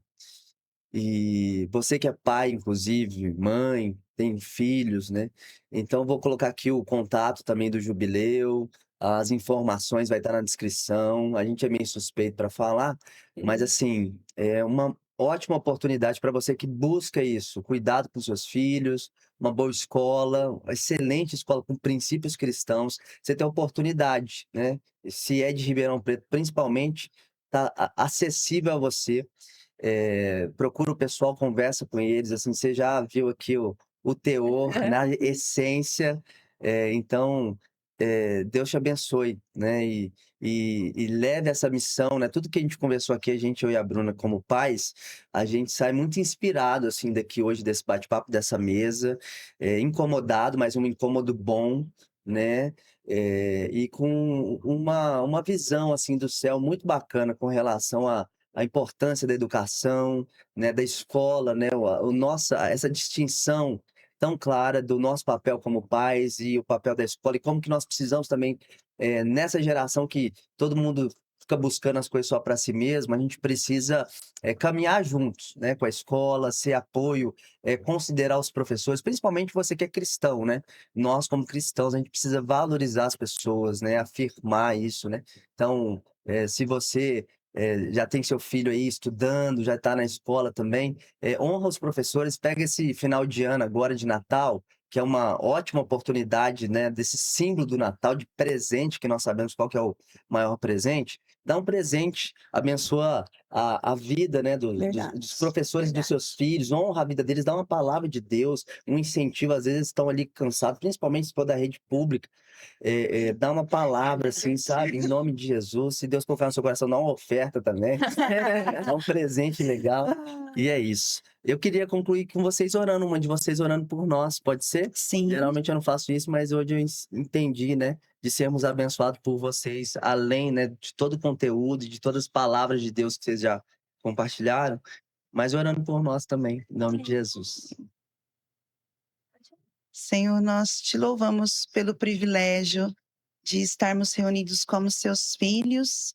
E você que é pai, inclusive, mãe, tem filhos, né? Então, vou colocar aqui o contato também do Jubileu, as informações vai estar na descrição. A gente é meio suspeito para falar, mas assim, é uma ótima oportunidade para você que busca isso, cuidado com seus filhos, uma boa escola, uma excelente escola com princípios cristãos. Você tem a oportunidade, né? Se é de Ribeirão Preto, principalmente, tá acessível a você. Procura o pessoal, conversa com eles, assim, você já viu aqui o teor na essência, então, Deus te abençoe, né, e leve essa missão, né, tudo que a gente conversou aqui, eu e a Bruna como pais, a gente sai muito inspirado, assim, daqui hoje, desse bate-papo, dessa mesa, incomodado, mas um incômodo bom, né, e com uma visão, assim, do céu muito bacana com relação a importância da educação, né, da escola, né, essa distinção tão clara do nosso papel como pais e o papel da escola, e como que nós precisamos também, nessa geração que todo mundo fica buscando as coisas só para si mesmo, a gente precisa caminhar juntos, né, com a escola, ser apoio, considerar os professores, principalmente você que é cristão, né? Nós, como cristãos, a gente precisa valorizar as pessoas, né, afirmar isso, né? Então, se você já tem seu filho aí estudando, já está na escola também, honra os professores, pega esse final de ano agora de Natal, que é uma ótima oportunidade, né, desse símbolo do Natal, de presente, que nós sabemos qual que é o maior presente, dá um presente, abençoa a vida, né, Verdade, dos professores dos verdade. seus filhos, honra a vida deles, dá uma palavra de Deus, um incentivo, às vezes estão ali cansados, principalmente se for da rede pública, dá uma palavra, assim, sabe? Em nome de Jesus. Se Deus colocar no seu coração, dá uma oferta também. Dá um presente legal. E é isso. Eu queria concluir com vocês orando, uma de vocês orando por nós, pode ser? Sim. Geralmente eu não faço isso, mas hoje eu entendi, né? De sermos abençoados por vocês, além, né, de todo o conteúdo, de todas as palavras de Deus que vocês já compartilharam, mas orando por nós também, em nome de Jesus. Senhor, nós te louvamos pelo privilégio de estarmos reunidos como seus filhos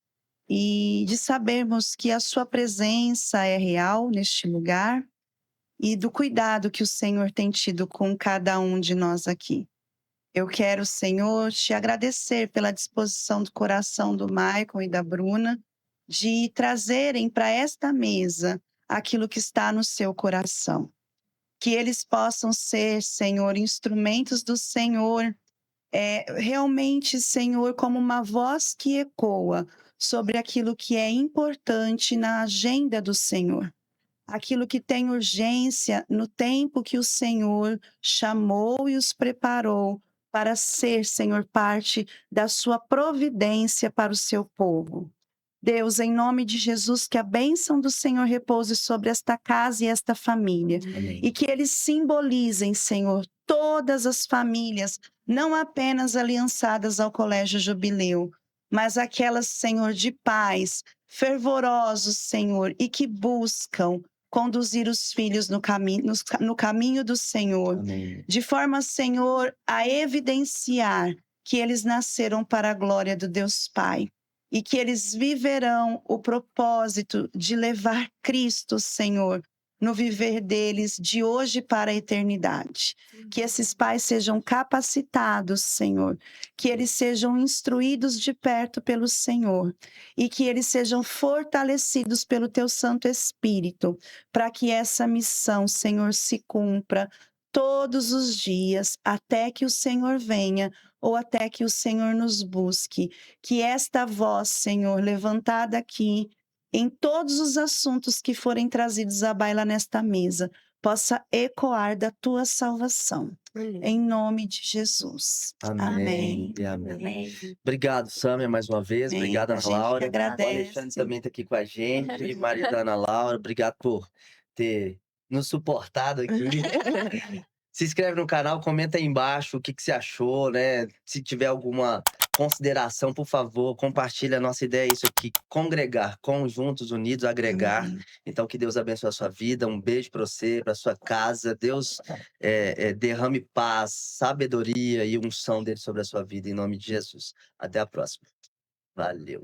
e de sabermos que a sua presença é real neste lugar e do cuidado que o Senhor tem tido com cada um de nós aqui. Eu quero, Senhor, te agradecer pela disposição do coração do Maicon e da Bruna de trazerem para esta mesa aquilo que está no seu coração. Que eles possam ser, Senhor, instrumentos do Senhor, realmente, Senhor, como uma voz que ecoa sobre aquilo que é importante na agenda do Senhor. Aquilo que tem urgência no tempo que o Senhor chamou e os preparou para ser, Senhor, parte da sua providência para o seu povo. Deus, em nome de Jesus, que a bênção do Senhor repouse sobre esta casa e esta família. Amém. E que eles simbolizem, Senhor, todas as famílias, não apenas aliançadas ao Colégio Jubileu, mas aquelas, Senhor, de pais, fervorosos, Senhor, e que buscam conduzir os filhos no caminho do Senhor, Amém. de forma, Senhor, a evidenciar que eles nasceram para a glória do Deus Pai e que eles viverão o propósito de levar Cristo, Senhor, no viver deles de hoje para a eternidade. Que esses pais sejam capacitados, Senhor, que eles sejam instruídos de perto pelo Senhor e que eles sejam fortalecidos pelo Teu Santo Espírito, para que essa missão, Senhor, se cumpra todos os dias, até que o Senhor venha ou até que o Senhor nos busque. Que esta voz, Senhor, levantada aqui, em todos os assuntos que forem trazidos à baila nesta mesa, possa ecoar da tua salvação. Em nome de Jesus. Amém. Amém. E amém. Amém. Obrigado, Sâmia, mais uma vez. Amém. Obrigado, A Ana gente que Laura. O agradece. Alexandre também está aqui com a gente. Maria da Ana Laura, obrigado por ter nos suportado aqui. Se inscreve no canal, comenta aí embaixo o que você achou, né? Se tiver alguma consideração, por favor, compartilha. A nossa ideia é isso aqui, congregar, conjuntos, unidos, agregar. Amém. Então, que Deus abençoe a sua vida. Um beijo para você, para sua casa. Deus derrame paz, sabedoria e unção dele sobre a sua vida, em nome de Jesus. Até a próxima. Valeu.